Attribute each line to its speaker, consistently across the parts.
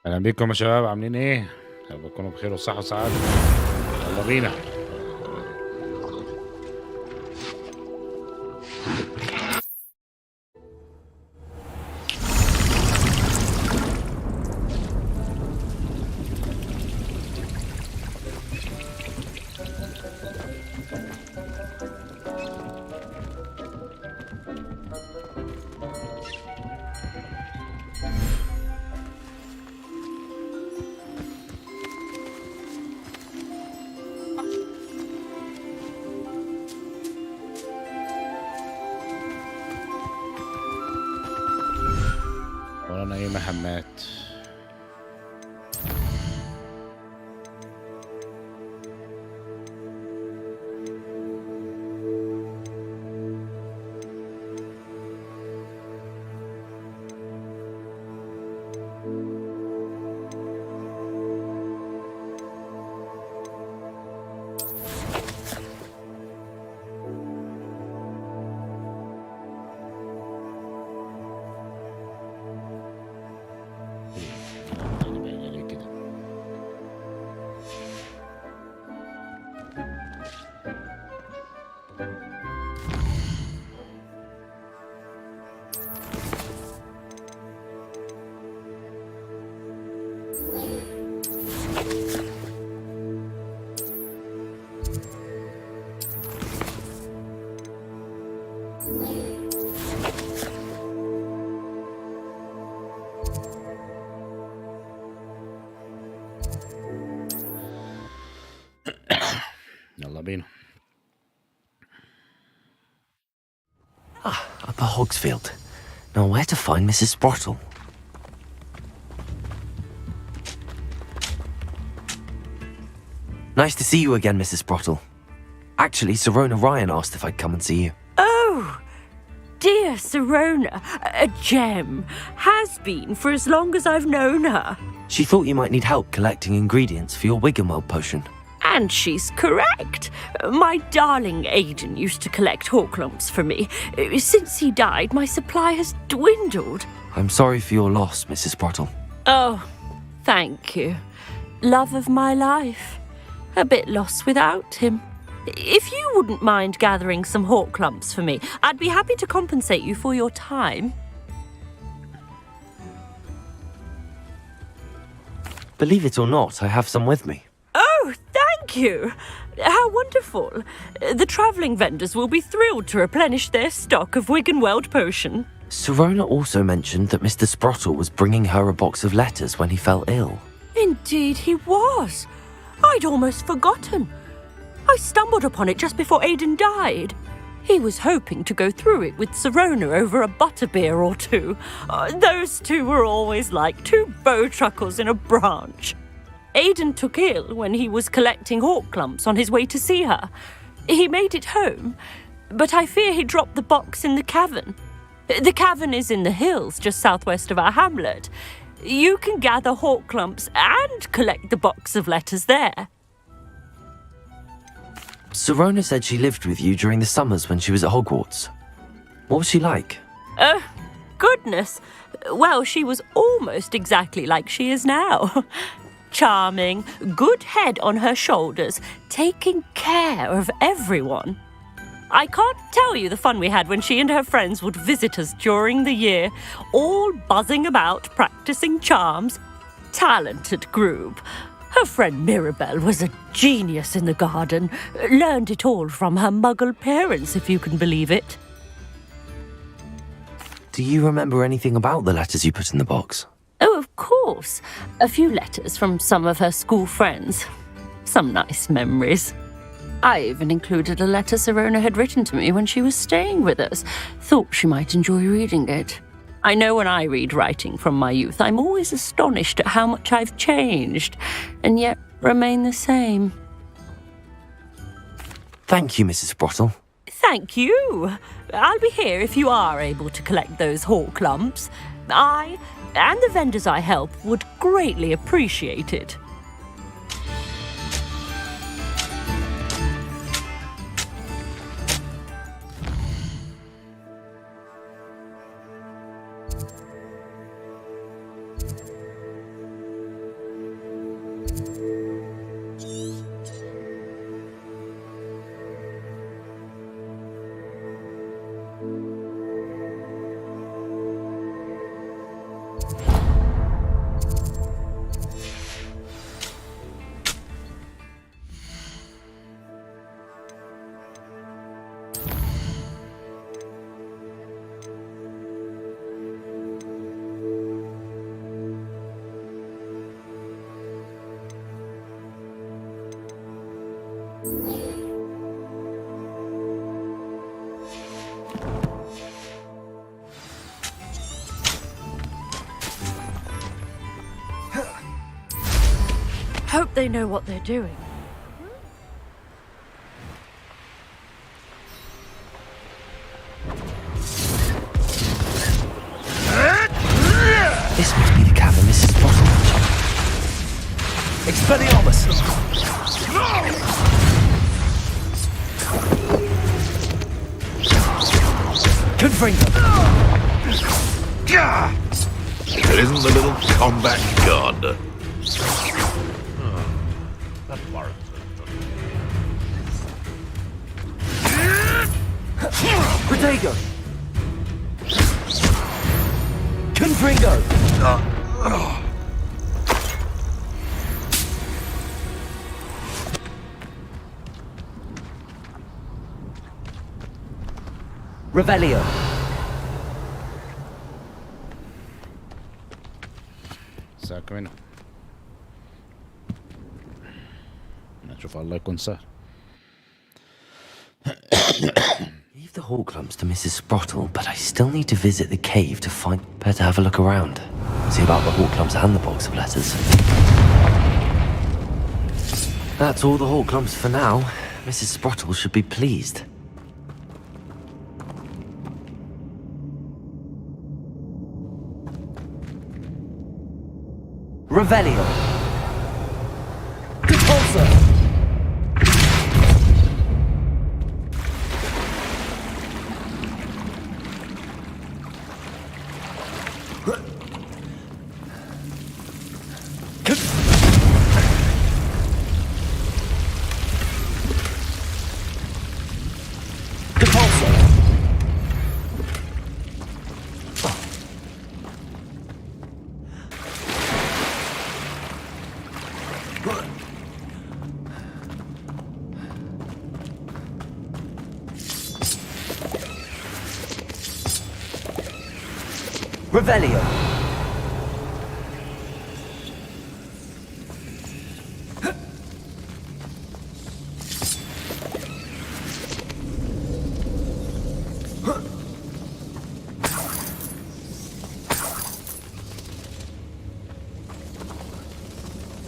Speaker 1: اهلا بيكم يا شباب، عاملين ايه؟ يا رب تكونوا بخير وصحة وسعادة. يلا بينا. ورانا ايه؟ مهمات. يلا بينا.
Speaker 2: Upper Hogsfield. Now where to find Mrs. Sprottle? Nice to see you again, Mrs. Sprottle. Actually, Sirona Ryan asked if I'd come and see you.
Speaker 3: Oh, dear Sirona, a gem. Has been for as long as I've known her.
Speaker 2: She thought you might need help collecting ingredients for your Wiggenweld potion.
Speaker 3: And she's correct. My darling Aidan used to collect Horklumps for me. Since he died, my supply has dwindled.
Speaker 2: I'm sorry for your loss, Mrs. Sprottle.
Speaker 3: Oh, thank you. Love of my life. A bit lost without him. If you wouldn't mind gathering some Horklumps for me, I'd be happy to compensate you for your time.
Speaker 2: Believe it or not, I have some with me.
Speaker 3: Oh, thank you. How wonderful. The travelling vendors will be thrilled to replenish their stock of Wiggenweld potion.
Speaker 2: Sirona also mentioned that Mr. Sprottle was bringing her a box of letters when he fell ill.
Speaker 3: Indeed he was. I'd almost forgotten. I stumbled upon it just before Aidan died. He was hoping to go through it with Sirona over a butterbeer or two. Those two were always like two bowtruckles in a branch. Aidan took ill when he was collecting Horklumps on his way to see her. He made it home, but I fear he dropped the box in the cavern. The cavern is in the hills just southwest of our hamlet. You can gather Horklumps and collect the box of letters there.
Speaker 2: Sirona said she lived with you during the summers when she was at Hogwarts. What was she like?
Speaker 3: Oh, goodness. Well, she was almost exactly like she is now. Charming, good head on her shoulders, taking care of everyone. I can't tell you the fun we had when she and her friends would visit us during the year, all buzzing about, practicing charms. Talented group. Her friend Mirabelle was a genius in the garden. Learned it all from her muggle parents, if you can believe it.
Speaker 2: Do you remember anything about the letters you put in the box?
Speaker 3: Oh, of course. A few letters from some of her school friends. Some nice memories. I even included a letter Sirona had written to me when she was staying with us. Thought she might enjoy reading it. I know when I read writing from my youth, I'm always astonished at how much I've changed, and yet remain the same.
Speaker 2: Thank you, Mrs. Sprottle.
Speaker 3: Thank you. I'll be here if you are able to collect those Horklumps. I and the vendors I help would greatly appreciate it. Hope they know what they're doing.
Speaker 2: This must be the cab of Mrs. Bottle. Expelliarmus! Confringo!
Speaker 4: There isn't the little combat god.
Speaker 2: Protego! Confringo! Revelio!
Speaker 1: ساك منه. نشوف الله يكون سهل.
Speaker 2: Leave the Hawklumps to Mrs. Sprottle, but I still need to visit the cave to find... Better have a look around. See about the Hawklumps and the box of letters. That's all the Hawklumps for now. Mrs. Sprottle should be pleased. Revelio! Repulsor! Revelio!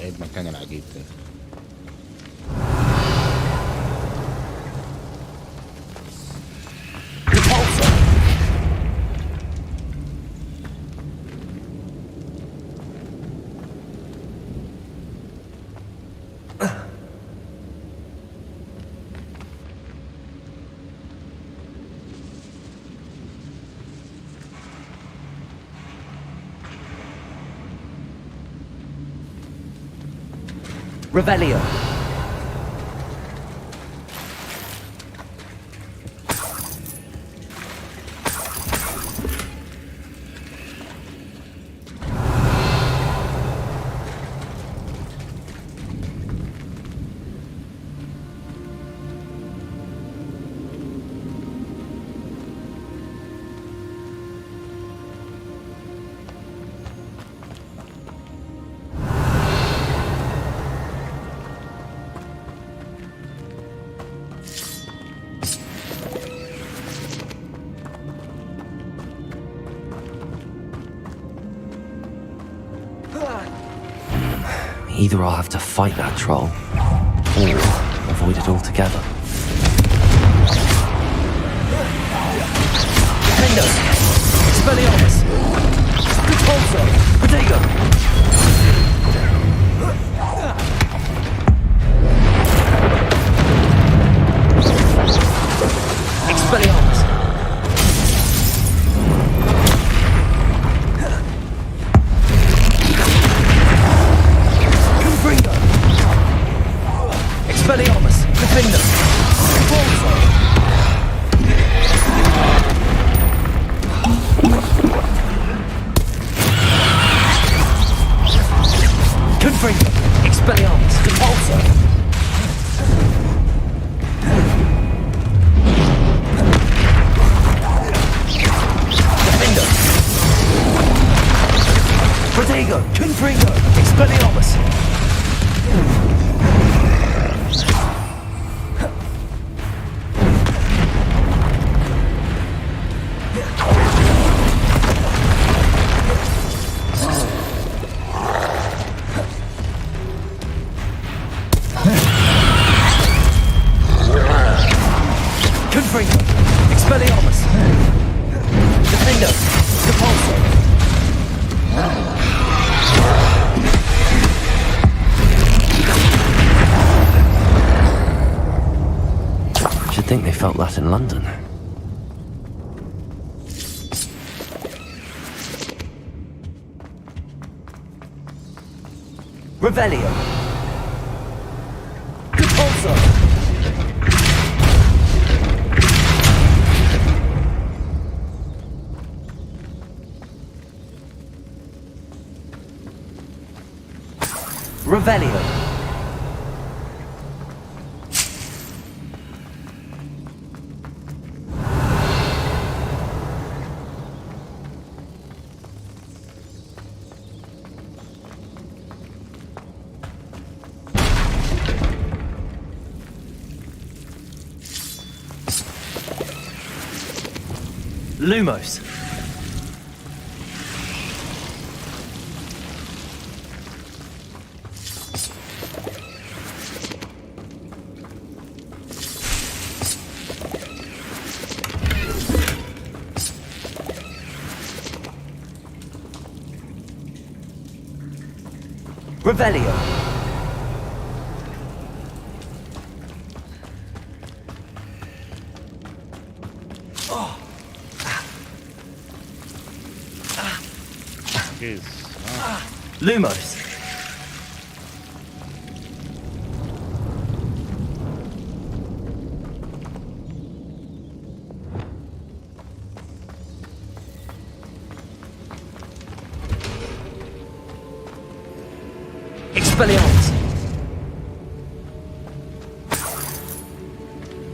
Speaker 1: ايه المكان العجيب ده؟
Speaker 2: Revelio! Either I'll have to fight that troll, or avoid it altogether. Defender! Expelliarmus! Repulsor! Protego! Expelliarmus! Expelliarmus! Defender! Repulsor! Confringo! Expelliarmus! Repulsor! Defender! Protego! Confringo! Expelliarmus! Fringo. Expelliarmus. Defendo. Repulsor. Should think they felt that in London. Revelio. Repulsor. Revelio. Lumos. Revelio.
Speaker 1: Jeez.
Speaker 2: Lumos. Expelliarmus.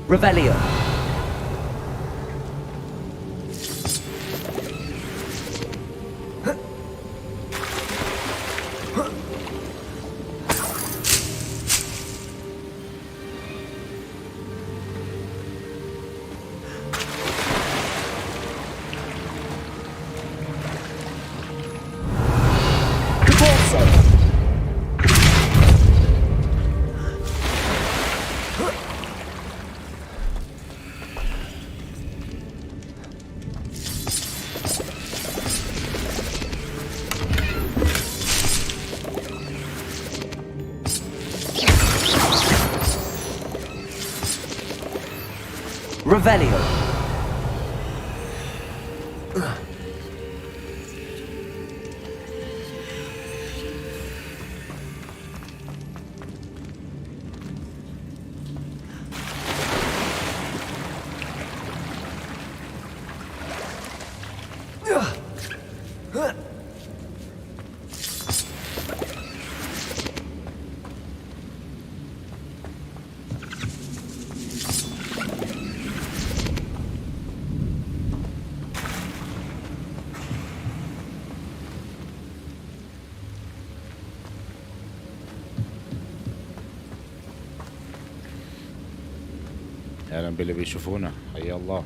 Speaker 2: Revelio. Revelio.
Speaker 1: اهلا باللي بيشوفونا، حيا الله.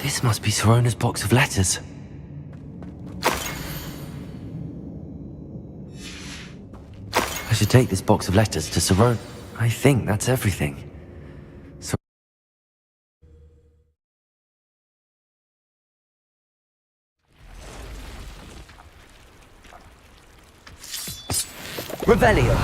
Speaker 1: This must be Sirona's box of letters. I should take this box of letters to Sirona.
Speaker 2: I think that's everything. So Revelio.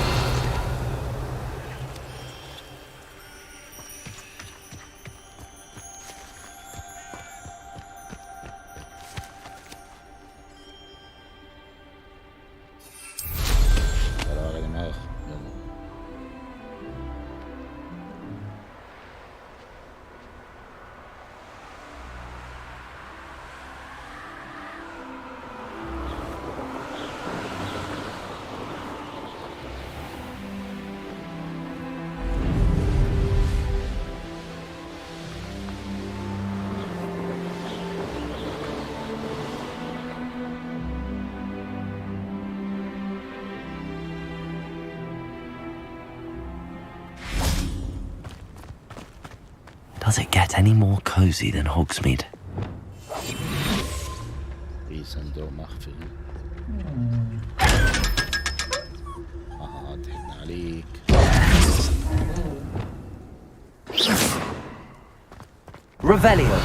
Speaker 1: فراغ دماغ. يلا.
Speaker 2: does it get any more cozy than Hogsmeade?
Speaker 1: في صندوق مخفي. ضحكنا عليك.
Speaker 2: Revelio.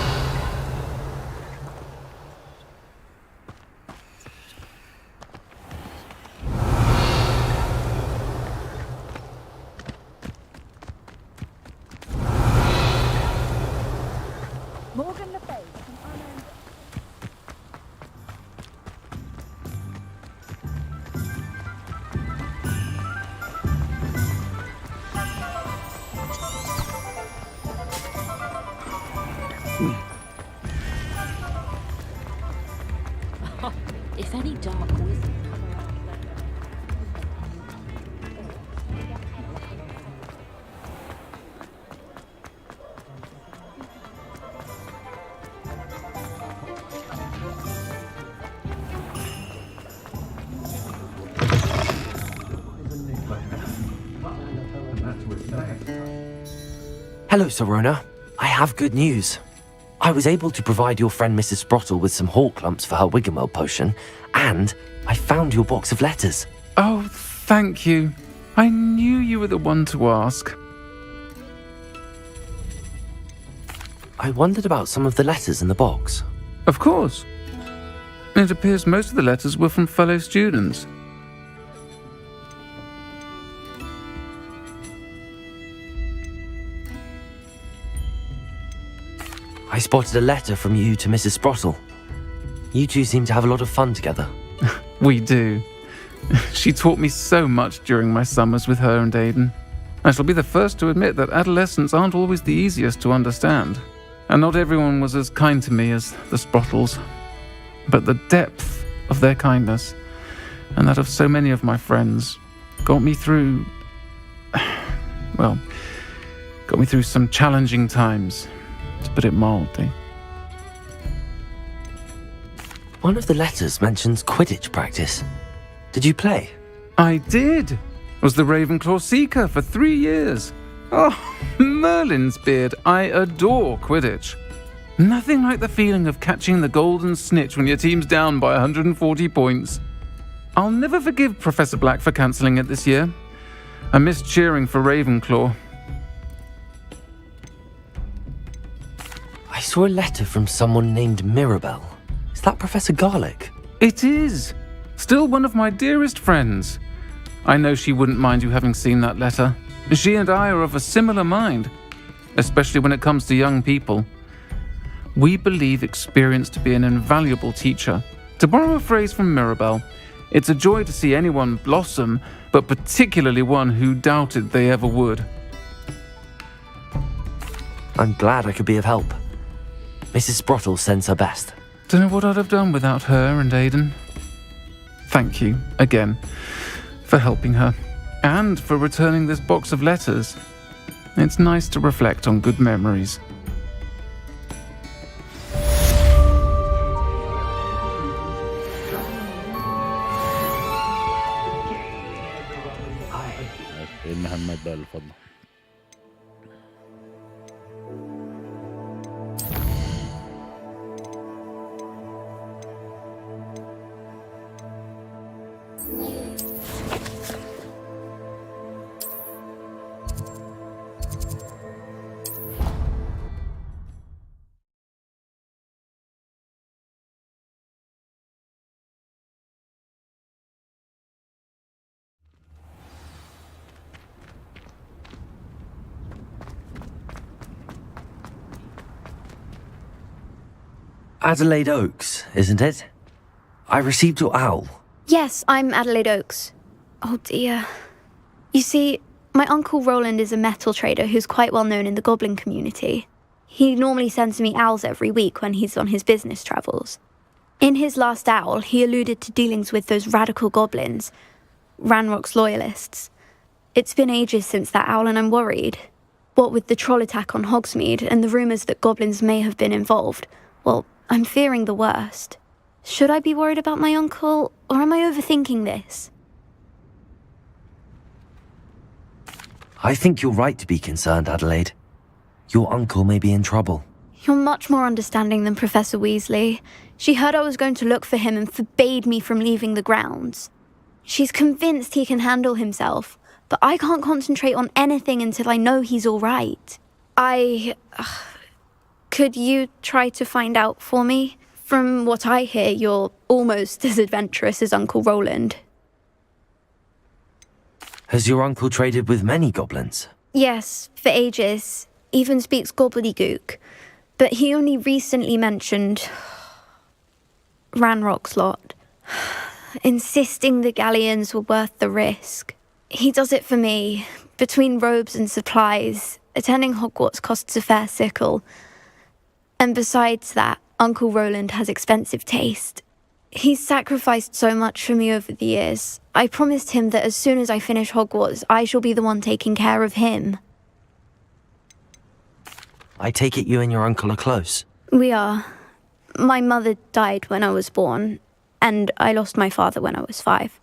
Speaker 3: If any dark wizard come around
Speaker 2: Hello, Serona. I have good news. I was able to provide your friend Mrs. Sprottle with some hawk lumps for her Wiggenweld potion, and I found your box of letters.
Speaker 5: Oh, thank you. I knew you were the one to ask.
Speaker 2: I wondered about some of the letters in the box.
Speaker 5: Of course. It appears most of the letters were from fellow students.
Speaker 2: I spotted a letter from you to Mrs. Sprottle. You two seem to have a lot of fun together.
Speaker 5: We do. She taught me so much during my summers with her and Aidan. I shall be the first to admit that adolescents aren't always the easiest to understand, and not everyone was as kind to me as the Sprottles. But the depth of their kindness, and that of so many of my friends, got me through... well, got me through some challenging times, to put it mildly.
Speaker 2: One of the letters mentions Quidditch practice. Did you play?
Speaker 5: I did. Was the Ravenclaw Seeker for 3 years. Oh, Merlin's beard. I adore Quidditch. Nothing like the feeling of catching the golden snitch when your team's down by 140 points. I'll never forgive Professor Black for cancelling it this year. I missed cheering for Ravenclaw.
Speaker 2: I saw a letter from someone named Mirabelle. Is that Professor Garlick?
Speaker 5: It is. Still one of my dearest friends. I know she wouldn't mind you having seen that letter. She and I are of a similar mind, especially when it comes to young people. We believe experience to be an invaluable teacher. To borrow a phrase from Mirabelle, it's a joy to see anyone blossom, but particularly one who doubted they ever would.
Speaker 2: I'm glad I could be of help. Mrs. Sprottle sends her best.
Speaker 5: Don't know what I'd have done without her and Aidan. Thank you, again, for helping her, and for returning this box of letters. It's nice to reflect on good memories.
Speaker 1: ايه المهمات بقى اللي فاضله؟
Speaker 2: Adelaide Oaks, isn't it? I received your owl.
Speaker 6: Yes, I'm Adelaide Oaks. Oh dear. You see, my Uncle Roland is a metal trader who's quite well known in the goblin community. He normally sends me owls every week when he's on his business travels. In his last owl, he alluded to dealings with those radical goblins, Ranrock's loyalists. It's been ages since that owl and I'm worried. What with the troll attack on Hogsmeade and the rumours that goblins may have been involved, well, I'm fearing the worst. Should I be worried about my uncle, or am I overthinking this?
Speaker 2: I think you're right to be concerned, Adelaide. Your uncle may be in trouble.
Speaker 6: You're much more understanding than Professor Weasley. She heard I was going to look for him and forbade me from leaving the grounds. She's convinced he can handle himself, but I can't concentrate on anything until I know he's all right. Could you try to find out for me? From what I hear, you're almost as adventurous as Uncle Roland.
Speaker 2: Has your uncle traded with many goblins?
Speaker 6: Yes, for ages. Even speaks gobbledygook. But he only recently mentioned Ranrock's lot, insisting the galleons were worth the risk. He does it for me. Between robes and supplies, attending Hogwarts costs a fair sickle. And besides that, Uncle Roland has expensive taste. He's sacrificed so much for me over the years. I promised him that as soon as I finish Hogwarts, I shall be the one taking care of him.
Speaker 2: I take it you and your uncle are close.
Speaker 6: We are. My mother died when I was born, and I lost my father when I was 5.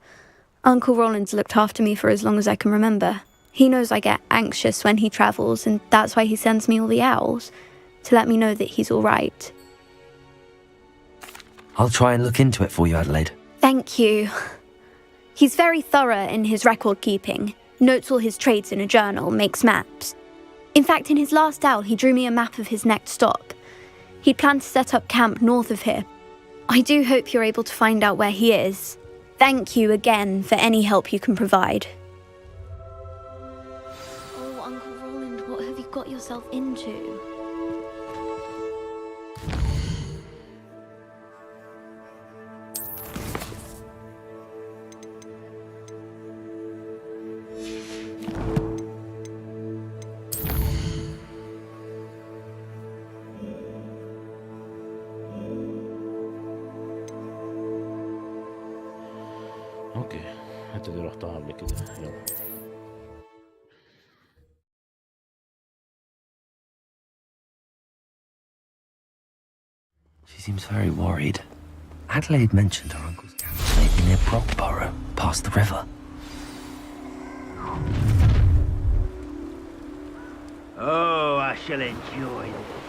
Speaker 6: Uncle Roland's looked after me for as long as I can remember. He knows I get anxious when he travels, and that's why he sends me all the owls, to let me know that he's all right.
Speaker 2: I'll try and look into it for you, Adelaide.
Speaker 6: Thank you. He's very thorough in his record keeping, notes all his trades in a journal, makes maps. In fact, in his last owl, he drew me a map of his next stop. He'd planned to set up camp north of here. I do hope you're able to find out where he is. Thank you again for any help you can provide. Oh, Uncle Roland, what have you got yourself into?
Speaker 1: اوكي الحته دي رحتها قبل كده يلا.
Speaker 2: She seems very worried. Adelaide mentioned her uncle's campsite near Brockborough, past the river.
Speaker 7: Oh, I shall enjoy this.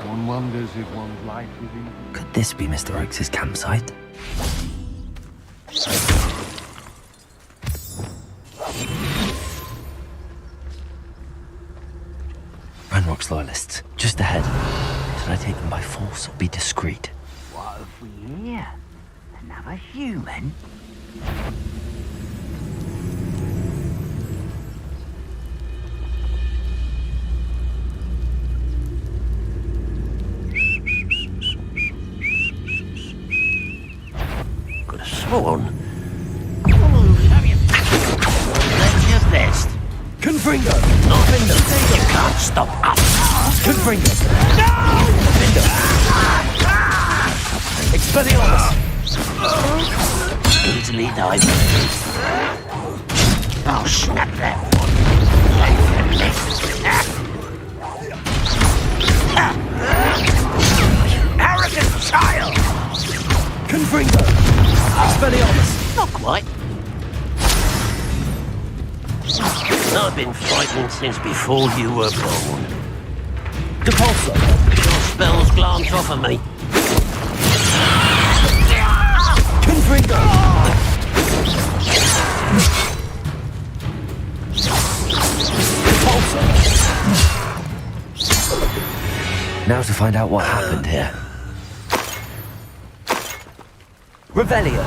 Speaker 4: One wonders if one's life is in.
Speaker 2: Could this be Mr. Oakes' campsite? Ranrock's loyalists, just ahead. Should I take them by force or be discreet?
Speaker 7: What have we here? Another human? Could have sworn. That's your best.
Speaker 2: Confringo!
Speaker 7: Confringo! You can't stop us!
Speaker 2: Confringo!
Speaker 7: No!
Speaker 2: Confringo! Expelliarmus!
Speaker 7: Easily dive. I'll snap that one. Arrogant child!
Speaker 2: Confringo! Expelliarmus!
Speaker 7: Not quite. I've been frightened since before you were born.
Speaker 2: Depulso!
Speaker 7: Your spells glance off of me.
Speaker 2: Confringo! Depulso! Now to find out what happened here. Revelio.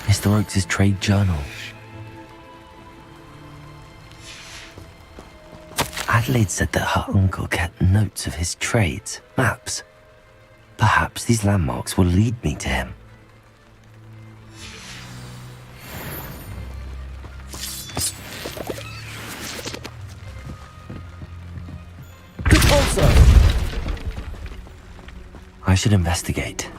Speaker 2: Mr. Oakes' trade journal. Adelaide said that her uncle kept notes of his trades, maps. Perhaps these landmarks will lead me to him. Good call, sir. I should investigate.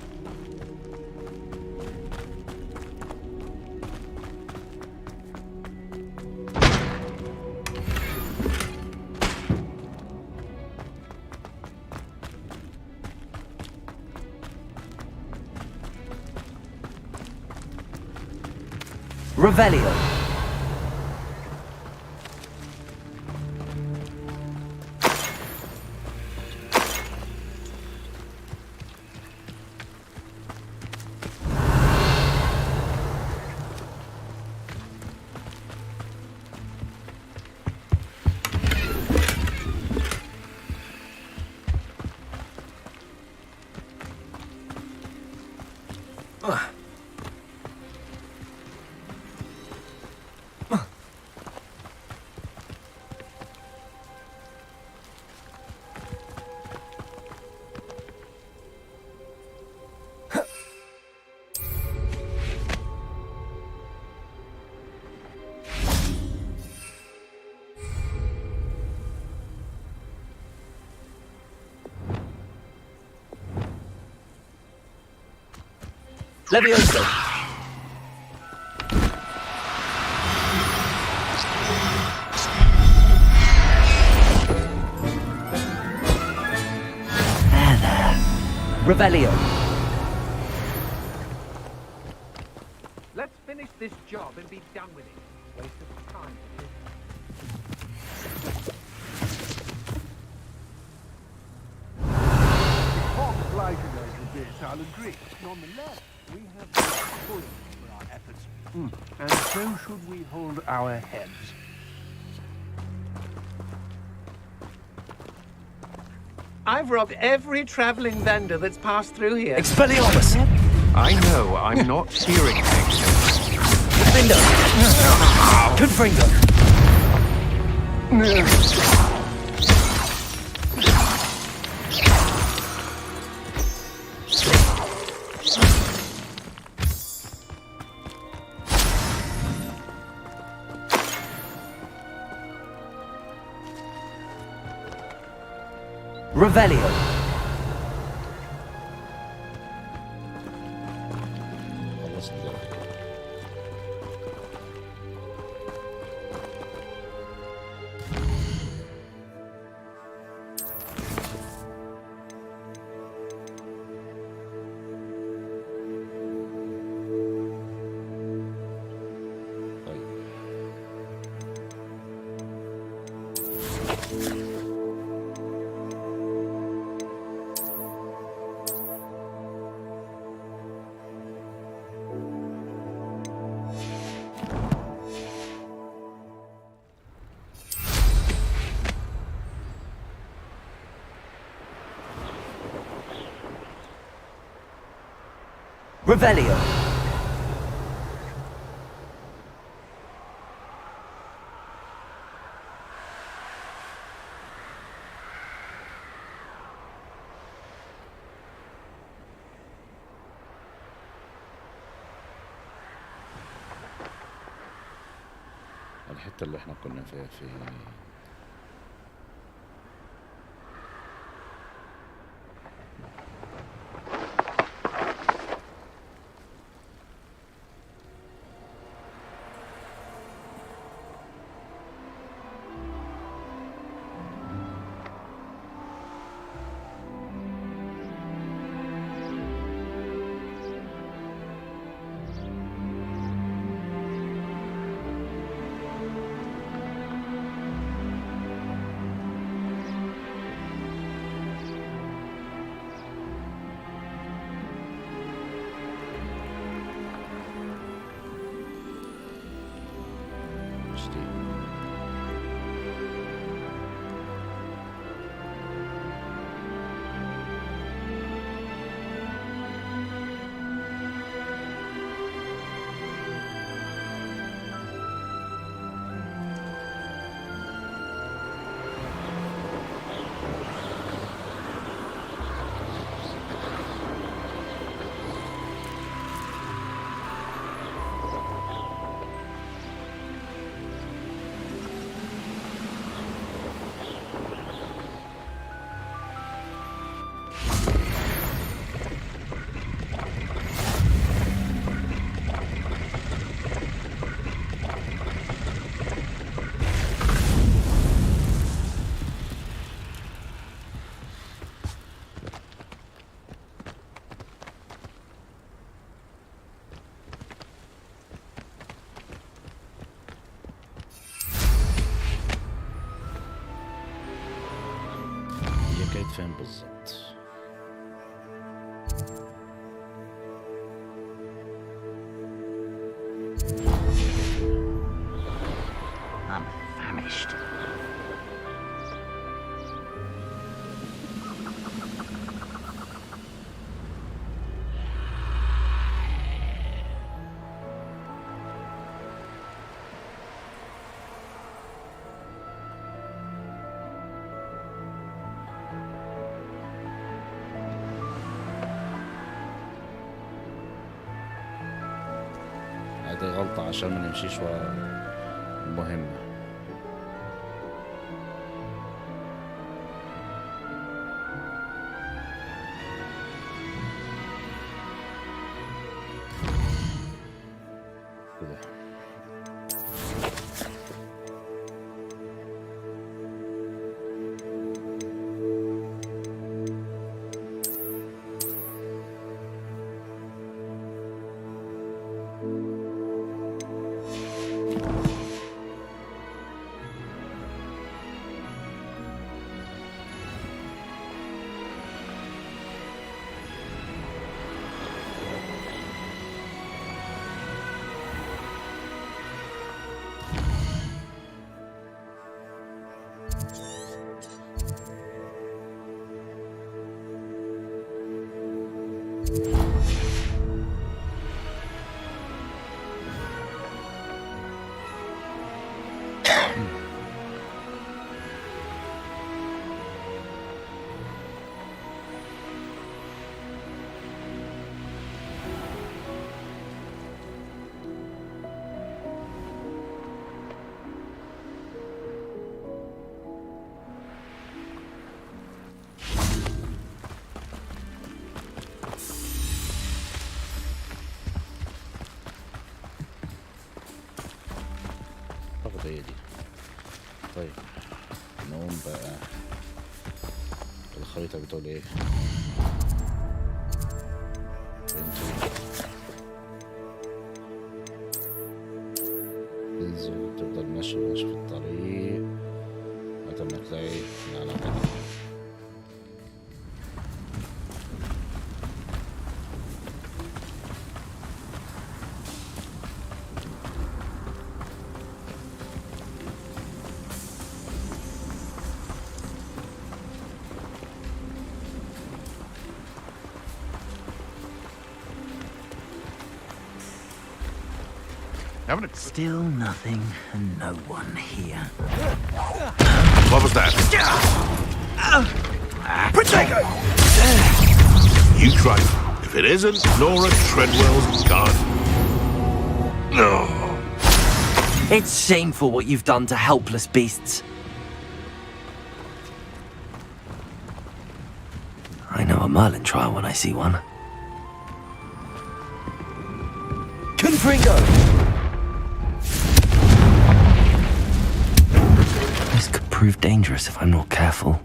Speaker 2: Revelio. Levioso. There. Revelio.
Speaker 8: Let's finish this job and be done with it. Waste of time. Hogwarts Legacy a bit, I'll agree. Nonetheless, we have full for our efforts. And so should we hold our heads. I've robbed every traveling vendor that's passed through here.
Speaker 2: Expelliarmus.
Speaker 8: I know, I'm not hearing things.
Speaker 2: Confringo. Confringo. Revelio.
Speaker 1: خلصت دلوقتي.
Speaker 2: Revelio.
Speaker 1: الحتة اللي احنا كنا فيها في فين بالظبط؟
Speaker 7: I'm famished.
Speaker 1: هذه غلطة عشان ما نمشيش ورا المهمة. كده. اعتقد هي دي. طيب نقوم بقى. الخريطة بتقول ايه؟ انتوا تنزل تفضل ماشي في الطريق لغاية ما تلاقي العلامة دي.
Speaker 7: Still nothing and no one here.
Speaker 4: What was that? Potato! You try. If it isn't Laura Treadwell's gun. No.
Speaker 2: It's shameful what you've done to helpless beasts. I know a Merlin trial when I see one. Confringo! This could prove dangerous if I'm not careful.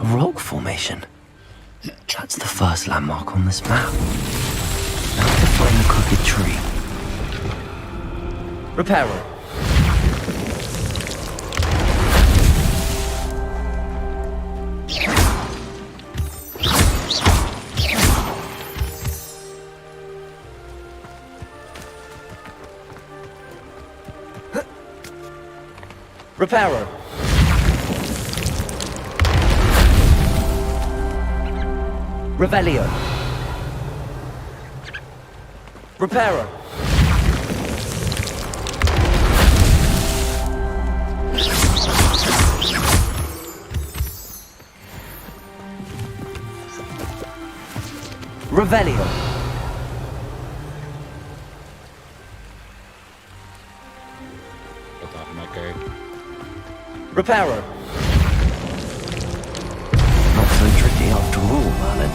Speaker 2: A rock formation. That's the first landmark on this map. Now to find the crooked tree. Reparo. Reparo. Revelio. Reparo. Revelio. Reparo. Not so tricky after all, Merlin.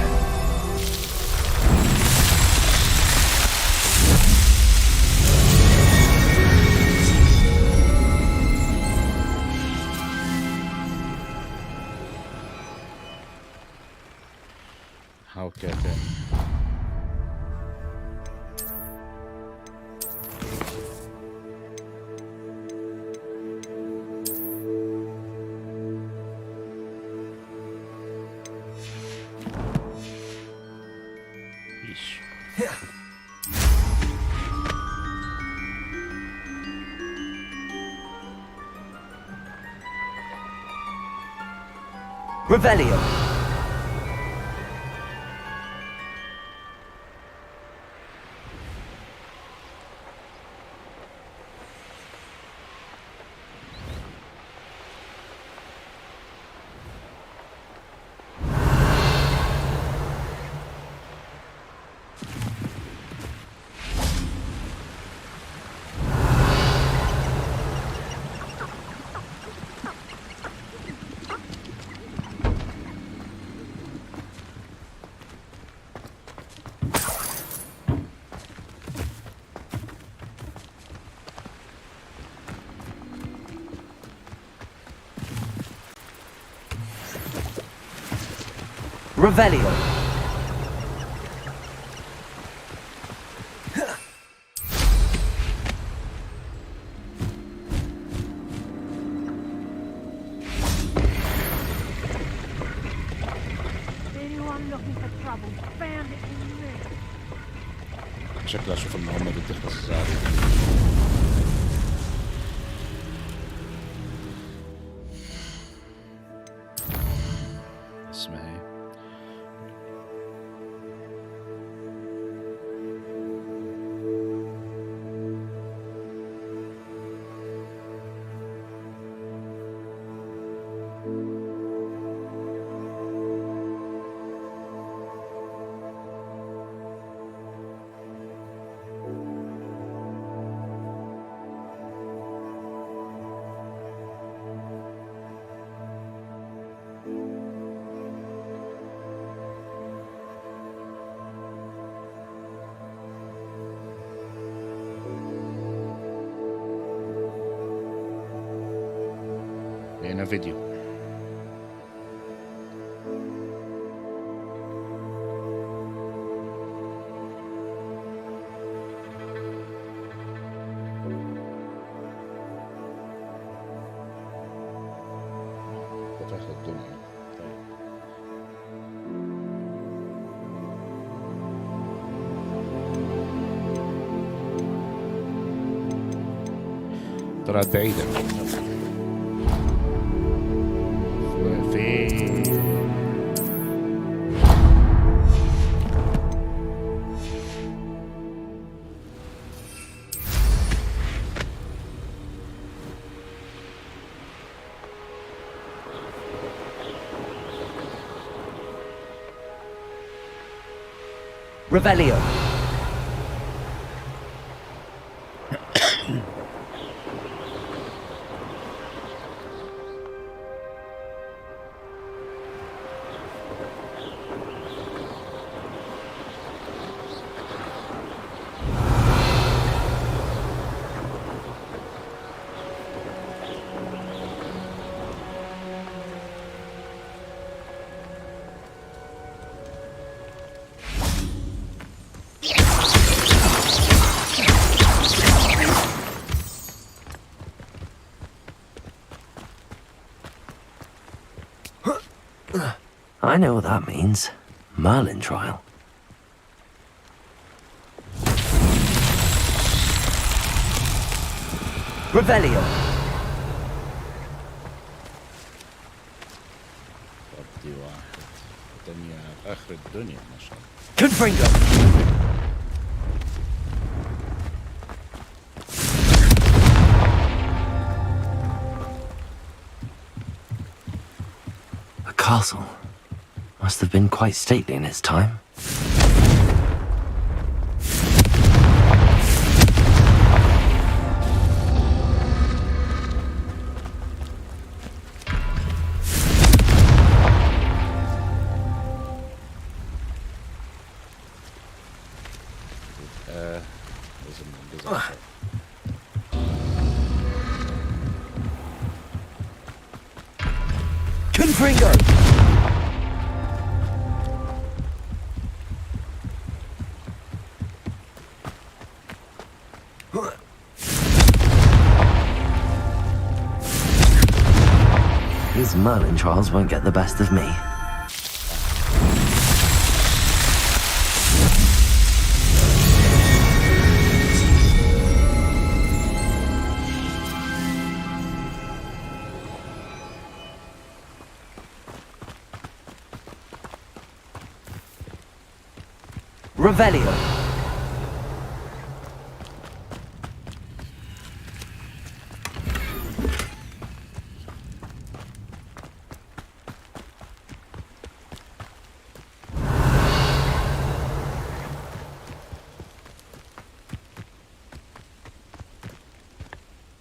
Speaker 2: Revelio. Revelio.
Speaker 8: Anyone looking for trouble, found it in me.
Speaker 1: شكلها اشوف المهمة دي بتخلص ازاي. اسمها ايه؟ هنا فيديو. في آخر الدنيا. طيب. طلعت بعيدة.
Speaker 2: Revelio. I know what that means. Merlin trial. Revelio.
Speaker 1: دي واحد الدنيا في آخر الدنيا ما شاء الله.
Speaker 2: Confringo. A castle. Must have been quite stately in its time.
Speaker 1: لازم ننجزها.
Speaker 2: Confringo. These Merlin trials won't get the best of me. Revelio.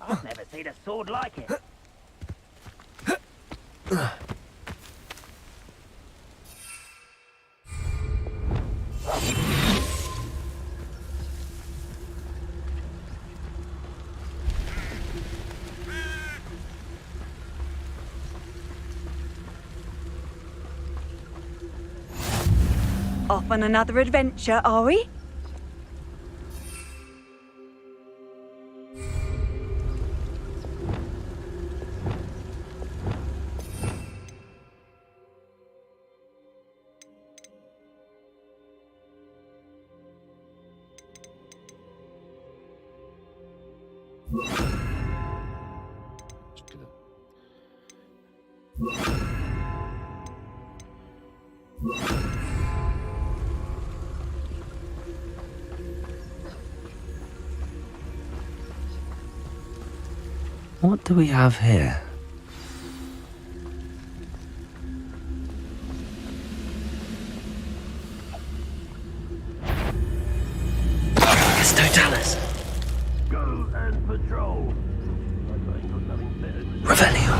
Speaker 7: I've never seen a sword like it.
Speaker 9: Off on another adventure, are we?
Speaker 1: كده.
Speaker 2: What do we have here? Totalis.
Speaker 7: Go and patrol. I ain't got nothing better to do.
Speaker 2: Revelio.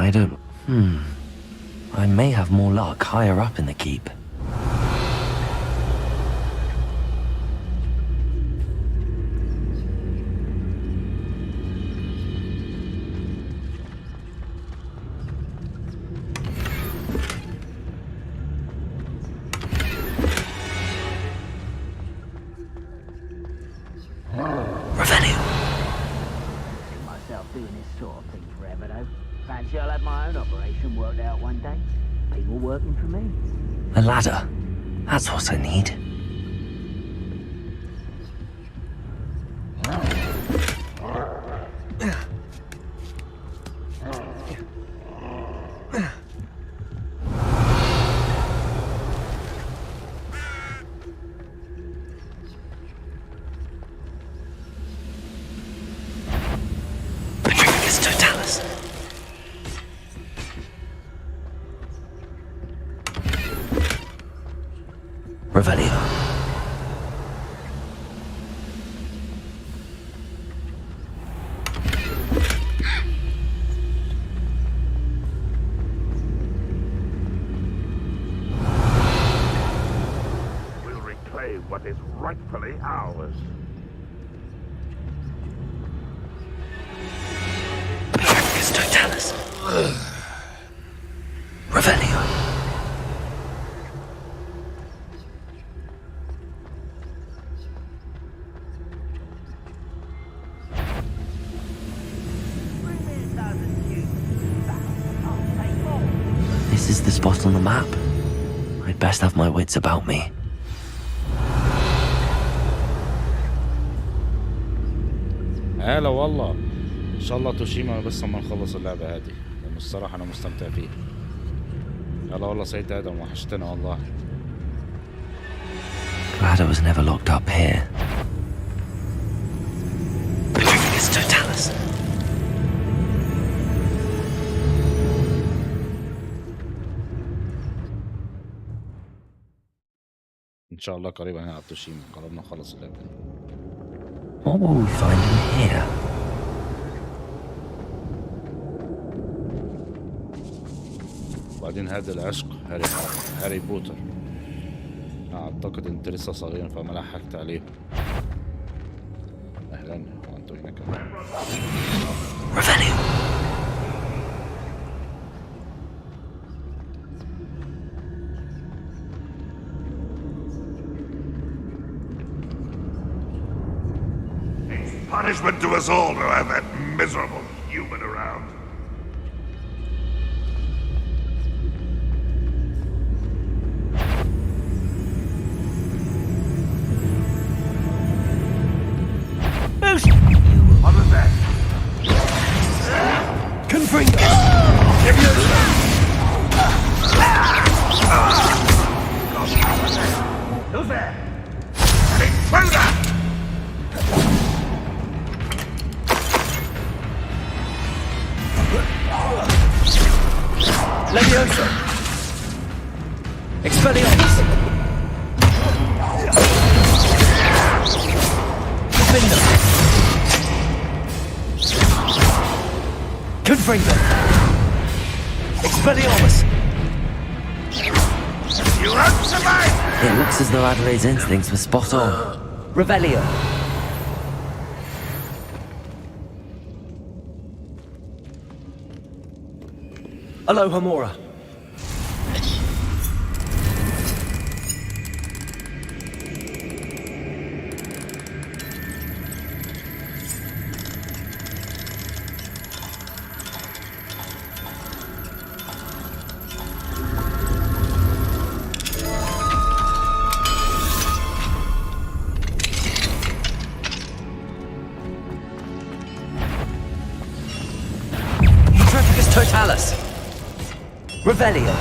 Speaker 2: I don't... I may have more luck higher up in the keep. Revelio.
Speaker 7: Myself doing this sort of thing forever, though. Fancy I'll have my own operation worked out one day. People working for me.
Speaker 2: A ladder. That's what I need. Totalis. Revelio.
Speaker 4: We'll reclaim what is rightfully ours.
Speaker 2: Totalis. Revelio. This is the spot on the map. I'd best have my wits about me.
Speaker 1: هلا والله. ان شاء الله توشيما بس ما نخلص اللعبة هذه، لأنه الصراحة انا مستمتع فيها. هلا والله سيد ادم، وحشتنا والله.
Speaker 2: Glad I was never locked up here. It's Totalis.
Speaker 1: ان شاء الله قريبا هنلعب توشيما، قربنا نخلص اللعبة.
Speaker 2: What will we find in here?
Speaker 1: وبعدين هذا العشق هاري بوتر. اعتقد انت لسه صغير فما لحقت عليه. اهلا وانتوا هنا كمان.
Speaker 2: Revelio.
Speaker 4: Punishment to us all to have that miserable human around.
Speaker 7: Boost!
Speaker 2: Confringo!
Speaker 4: Who's there? An intruder!
Speaker 2: Levioso! Expelliarmus! Defender! Confringo! Expelliarmus!
Speaker 4: You won't survive!
Speaker 2: It looks as though Adelaide's instincts were spot on. Revelio! Aloha Mora. Intrepicus Totalis. Revelio.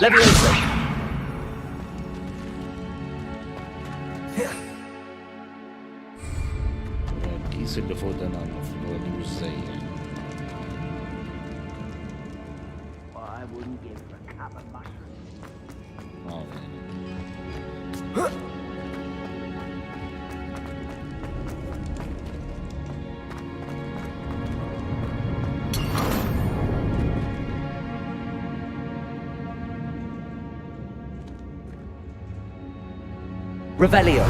Speaker 2: Levioso.
Speaker 1: الكيس اللي فوق ده انا المفروض اجيبه ازاي يعني؟
Speaker 7: I wouldn't give for a cup of mushrooms.
Speaker 1: يعني
Speaker 2: Revelio.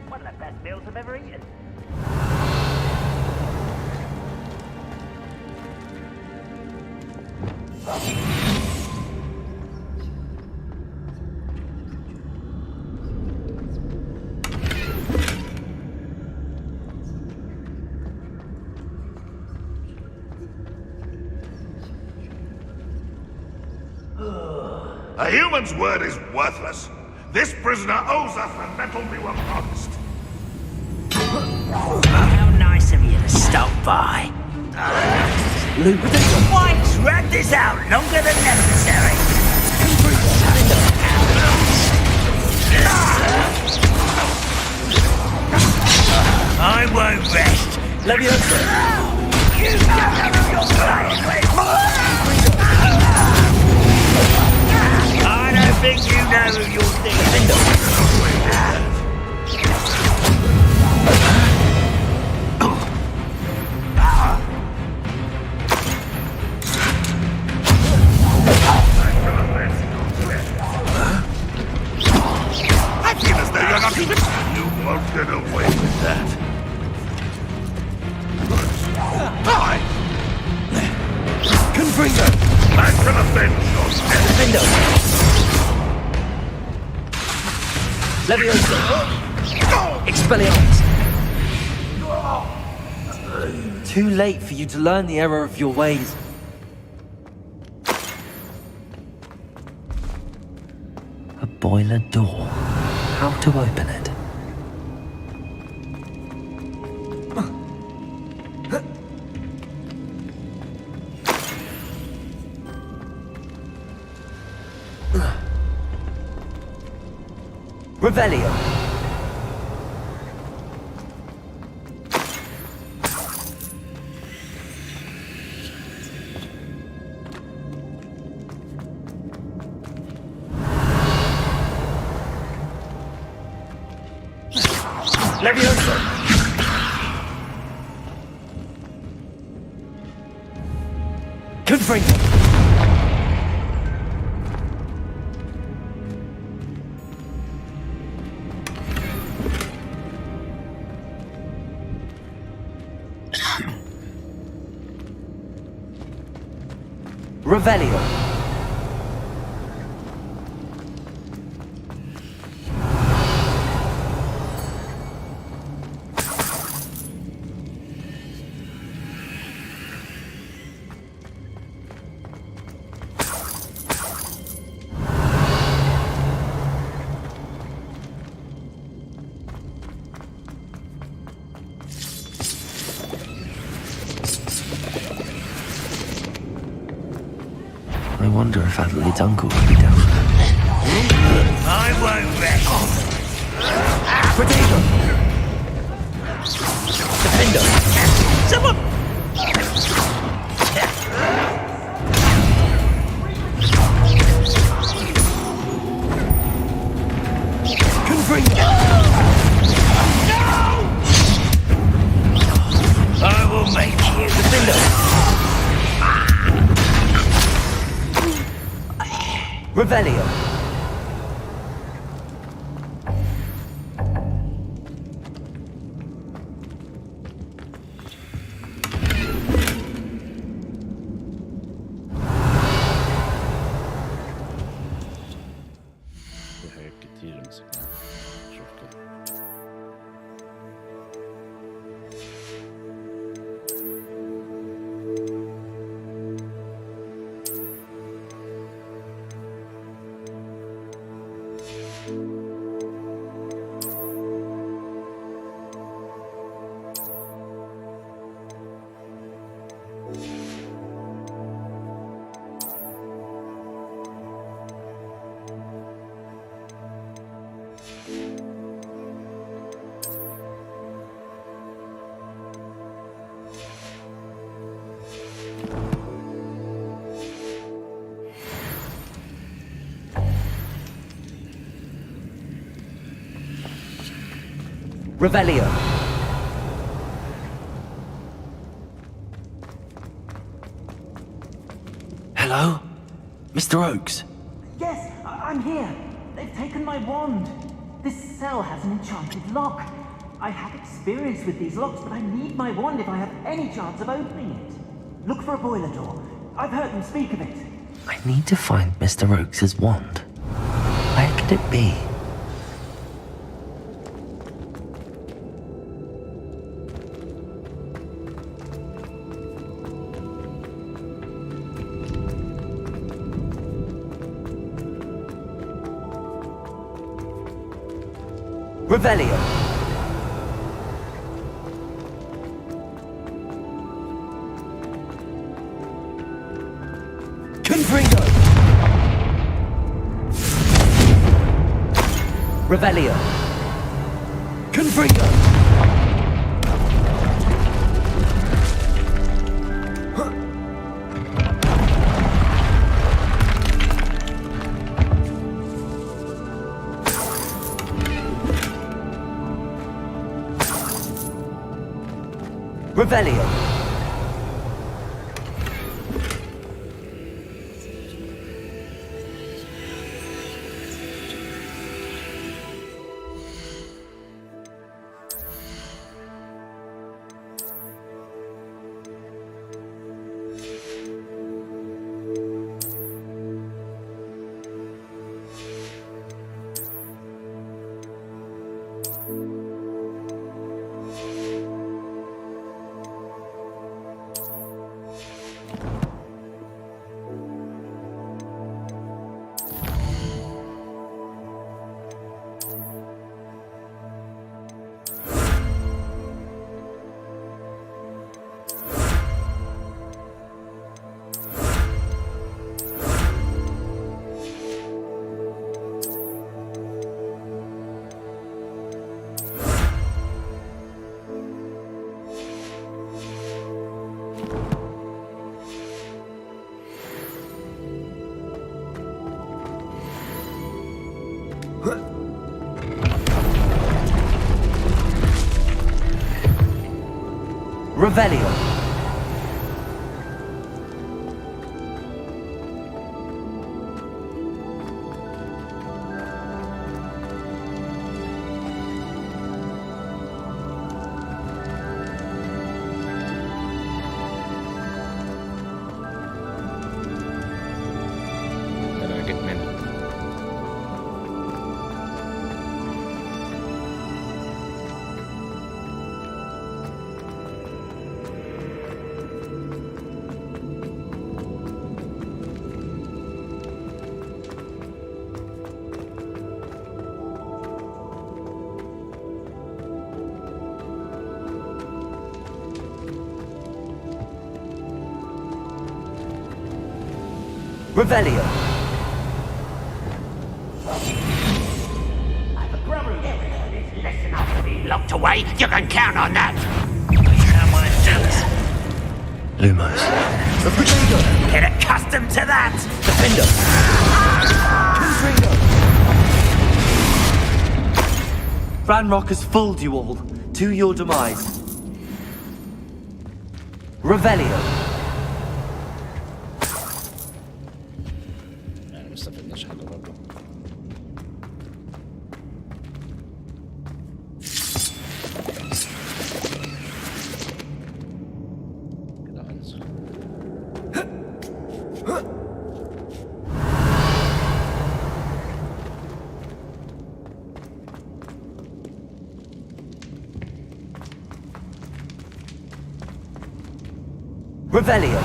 Speaker 7: One of the best meals I've ever eaten.
Speaker 4: A human's word is worthless. This prisoner owes us the metal we were promised.
Speaker 7: How nice of you to stop by. Why drag this out longer than necessary? I won't rest.
Speaker 2: Levioso.
Speaker 7: You don't know who you're playing with. I don't think you know who you're dealing with.
Speaker 4: I feel as though you're not even... You won't get away with that. Hi!
Speaker 2: Confringo.
Speaker 4: I can avenge your death.
Speaker 2: Defendo. Levioso. Expelliarmus. Too late for you to learn the error of your ways. A boiler door. How to open it? Revelio. Levioso. Confringo. Revelio. I wonder if Adelaide's uncle could be down there.
Speaker 4: I won't rest.
Speaker 2: Potato! Defender!
Speaker 4: Someone!
Speaker 2: Confringo!
Speaker 4: I will make you.
Speaker 2: Defender! Revelio.
Speaker 1: في حاجات كتير مسكناها. شوف كده.
Speaker 2: Revelio. Hello? Mr. Oakes?
Speaker 10: Yes, I'm here. They've taken my wand. This cell has an enchanted lock. I have experience with these locks, but I need my wand if I have any chance of opening it. Look for a boiler door. I've heard them speak of it.
Speaker 2: I need to find Mr. Oakes' wand. Where could it be? Revelio. Confringo. Revelio. Confringo. Revelio. Revelio. Revelio.
Speaker 7: Listen up to be locked away. You can count on that.
Speaker 2: Lumos.
Speaker 7: Get accustomed to that.
Speaker 2: Defender. Ranrock has fooled you all. To your demise. Revelio.
Speaker 1: يعني ما استفدناش حاجة برضه. كده هنزل.
Speaker 2: Revelio.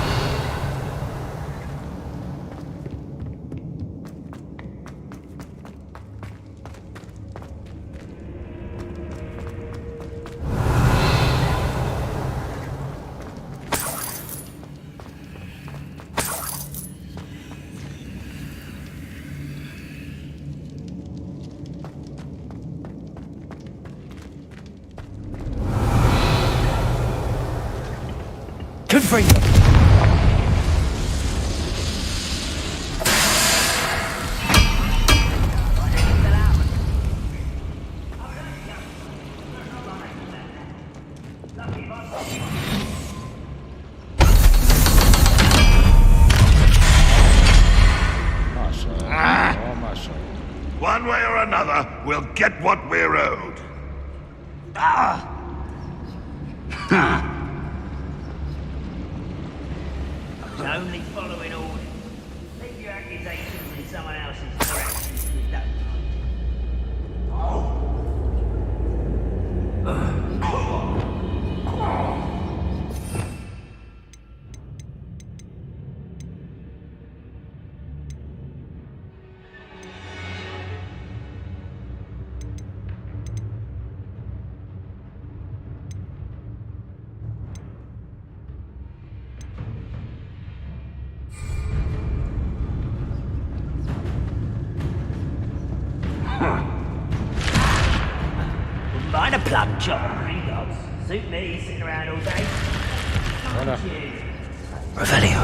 Speaker 2: Confringo.
Speaker 1: ما شاء الله ما شاء الله.
Speaker 4: One way or another, we'll get what we're owed.
Speaker 7: Only following orders. Leave your accusations in someone else's direction if you don't. Mind a plum job, gringos. Suit me, sitting around all day.
Speaker 1: ولا
Speaker 2: Revelio.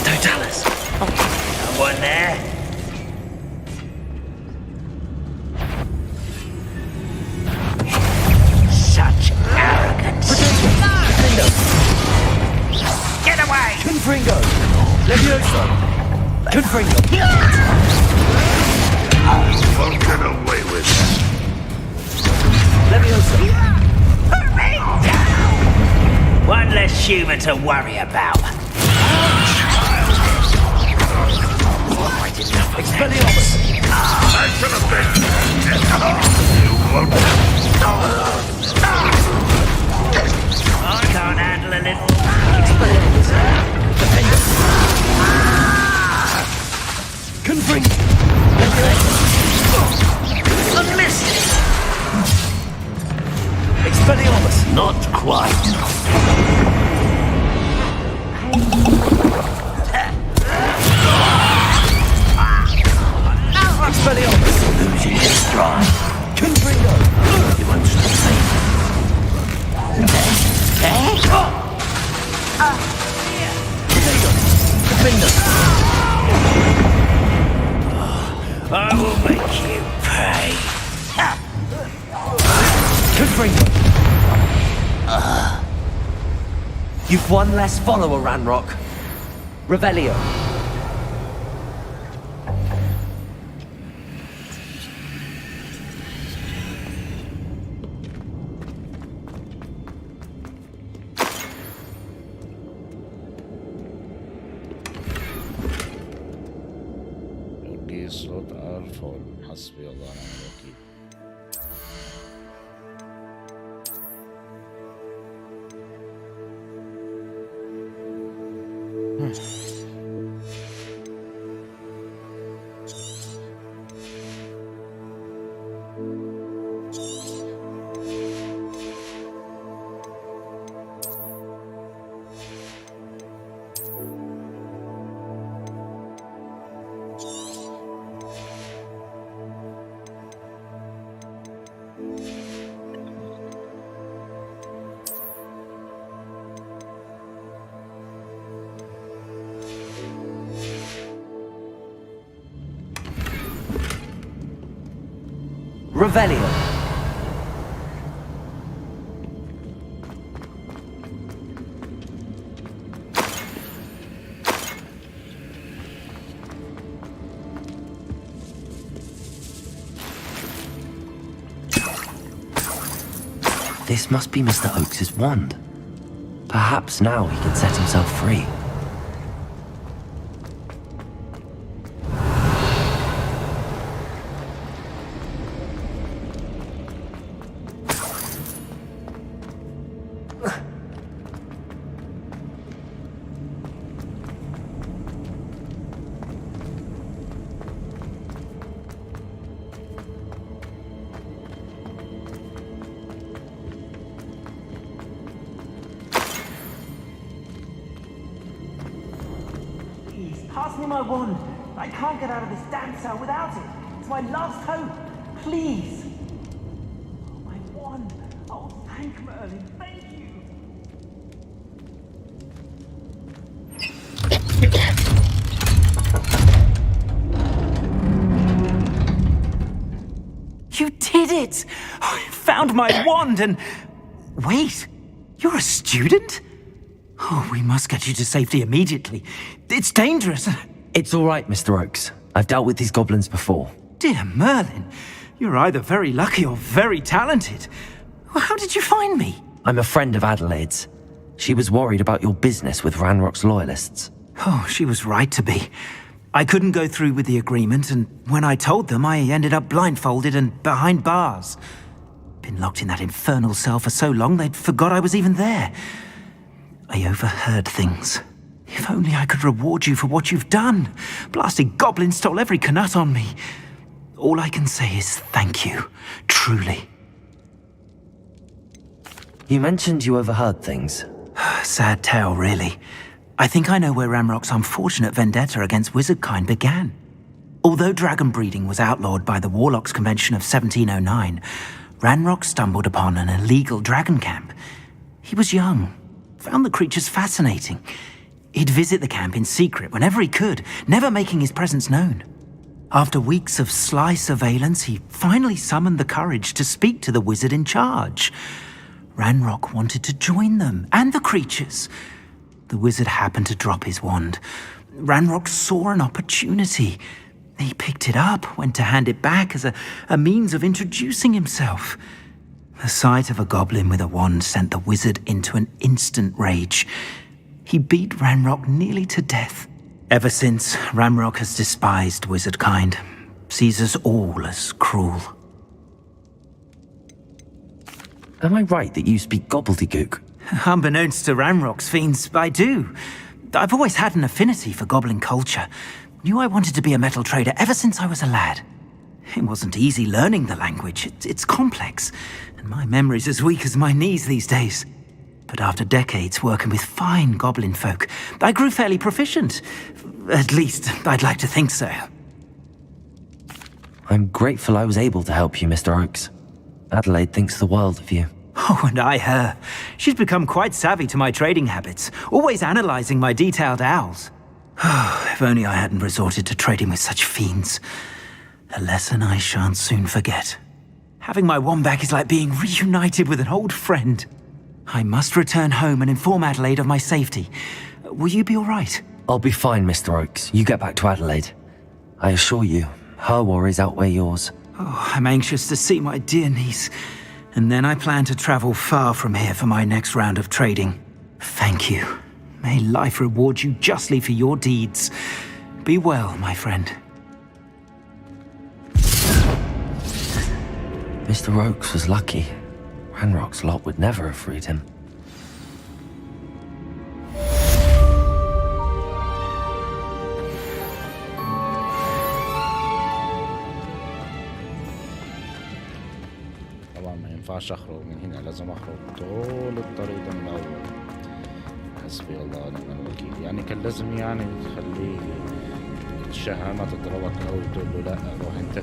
Speaker 2: Totalis.
Speaker 7: Someone there? Such arrogance. Get away!
Speaker 2: Confringo. Levioso. Confringo.
Speaker 4: Won't get away with it.
Speaker 2: Levioso.
Speaker 7: One less human to worry about.
Speaker 2: Expelliarmus.
Speaker 4: I should have been. You won't.
Speaker 7: I can't handle a little.
Speaker 2: Expelliarmus. Defender. Confringo.
Speaker 7: I missed it.
Speaker 2: Expelliarmus.
Speaker 7: Not quite.
Speaker 2: Expelliarmus.
Speaker 7: Losing his stride.
Speaker 2: Confringo.
Speaker 7: You won't stop saying
Speaker 2: Defender.
Speaker 7: I will make you pay.
Speaker 2: Confringo. You've one less follower, Ranrock. Revelio.
Speaker 1: يلقي صوت الفول حسبي الله ونعم الوكيل.
Speaker 2: Revelio. This must be Mr. Oakes's wand. Perhaps now he can set himself free.
Speaker 10: Pass me my wand. I can't get out of this damn cell without it. It's my last hope. Please. Oh, my wand. Oh, thank Merlin. Thank you. You did it! I found my wand and... Wait, you're a student? Oh, we must get you to safety immediately. It's dangerous.
Speaker 2: It's all right, Mr. Oakes. I've dealt with these goblins before.
Speaker 10: Dear Merlin, you're either very lucky or very talented. How did you find me?
Speaker 2: I'm a friend of Adelaide's. She was worried about your business with Ranrock's loyalists.
Speaker 10: Oh, she was right to be. I couldn't go through with the agreement, and when I told them, I ended up blindfolded and behind bars. Been locked in that infernal cell for so long, they'd forgot I was even there. I overheard things. If only I could reward you for what you've done. Blasted goblins stole every canut on me. All I can say is thank you, truly.
Speaker 2: You mentioned you overheard things.
Speaker 10: Sad tale, really. I think I know where Ranrock's unfortunate vendetta against wizardkind began. Although dragon breeding was outlawed by the Warlocks Convention of 1709, Ranrock stumbled upon an illegal dragon camp. He was young, found the creatures fascinating. He'd visit the camp in secret whenever he could, never making his presence known. After weeks of sly surveillance, he finally summoned the courage to speak to the wizard in charge. Ranrock wanted to join them, and the creatures. The wizard happened to drop his wand. Ranrock saw an opportunity. He picked it up, went to hand it back as a means of introducing himself. The sight of a goblin with a wand sent the wizard into an instant rage. He beat Ranrock nearly to death. Ever since, Ranrock has despised wizardkind, sees us all as cruel.
Speaker 2: Am I right that you speak gobbledygook?
Speaker 10: Unbeknownst to Ranrock's fiends, I do. I've always had an affinity for goblin culture. Knew I wanted to be a metal trader ever since I was a lad. It wasn't easy learning the language. It's complex, and my memory's as weak as my knees these days. But after decades working with fine goblin folk, I grew fairly proficient. At least, I'd like to think so.
Speaker 2: I'm grateful I was able to help you, Mr. Oakes. Adelaide thinks the world of you.
Speaker 10: Oh, and I her. She's become quite savvy to my trading habits, always analysing my detailed owls. If only I hadn't resorted to trading with such fiends. A lesson I shan't soon forget. Having my wand back is like being reunited with an old friend. I must return home and inform Adelaide of my safety. Will you be all right?
Speaker 2: I'll be fine, Mr. Oakes. You get back to Adelaide. I assure you, her worries outweigh yours.
Speaker 10: Oh, I'm anxious to see my dear niece. And then I plan to travel far from here for my next round of trading. Thank you. May life reward you justly for your deeds. Be well, my friend.
Speaker 2: Mr. Oakes was lucky. Ranrock's lot would never have freed him.
Speaker 1: ينفعش اخرج من هنا، لازم اخرج طول الطريق ده من الاول. حسبي الله ونعم الوكيل. يعني كان لازم يعني تخليه الشهامة تضربك أوي وتقول له لأ روح أنت.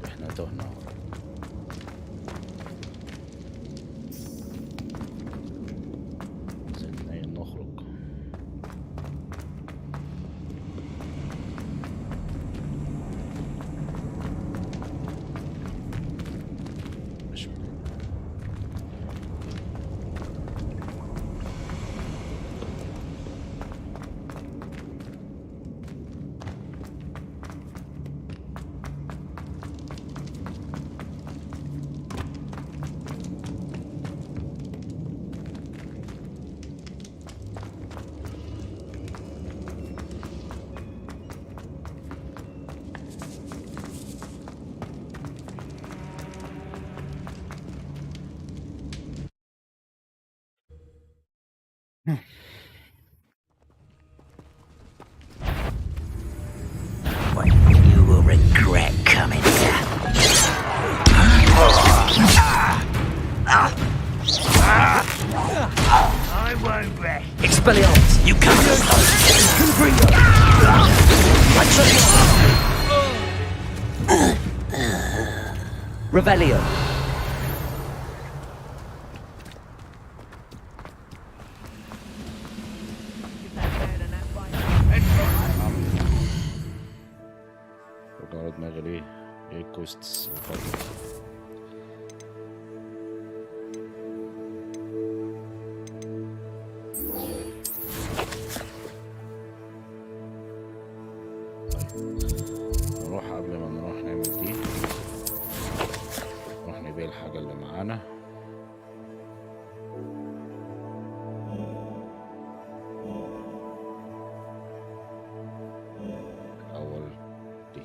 Speaker 1: احنا تهنا. زلنا نخرج. مش
Speaker 7: You will regret coming here. I won't rest.
Speaker 2: Expelliarmus, you can't Revelio.
Speaker 1: وجرى دماغي ليه؟ ايه الكويستس اللي فاتت؟ نروح قبل ما نروح نعمل دي، نروح نبيع الحاجة اللي معانا. الأول دي.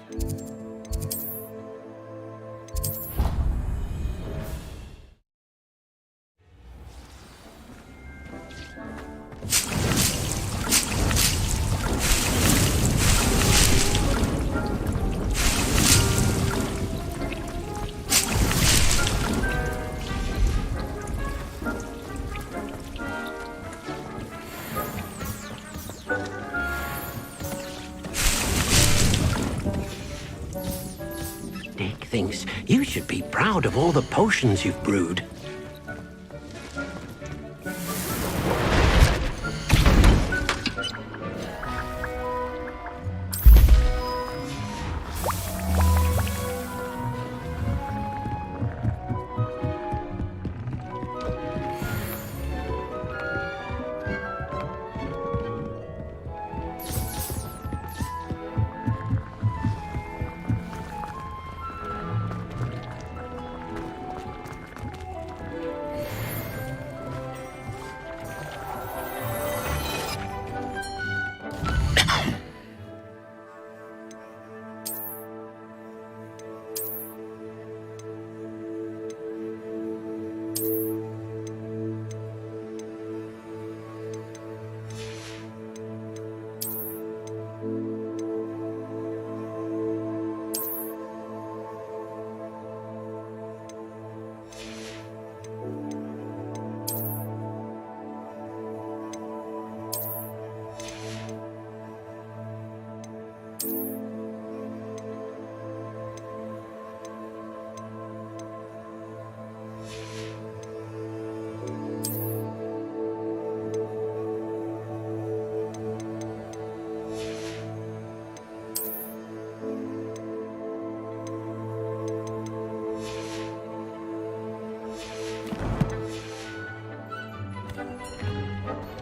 Speaker 7: Dick thinks you should be proud of all the potions you've brewed.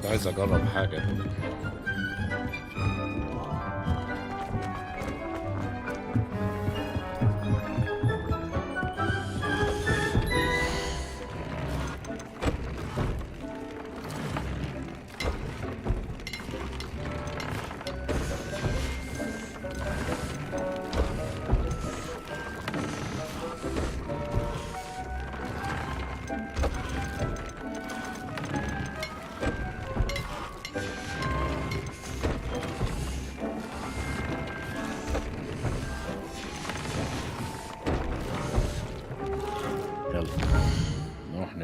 Speaker 7: عايز اجرب حاجة.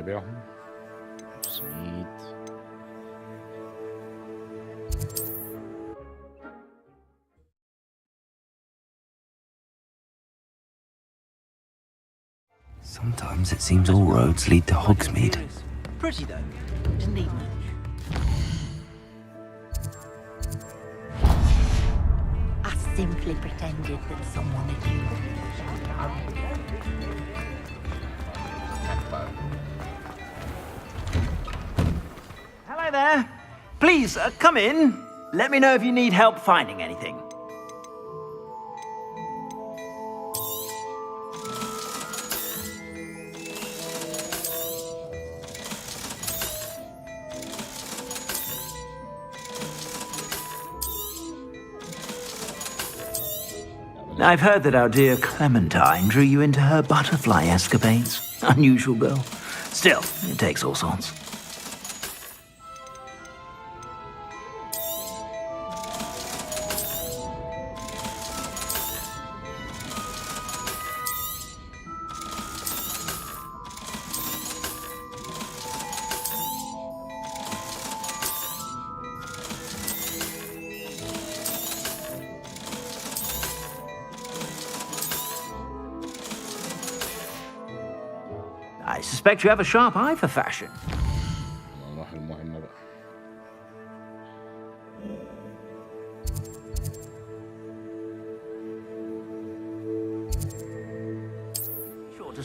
Speaker 1: نبيعهم 500.
Speaker 2: Sometimes it seems all roads lead to Hogsmeade.
Speaker 10: Pretty though. Didn't need much.
Speaker 3: I simply pretended that someone had you.
Speaker 10: Hello there. Please, come in. Let me know if you need help finding anything. I've heard that our dear Clementine drew you into her butterfly escapades. Unusual girl. Still, it takes all sorts. I suspect you have a sharp eye for fashion.
Speaker 1: نروح المهمة بقى.
Speaker 10: Sure to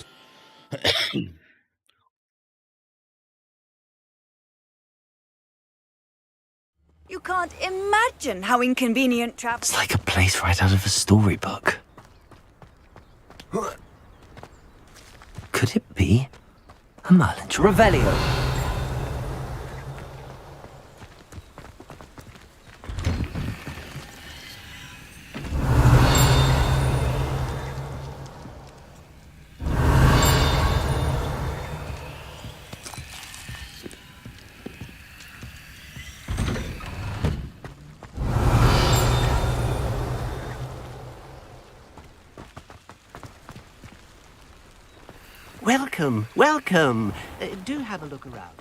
Speaker 9: You can't imagine how inconvenient travel.
Speaker 2: It's like a place right out of a storybook. Could it be a Merlin?
Speaker 10: Revelio.
Speaker 11: Welcome, welcome. Do have a look around.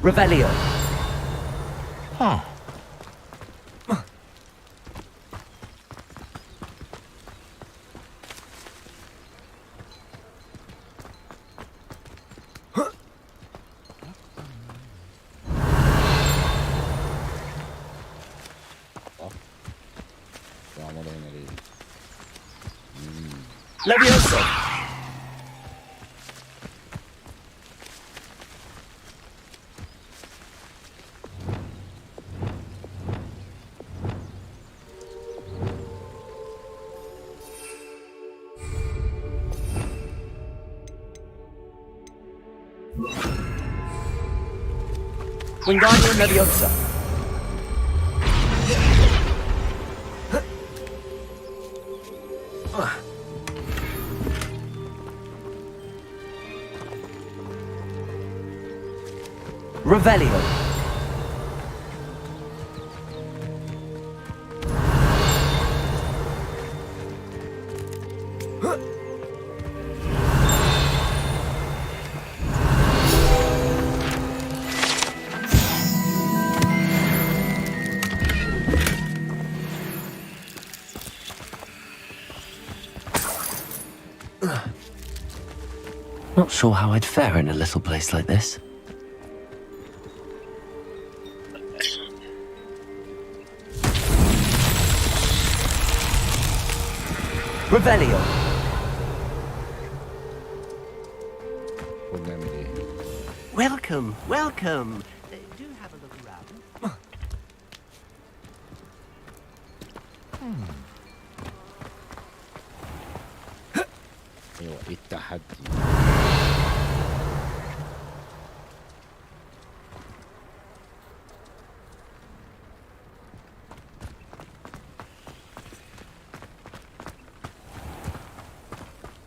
Speaker 10: Revelio.
Speaker 1: Huh.
Speaker 10: Levioso. Wingardium Leviosa. Revelio.
Speaker 2: Not sure how I'd fare in a little place like this.
Speaker 10: Revelio.
Speaker 1: ونعمل ايه؟
Speaker 11: Welcome, welcome. Do have a look around.
Speaker 1: ايوه ايه التحدي؟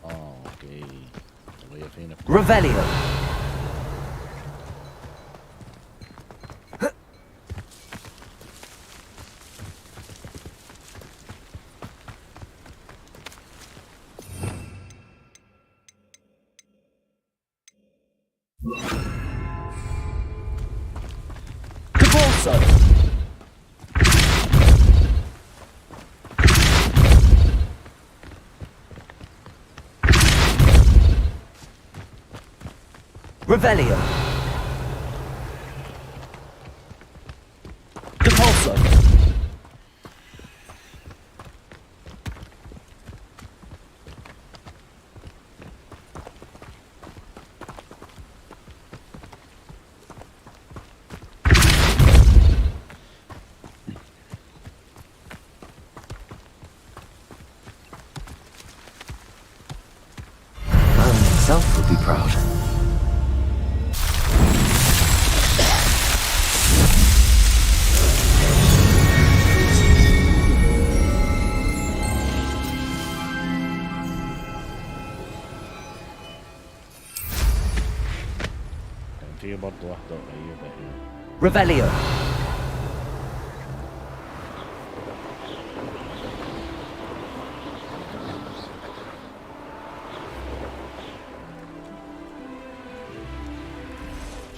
Speaker 1: اوكي طب هي فين؟
Speaker 10: Revelio.
Speaker 2: Compulso! Revelio! Compulso! Merlin himself would be proud.
Speaker 1: كان في برضه واحدة قريبة هنا.
Speaker 2: Revelio!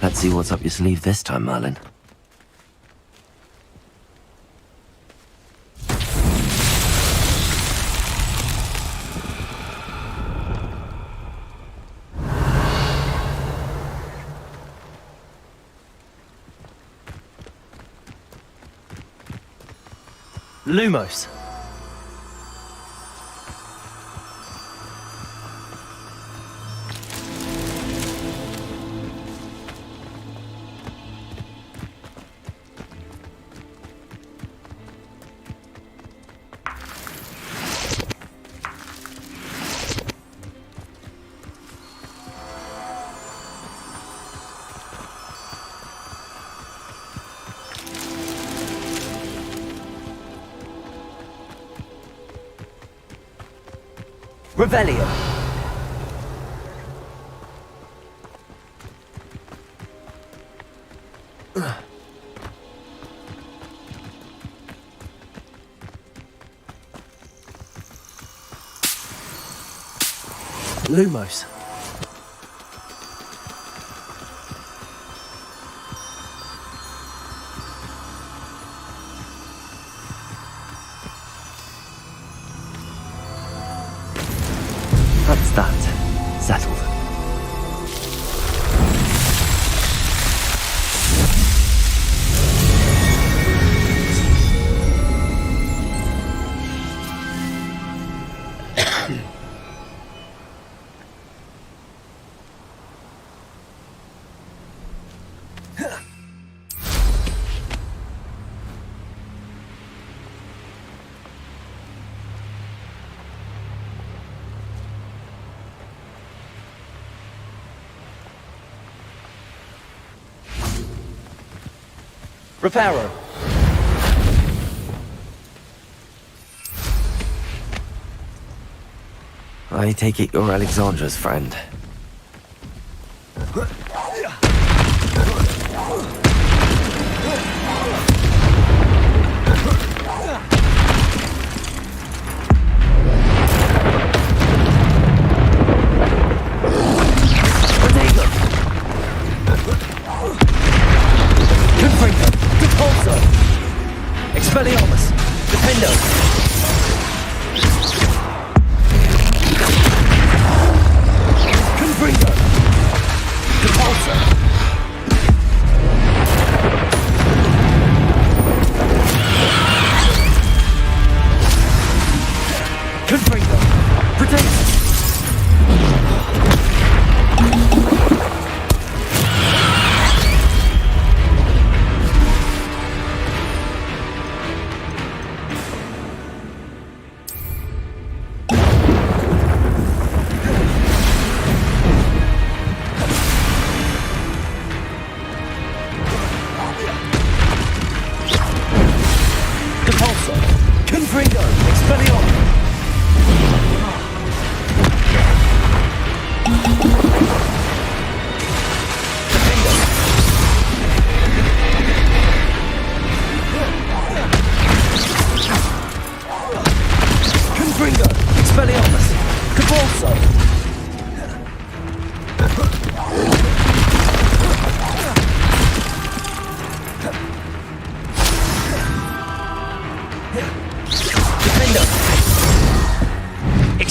Speaker 2: Let's see what's up your sleeve this time, Merlin. Lumos. Revelio. Lumos. That's that. Settled. Reparo. I take it you're Alexandra's friend. Expelliarmus! Defendo! Confringo! Compulso! Confringo! Protect! Confringo! Expelliarmus! Confringo! Expelliarmus! Compulso!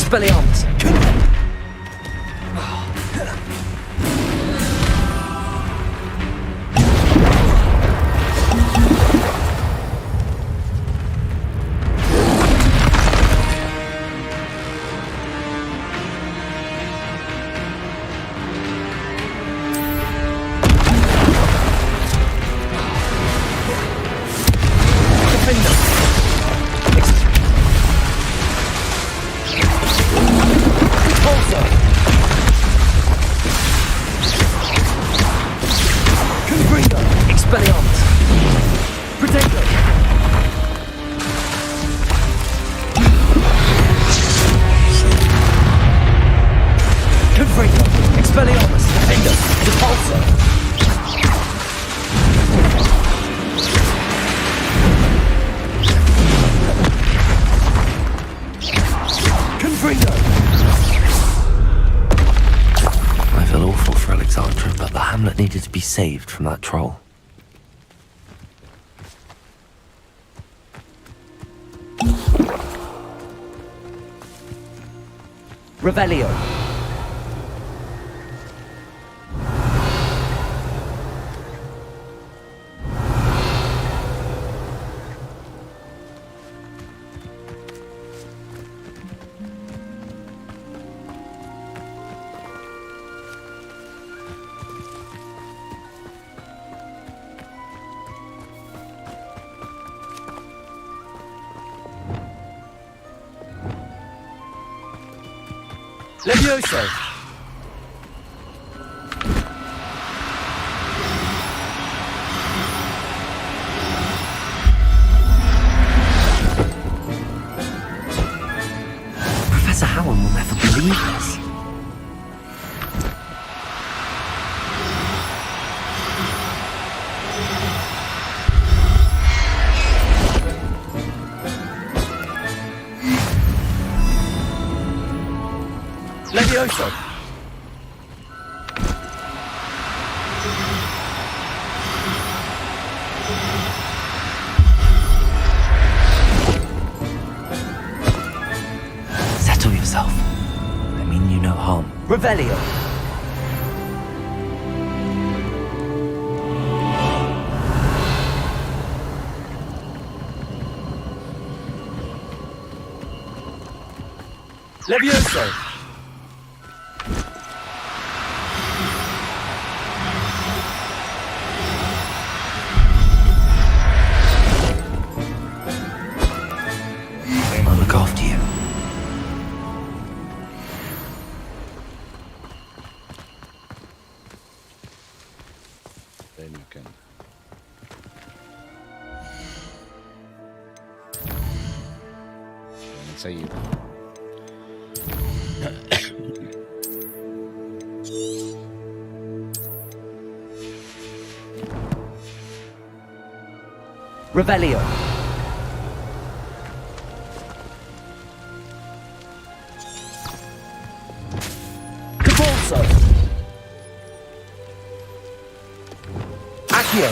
Speaker 2: Expelliarmus! Needed to be saved from that troll. Revelio. Levioso! Professor Howell will never believe this. Levioso! Settle yourself. I mean you no harm. Revelio! Levioso! I'll look after you.
Speaker 1: زي المكان. سيد.
Speaker 2: Revelio. Cabalso. Accio.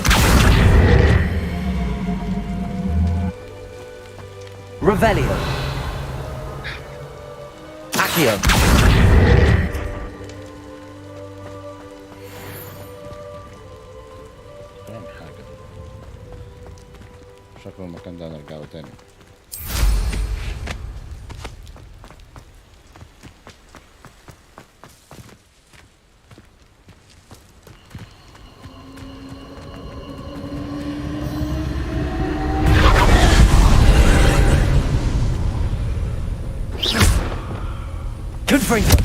Speaker 2: Revelio. Accio.
Speaker 1: شكل المكان ده نرجعه تاني.
Speaker 2: Confringo.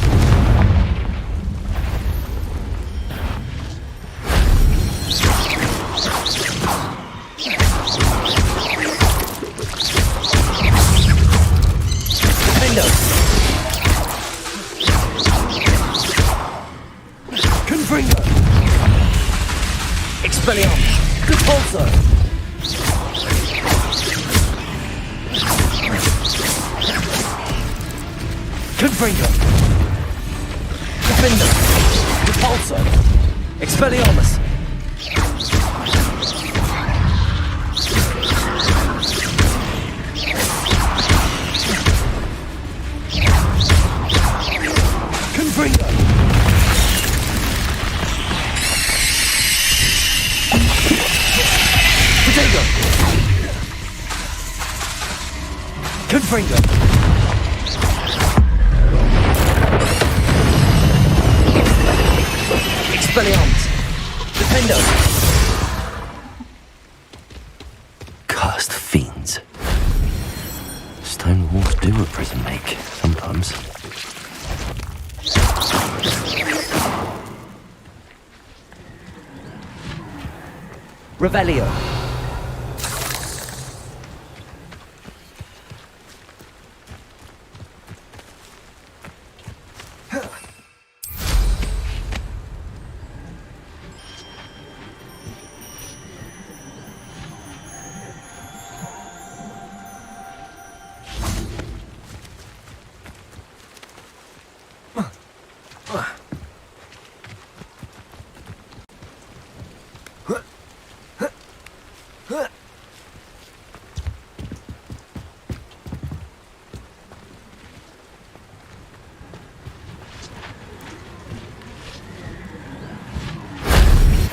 Speaker 2: Confringo. Expelliarmus. Compulso. Confringo. Defender. Compulso. Expelliarmus. Confringo! Expelliarmus! Defendo! Cursed fiends. Stone walls do a prison make, sometimes. Revelio.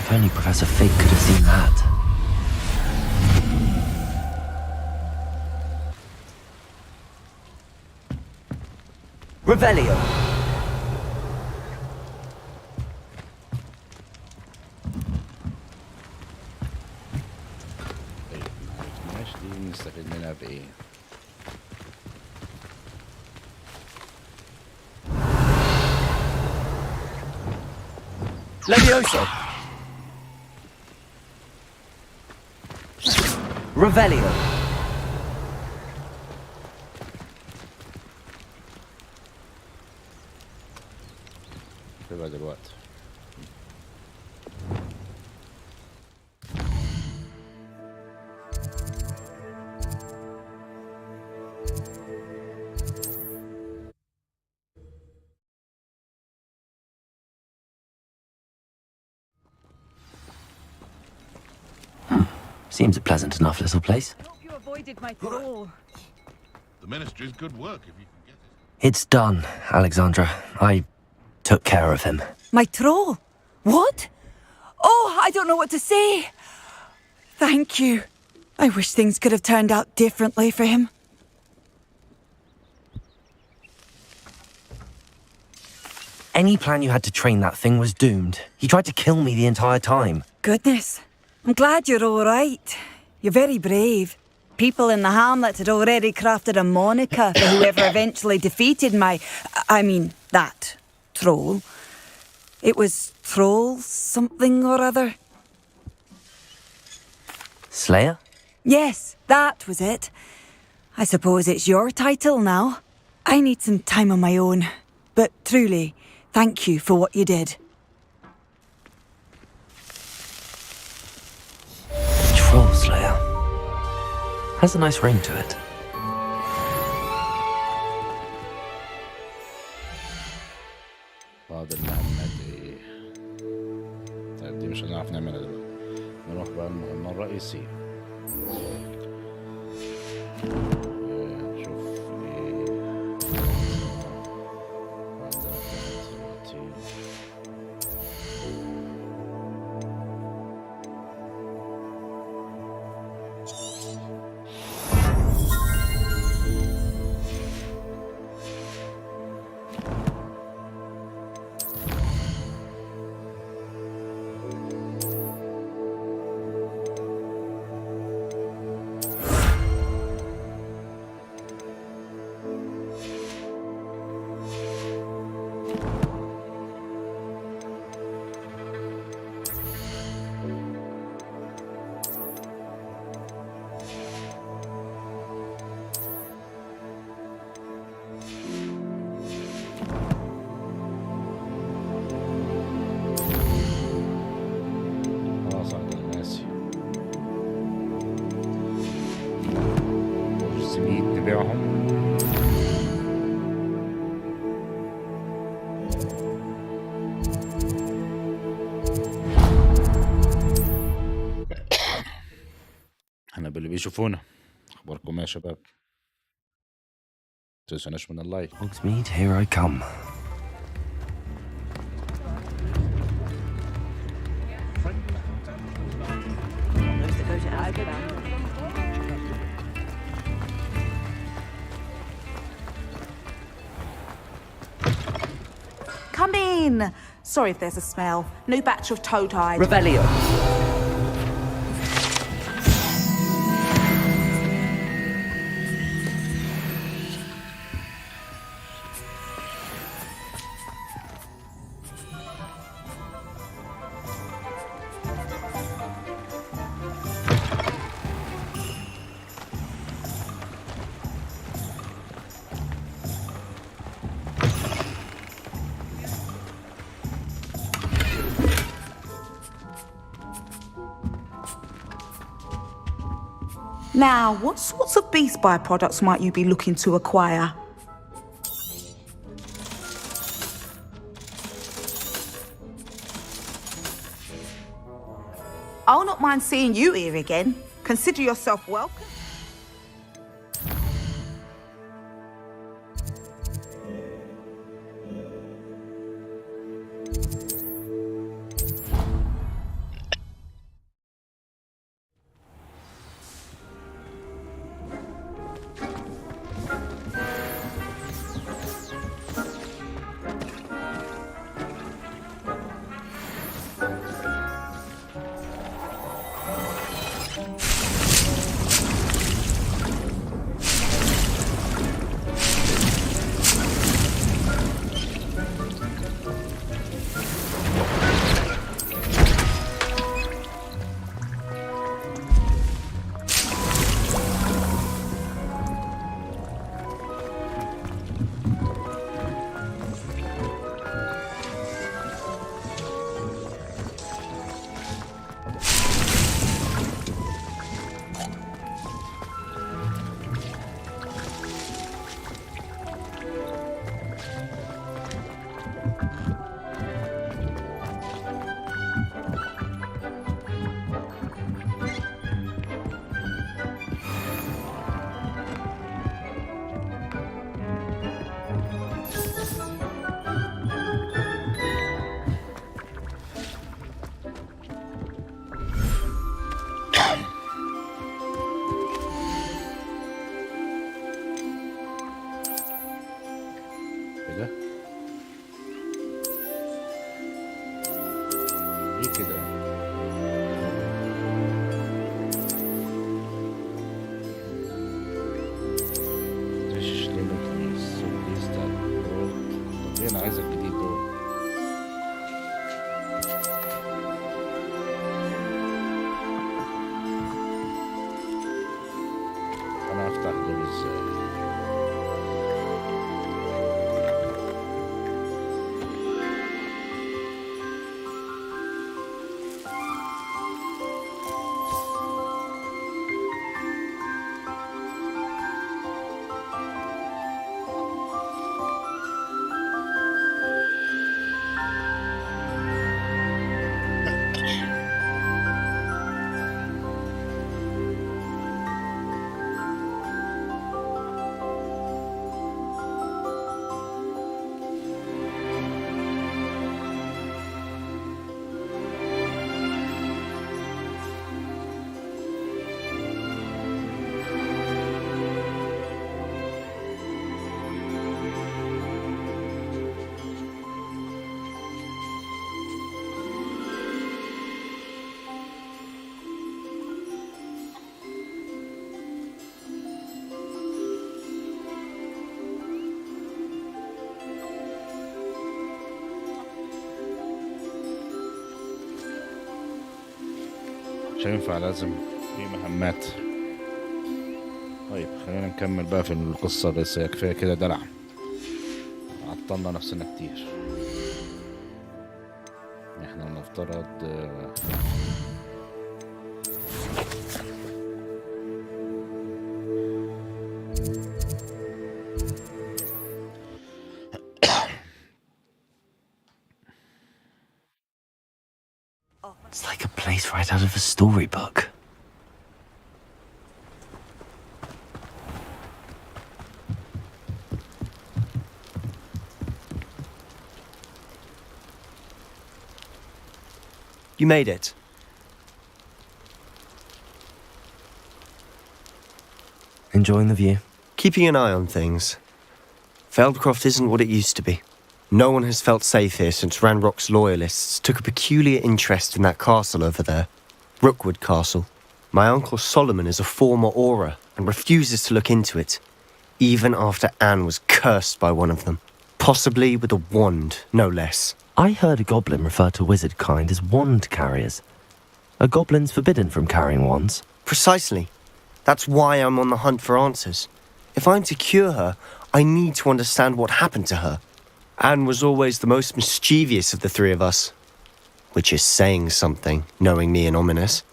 Speaker 2: If only Professor Fig could have seen that. Revelio.
Speaker 1: معرفناش دي نستفيد منها بإيه؟
Speaker 2: Levioso. Revelio.
Speaker 1: تبقى دلوقتي.
Speaker 2: Seems a pleasant enough little place.
Speaker 9: I hope you avoided my troll.
Speaker 4: The Ministry's good work if you can get it.
Speaker 2: It's done, Alexandra. I took care of him.
Speaker 9: My troll? What? Oh, I don't know what to say. Thank you. I wish things could have turned out differently for him.
Speaker 2: Any plan you had to train that thing was doomed. He tried to kill me the entire time.
Speaker 9: Goodness. I'm glad you're all right. You're very brave. People in the hamlet had already crafted a moniker for whoever eventually defeated that troll. It was Troll something or other.
Speaker 2: Slayer?
Speaker 9: Yes, that was it. I suppose it's your title now. I need some time on my own. But truly, thank you for what you did.
Speaker 2: Troll Slayer. Has a nice ring to it.
Speaker 1: بعض المهمات ايه؟ طيب دي مش هنعرف نعملها دلوقتي. نروح بقى المهمة الرئيسية. نشوف ايه. عندنا دلوقتي. خلاص انا ناسي. زميل نبيعهم. احنا باللي بيشوفونا. اخباركم إيه يا شباب؟ متنسوناش من اللايك.
Speaker 2: Hogsmeade, here I come.
Speaker 12: in. Sorry if there's a smell. New batch of toad hide.
Speaker 13: Revelio.
Speaker 12: Now, what sorts of beast byproducts might you be looking to acquire? I'll not mind seeing you here again. Consider yourself welcome.
Speaker 1: مش هينفع، لازم في مهمات. طيب خلينا نكمل بقى في القصة، بس كفاية كده دلع، عطلنا نفسنا كتير. احنا المفترض
Speaker 2: It's like a place right out of a storybook.
Speaker 11: You made it.
Speaker 2: Enjoying the view?
Speaker 11: Keeping an eye on things. Feldcroft isn't what it used to be.
Speaker 13: No one has felt safe here since Ranrock's loyalists took a peculiar interest in that castle over there. Rookwood Castle. My Uncle Solomon is a former Auror and refuses to look into it, even after Anne was cursed by one of them. Possibly with a wand, no less.
Speaker 2: I heard a goblin refer to wizard kind as wand carriers. Are goblins forbidden from carrying wands?
Speaker 13: Precisely. That's why I'm on the hunt for answers. If I'm to cure her, I need to understand what happened to her. Anne was always the most mischievous of the three of us. Which is saying something, knowing me and Ominous.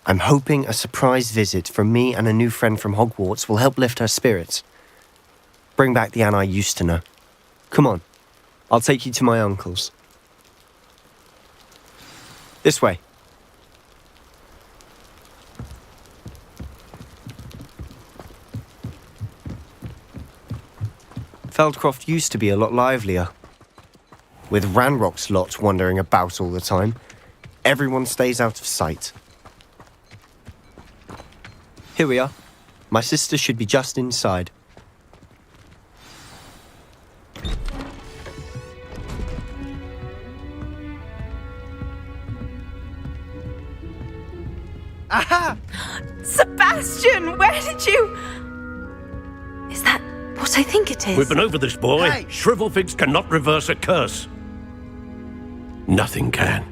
Speaker 13: I'm hoping a surprise visit from me and a new friend from Hogwarts will help lift her spirits. Bring back the Anne I used to know. Come on, I'll take you to my uncle's. This way. Feldcroft used to be a lot livelier. With Ranrock's lot wandering about all the time, everyone stays out of sight. Here we are. My sister should be just inside.
Speaker 14: Aha! Sebastian, where did you... Is that what I think it is?
Speaker 15: We've been over this, boy.
Speaker 14: Hey.
Speaker 15: Shrivelfigs cannot reverse a curse. Nothing can.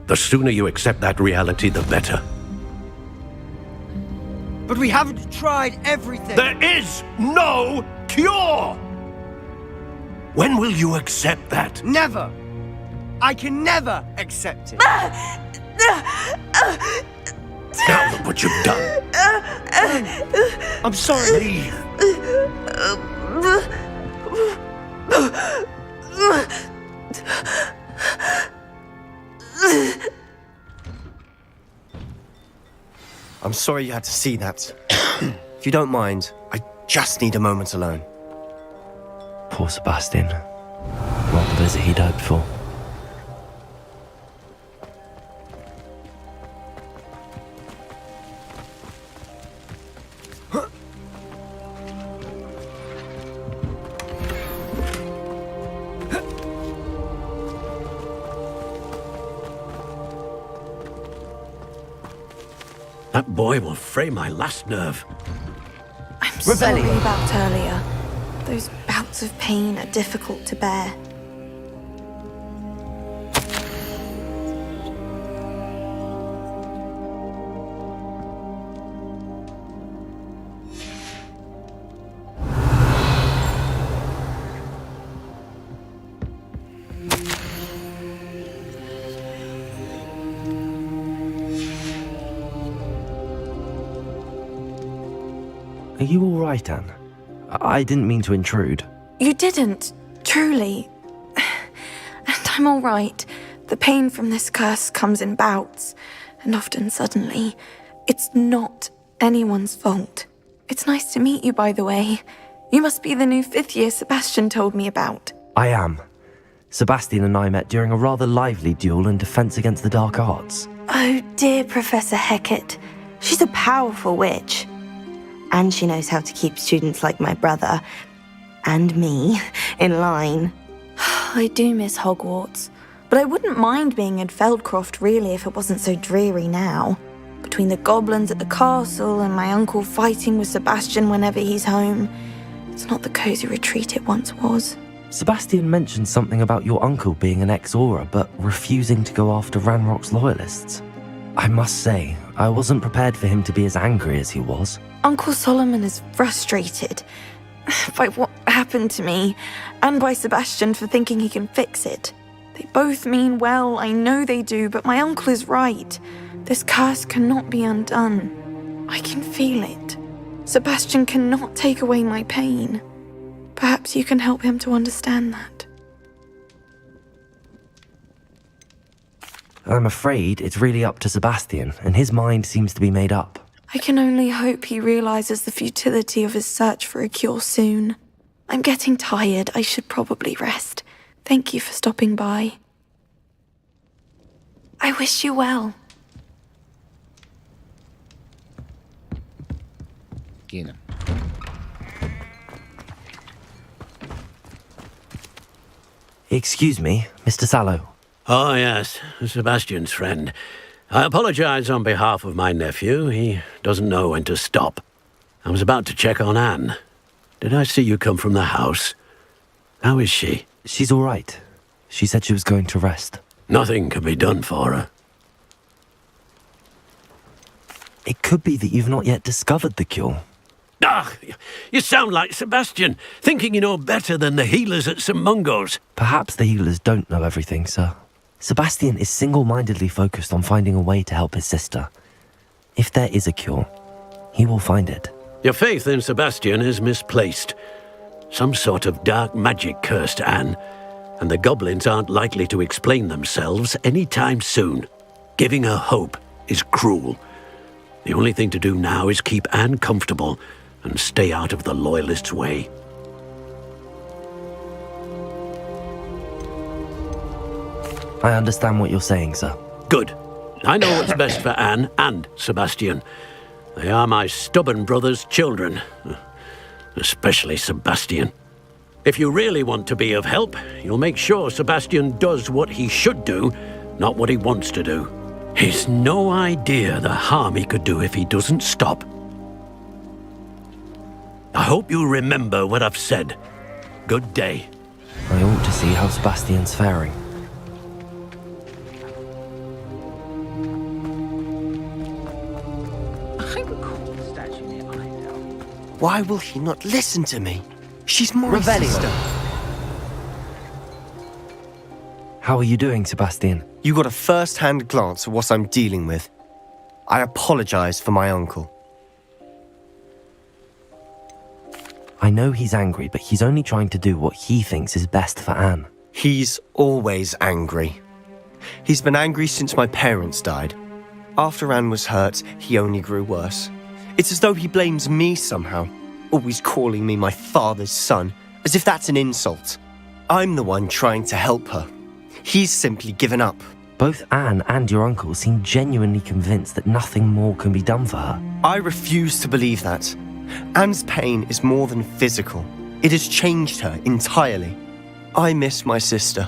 Speaker 15: The sooner you accept that reality, the better.
Speaker 16: But we haven't tried everything.
Speaker 15: There is no cure! When will you accept that?
Speaker 16: Never. I can never accept it.
Speaker 15: Now look what you've done.
Speaker 16: I'm sorry.
Speaker 15: Leave.
Speaker 13: I'm sorry you had to see that. If you don't mind, I just need a moment alone.
Speaker 2: Poor Sebastian. Not the visit he'd hoped for.
Speaker 15: That boy will fray my last nerve.
Speaker 14: I'm sorry about earlier. Those bouts of pain are difficult to bear.
Speaker 2: Are you all right, Anne? I didn't mean to intrude.
Speaker 14: You didn't, truly. And I'm all right. The pain from this curse comes in bouts, and often suddenly. It's not anyone's fault. It's nice to meet you, by the way. You must be the new 5th year Sebastian told me about.
Speaker 2: I am. Sebastian and I met during a rather lively duel in Defense Against the Dark Arts.
Speaker 14: Oh, dear Professor Hecat. She's a powerful witch. And she knows how to keep students like my brother, and me, in line. I do miss Hogwarts, but I wouldn't mind being in Feldcroft really if it wasn't so dreary now. Between the goblins at the castle and my uncle fighting with Sebastian whenever he's home, it's not the cosy retreat it once was.
Speaker 2: Sebastian mentioned something about your uncle being an ex-Auror, but refusing to go after Ranrock's loyalists. I must say, I wasn't prepared for him to be as angry as he was.
Speaker 14: Uncle Solomon is frustrated by what happened to me, and by Sebastian for thinking he can fix it. They both mean well, I know they do, but my uncle is right. This curse cannot be undone. I can feel it. Sebastian cannot take away my pain. Perhaps you can help him to understand that.
Speaker 2: I'm afraid it's really up to Sebastian, and his mind seems to be made up.
Speaker 14: I can only hope he realizes the futility of his search for a cure soon. I'm getting tired. I should probably rest. Thank you for stopping by. I wish you well.
Speaker 1: جينا.
Speaker 2: Excuse me, Mr. Sallow.
Speaker 15: Oh, yes, Sebastian's friend. I apologize on behalf of my nephew. He doesn't know when to stop. I was about to check on Anne. Did I see you come from the house? How is she?
Speaker 2: She's all right. She said she was going to rest.
Speaker 15: Nothing can be done for her.
Speaker 2: It could be that you've not yet discovered the cure.
Speaker 15: Ah, you sound like Sebastian, thinking you know better than the healers at St. Mungo's.
Speaker 2: Perhaps the healers don't know everything, sir. Sebastian is single-mindedly focused on finding a way to help his sister. If there is a cure, he will find it.
Speaker 15: Your faith in Sebastian is misplaced. Some sort of dark magic cursed Anne, and the goblins aren't likely to explain themselves anytime soon. Giving her hope is cruel. The only thing to do now is keep Anne comfortable and stay out of the Loyalists' way.
Speaker 2: I understand what you're saying, sir.
Speaker 15: Good. I know what's best for Anne and Sebastian. They are my stubborn brother's children. Especially Sebastian. If you really want to be of help, you'll make sure Sebastian does what he should do, not what he wants to do. He's no idea the harm he could do if he doesn't stop. I hope you remember what I've said. Good day.
Speaker 2: I ought to see how Sebastian's faring.
Speaker 13: Why will he not listen to me? She's my
Speaker 16: Revelio.
Speaker 13: sister.
Speaker 2: How are you doing, Sebastian?
Speaker 13: You got a first-hand glance at what I'm dealing with. I apologize for my uncle.
Speaker 2: I know he's angry, but he's only trying to do what he thinks is best for Anne.
Speaker 13: He's always angry. He's been angry since my parents died. After Anne was hurt, he only grew worse. It's as though he blames me somehow, always calling me my father's son, as if that's an insult. I'm the one trying to help her. He's simply given up.
Speaker 2: Both Anne and your uncle seem genuinely convinced that nothing more can be done for her.
Speaker 13: I refuse to believe that. Anne's pain is more than physical. It has changed her entirely. I miss my sister.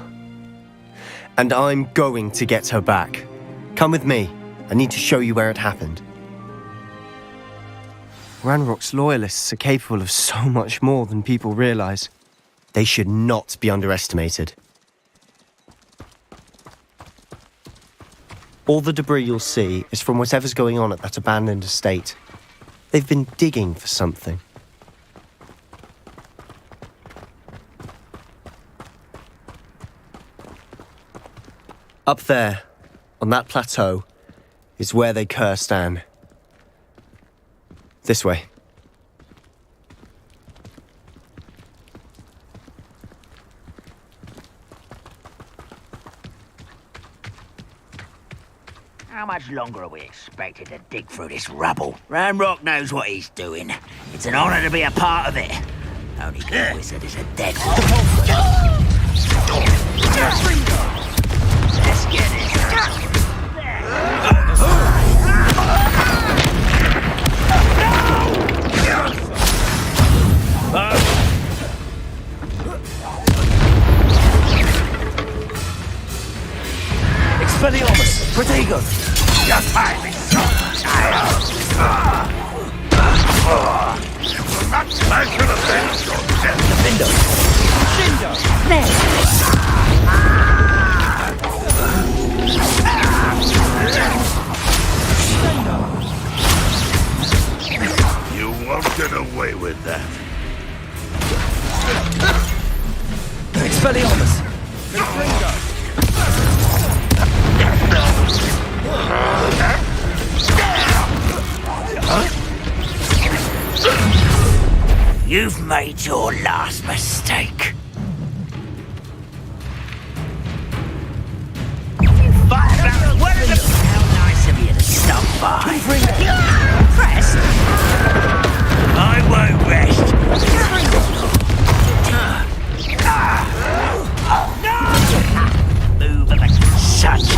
Speaker 13: And I'm going to get her back. Come with me. I need to show you where it happened. Ranrock's loyalists are capable of so much more than people realize. They should not be underestimated. All the debris you'll see is from whatever's going on at that abandoned estate. They've been digging for something. Up there, on that plateau, is where they cursed Anne. This way.
Speaker 7: How much longer are we expected to dig through this rubble? Ranrock knows what he's doing. It's an honor to be a part of it. Only good wizard is a dead one. Let's get it.
Speaker 16: Expelliarmus! Protego!
Speaker 4: Your time is so will not measure the best your death.
Speaker 16: Defendo!
Speaker 4: You won't get away with that.
Speaker 16: Expelliarmus!
Speaker 7: You've made your last mistake. How nice of you to stop by. Impressed? I won't rest. Move like such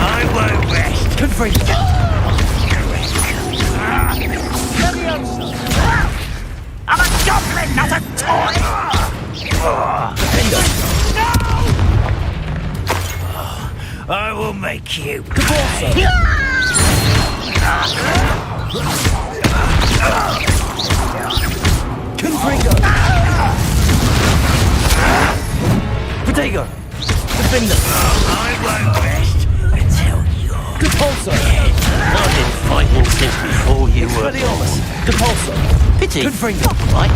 Speaker 7: I won't rest. I'm a goblin, not a toy! I will make you pay.
Speaker 2: Confringo! Protego! Defender!
Speaker 7: I won't rest until you're
Speaker 2: Depulso!
Speaker 15: I've been fighting since before you were born.
Speaker 2: Expelliarmus! Depulso!
Speaker 15: Pity.
Speaker 2: Confringo!
Speaker 15: Right?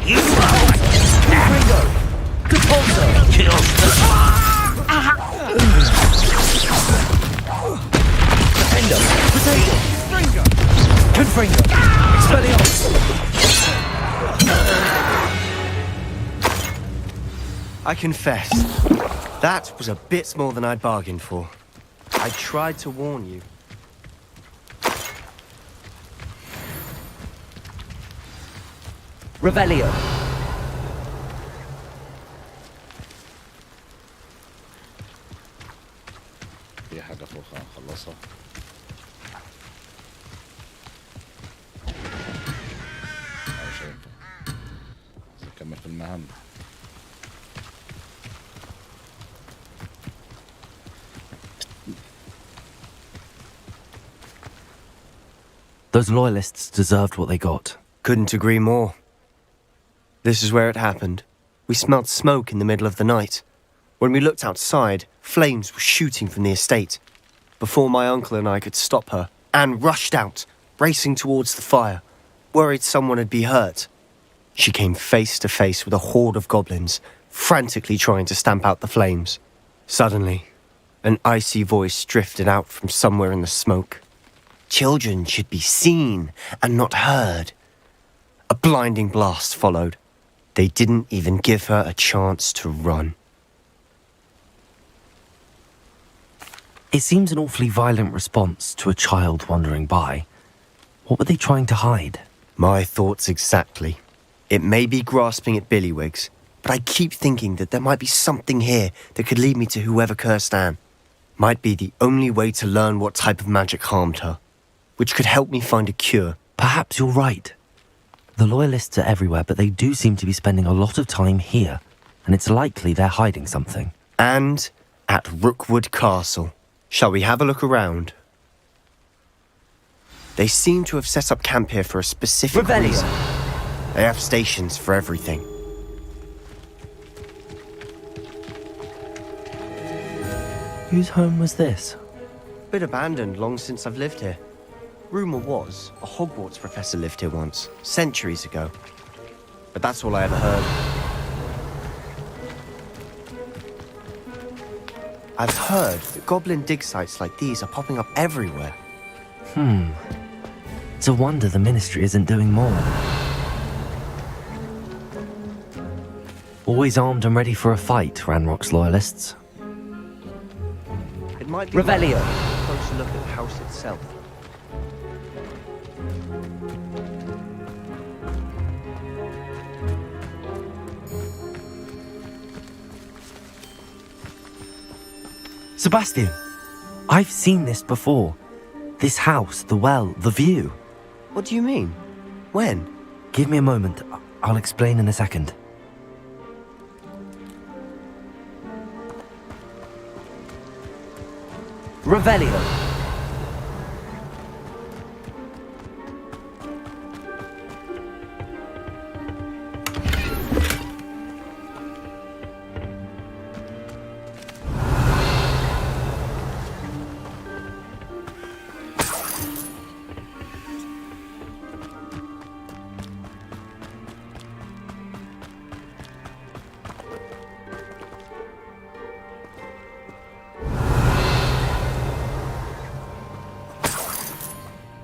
Speaker 7: You won't.
Speaker 2: Confringo! Depulso!
Speaker 15: Kills the...
Speaker 2: Defender! Protego! Confringo! Expelliarmus!
Speaker 13: I confess, that was a bit more than I'd bargained for. I tried to warn you.
Speaker 2: Revelio!
Speaker 1: في حاجة فوق هنخلصها. مش هينفع. نكمل في المهام.
Speaker 2: Those loyalists deserved what they got.
Speaker 13: Couldn't agree more. This is where it happened. We smelled smoke in the middle of the night. When we looked outside, flames were shooting from the estate. Before my uncle and I could stop her, Anne rushed out, racing towards the fire, worried someone had been hurt. She came face to face with a horde of goblins, frantically trying to stamp out the flames. Suddenly, an icy voice drifted out from somewhere in the smoke. Children should be seen and not heard. A blinding blast followed. They didn't even give her a chance to run.
Speaker 2: It seems an awfully violent response to a child wandering by. What were they trying to hide?
Speaker 13: My thoughts exactly. It may be grasping at Billywigs, but I keep thinking that there might be something here that could lead me to whoever cursed Anne. Might be the only way to learn what type of magic harmed her, which could help me find a cure.
Speaker 2: Perhaps you're right. The loyalists are everywhere, but they do seem to be spending a lot of time here, and it's likely they're hiding something.
Speaker 13: And at Rookwood Castle. Shall we have a look around? They seem to have set up camp here for a specific reason. They have stations for everything.
Speaker 2: Whose home was this?
Speaker 13: Bit abandoned long since I've lived here. Rumour was a Hogwarts professor lived here once, centuries ago. But that's all I ever heard. I've heard that goblin dig sites like these are popping up everywhere.
Speaker 2: It's a wonder the Ministry isn't doing more. Always armed and ready for a fight, Ranrock's loyalists.
Speaker 13: It might be
Speaker 2: Revelio.
Speaker 13: a closer look at the house itself.
Speaker 2: Sebastian, I've seen this before. This house, the well, the view.
Speaker 13: What do you mean? When?
Speaker 2: Give me a moment. I'll explain in a second. Revelio.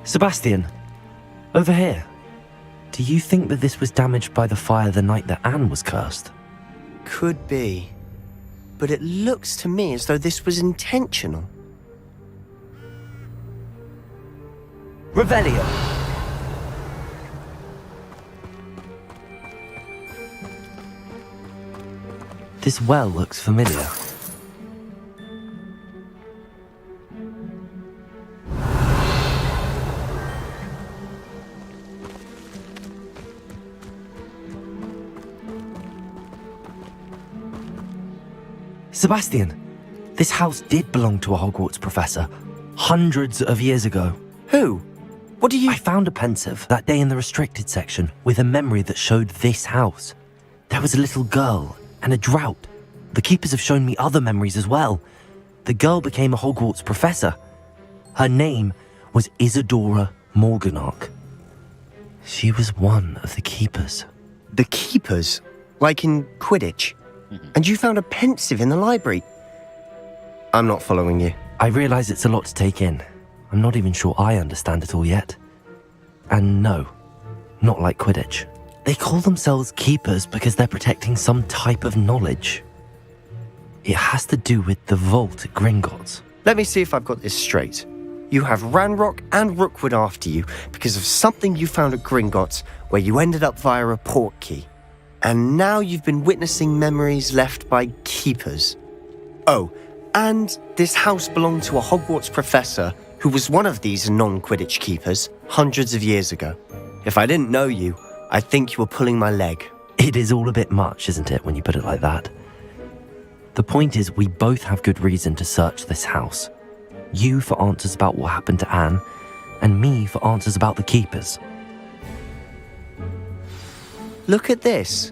Speaker 2: Sebastian, over here. Do you think that this was damaged by the fire the night that Anne was cursed?
Speaker 13: Could be. But it looks to me as though this was intentional.
Speaker 2: Revelio. This well looks familiar. Sebastian, this house did belong to a Hogwarts professor hundreds of years ago.
Speaker 13: Who? What do you...
Speaker 2: I found a pensive that day in the restricted section with a memory that showed this house. There was a little girl and a drought. The keepers have shown me other memories as well. The girl became a Hogwarts professor. Her name was Isadora Morganach. She was one of the keepers.
Speaker 13: The keepers? Like in Quidditch? And you found a pensive in the library? I'm not following you.
Speaker 2: I realise it's a lot to take in. I'm not even sure I understand it all yet. And no, not like Quidditch. They call themselves keepers because they're protecting some type of knowledge. It has to do with the vault at Gringotts.
Speaker 13: Let me see if I've got this straight. You have Ranrock and Rookwood after you because of something you found at Gringotts where you ended up via a portkey. And now you've been witnessing memories left by keepers. Oh, and this house belonged to a Hogwarts professor who was one of these non-Quidditch keepers hundreds of years ago. If I didn't know you, I'd think you were pulling my leg.
Speaker 2: It is all a bit much, isn't it, when you put it like that? The point is, we both have good reason to search this house. You for answers about what happened to Anne, and me for answers about the keepers.
Speaker 13: Look at this.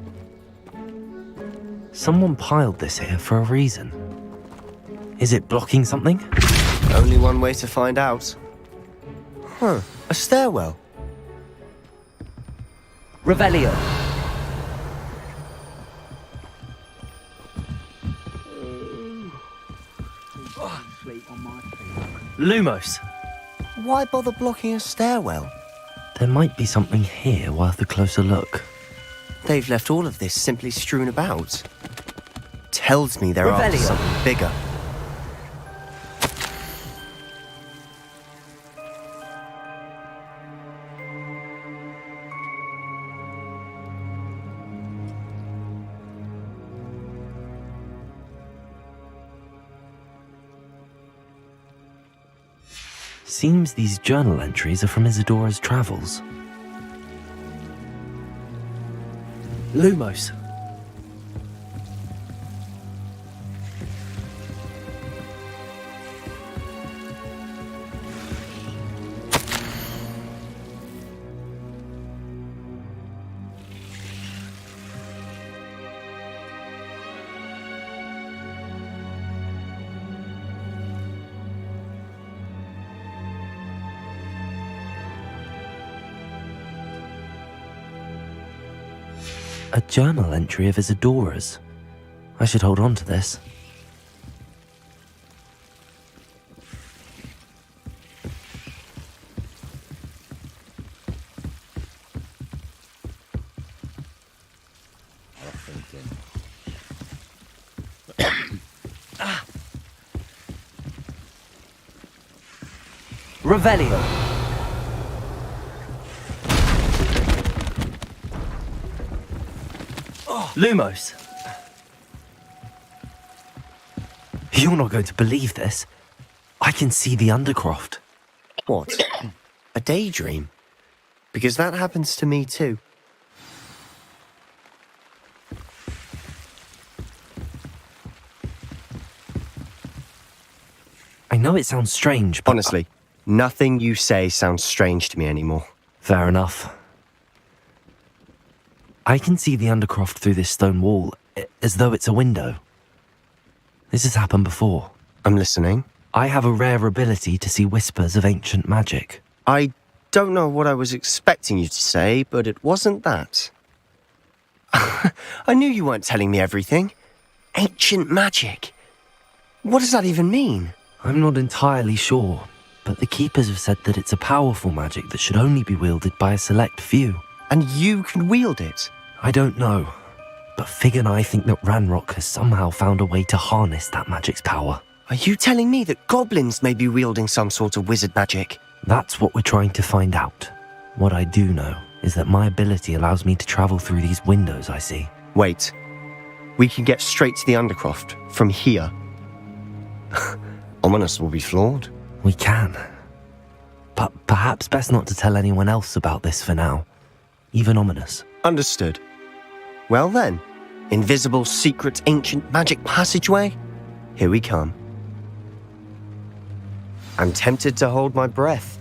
Speaker 2: Someone piled this here for a reason. Is it blocking something?
Speaker 13: Only one way to find out. Huh, a stairwell.
Speaker 2: Revelio. Lumos.
Speaker 13: Why bother blocking a stairwell?
Speaker 2: There might be something here worth a closer look.
Speaker 13: They've left all of this simply strewn about. Tells me they're after something bigger.
Speaker 2: Seems these journal entries are from Isadora's travels. Lumos. A journal entry of Isadora's. I should hold on to this. Revelio. Lumos. You're not going to believe this. I can see the Undercroft.
Speaker 13: What? A daydream? Because that happens to me too.
Speaker 2: I know it sounds strange, but...
Speaker 13: Honestly, nothing you say sounds strange to me anymore.
Speaker 2: Fair enough. I can see the Undercroft through this stone wall, as though it's a window. This has happened before.
Speaker 13: I'm listening.
Speaker 2: I have a rare ability to see whispers of ancient magic.
Speaker 13: I don't know what I was expecting you to say, but it wasn't that. I knew you weren't telling me everything. Ancient magic. What does that even mean?
Speaker 2: I'm not entirely sure, but the Keepers have said that it's a powerful magic that should only be wielded by a select few.
Speaker 13: And you can wield it?
Speaker 2: I don't know, but Fig and I think that Ranrock has somehow found a way to harness that magic's power.
Speaker 13: Are you telling me that goblins may be wielding some sort of wizard magic?
Speaker 2: That's what we're trying to find out. What I do know is that my ability allows me to travel through these windows I see.
Speaker 13: Wait. We can get straight to the Undercroft from here. Ominous will be flawed.
Speaker 2: We can. But perhaps best not to tell anyone else about this for now. Even Ominous.
Speaker 13: Understood. Well then, invisible, secret, ancient magic passageway? Here we come. I'm tempted to hold my breath.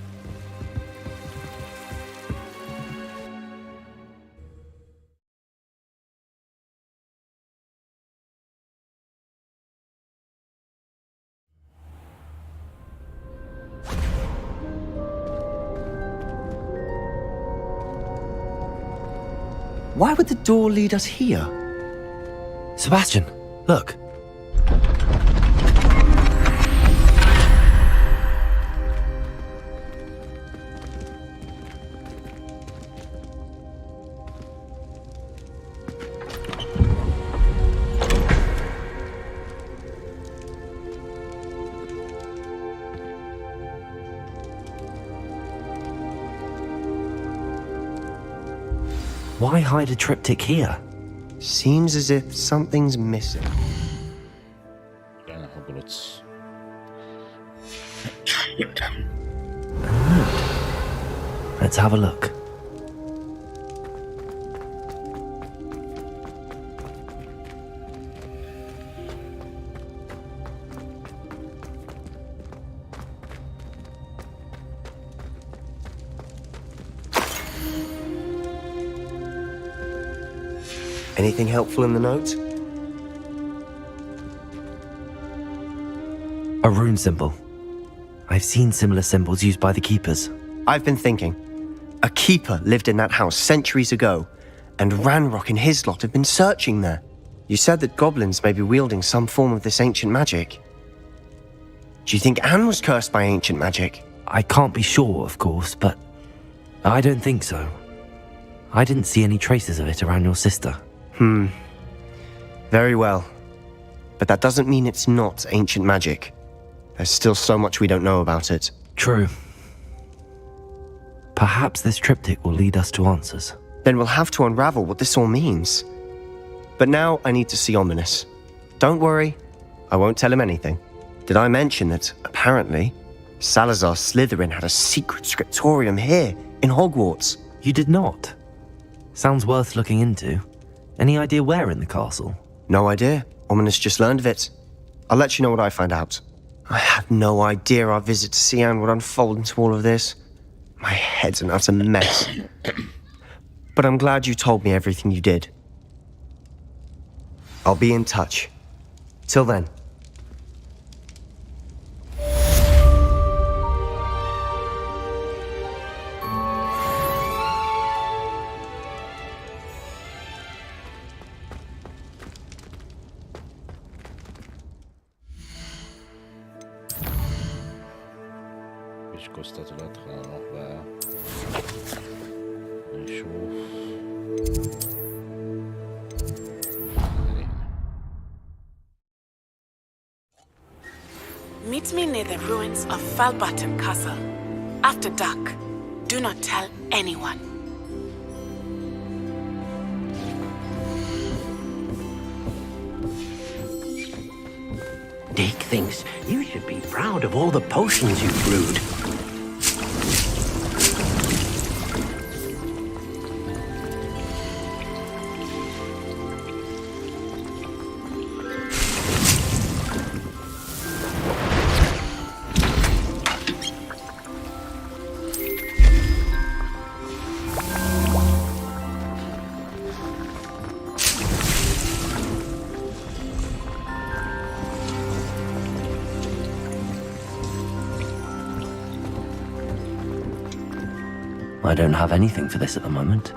Speaker 13: Why would the door lead us here?
Speaker 2: Sebastian, look. Why hide a triptych here?
Speaker 13: Seems as if something's missing.
Speaker 1: يعني Hogwarts.
Speaker 2: Let's have a look.
Speaker 13: Anything helpful in the note?
Speaker 2: A rune symbol. I've seen similar symbols used by the keepers.
Speaker 13: I've been thinking. A keeper lived in that house centuries ago, and Ranrock and his lot have been searching there. You said that goblins may be wielding some form of this ancient magic. Do you think Anne was cursed by ancient magic?
Speaker 2: I can't be sure, of course, but I don't think so. I didn't see any traces of it around your sister.
Speaker 13: Very well. But that doesn't mean it's not ancient magic. There's still so much we don't know about it.
Speaker 2: True. Perhaps this triptych will lead us to answers.
Speaker 13: Then we'll have to unravel what this all means. But now I need to see Ominous. Don't worry, I won't tell him anything. Did I mention that, apparently, Salazar Slytherin had a secret scriptorium here, in Hogwarts?
Speaker 2: You did not? Sounds worth looking into. Any idea where in the castle?
Speaker 13: No idea. Ominous just learned of it. I'll let you know what I find out. I had no idea our visit to Cian would unfold into all of this. My head's an utter mess. But I'm glad you told me everything you did. I'll be in touch. Till then.
Speaker 1: مفيش كوستات دلوقتي، خلينا نروح بقى نشوف.
Speaker 17: Meet me near the ruins of Falbutton Castle. After dark. Do not tell anyone.
Speaker 7: Dick thinks you should be proud of all the potions you've brewed.
Speaker 2: I don't have anything for this at the moment.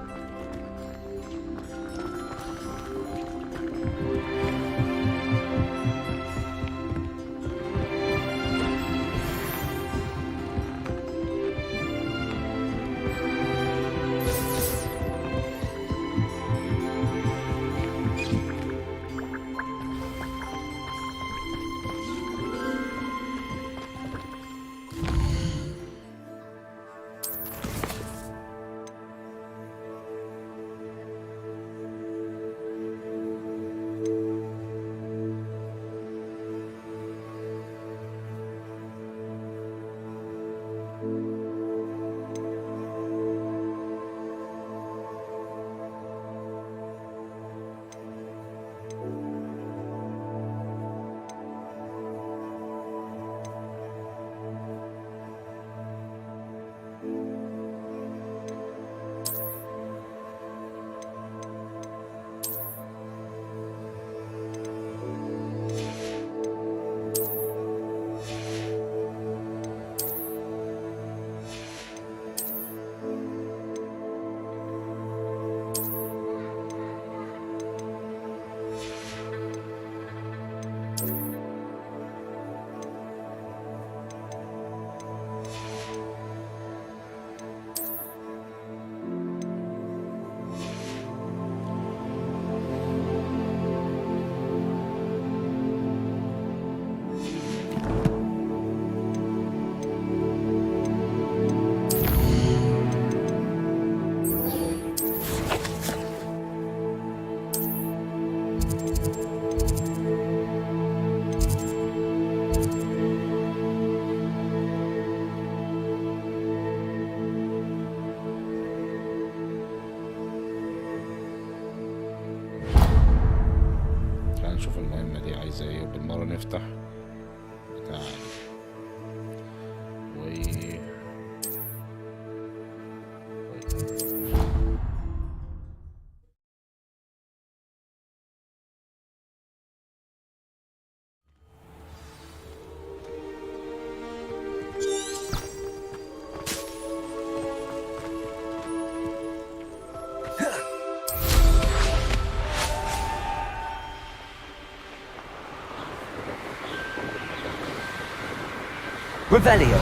Speaker 1: نشوف المهمة دي عايزة ايه، وبالمرة نفتح بتاع
Speaker 2: Revelio.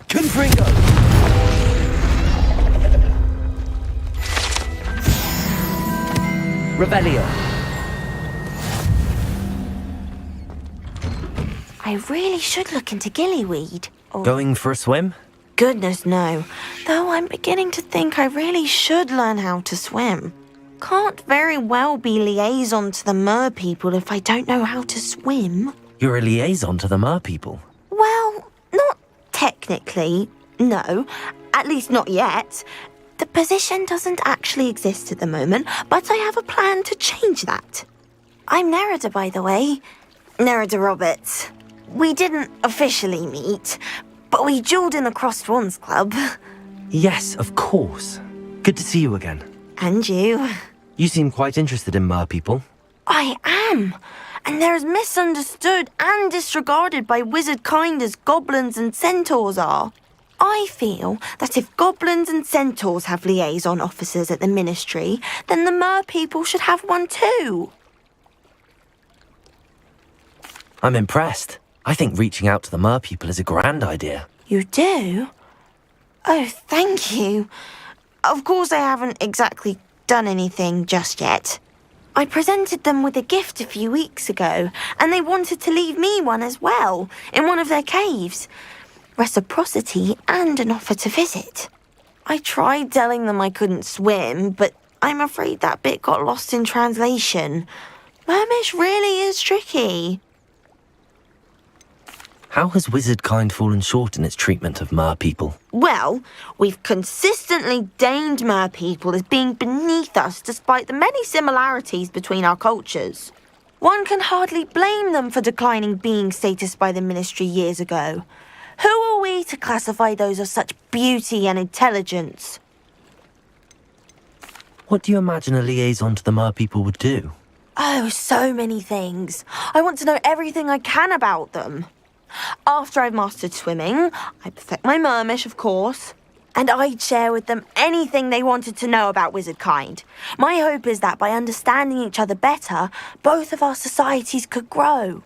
Speaker 2: Confringo. Revelio.
Speaker 14: I really should look into gillyweed. Or...
Speaker 2: Going for a swim?
Speaker 14: Goodness, no. Though I'm beginning to think I really should learn how to swim. Can't very well be liaison to the mer people if I don't know how to swim.
Speaker 2: You're a liaison to the mer people.
Speaker 14: Well, not technically, no. At least not yet. The position doesn't actually exist at the moment, but I have a plan to change that. I'm Nerida, by the way. Nerida Roberts. We didn't officially meet, but we duelled in the Crossed Swans Club.
Speaker 2: Yes, of course. Good to see you again.
Speaker 14: And you.
Speaker 2: You seem quite interested in mer people.
Speaker 14: I am. And they're as misunderstood and disregarded by wizard kind as goblins and centaurs are. I feel that if goblins and centaurs have liaison officers at the ministry, then the mer people should have one too.
Speaker 2: I'm impressed. I think reaching out to the mer people is a grand idea.
Speaker 14: You do? Oh, thank you. Of course I haven't exactly done anything just yet. I presented them with a gift a few weeks ago, and they wanted to leave me one as well, in one of their caves. Reciprocity and an offer to visit. I tried telling them I couldn't swim, but I'm afraid that bit got lost in translation. Mermish really is tricky.
Speaker 2: How has wizard kind fallen short in its treatment of mer people?
Speaker 14: Well, we've consistently deemed mer people as being beneath us despite the many similarities between our cultures. One can hardly blame them for declining being status by the ministry years ago. Who are we to classify those of such beauty and intelligence?
Speaker 2: What do you imagine a liaison to the mer people would do?
Speaker 14: Oh, so many things. I want to know everything I can about them. After I've mastered swimming, I perfect my mermish, of course, and I'd share with them anything they wanted to know about wizard kind. My hope is that by understanding each other better, both of our societies could grow.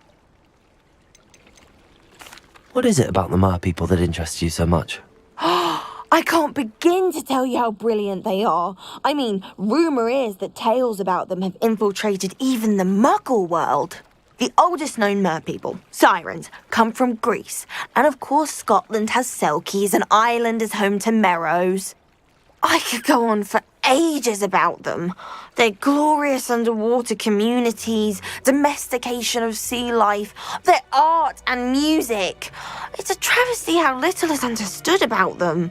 Speaker 2: What is it about the mer people that interests you so much?
Speaker 14: I can't begin to tell you how brilliant they are. I mean, rumour is that tales about them have infiltrated even the Muggle world. The oldest known mer people, sirens, come from Greece. And of course Scotland has Selkies and Ireland is home to Merrows. I could go on for ages about them. Their glorious underwater communities, domestication of sea life, their art and music. It's a travesty how little is understood about them.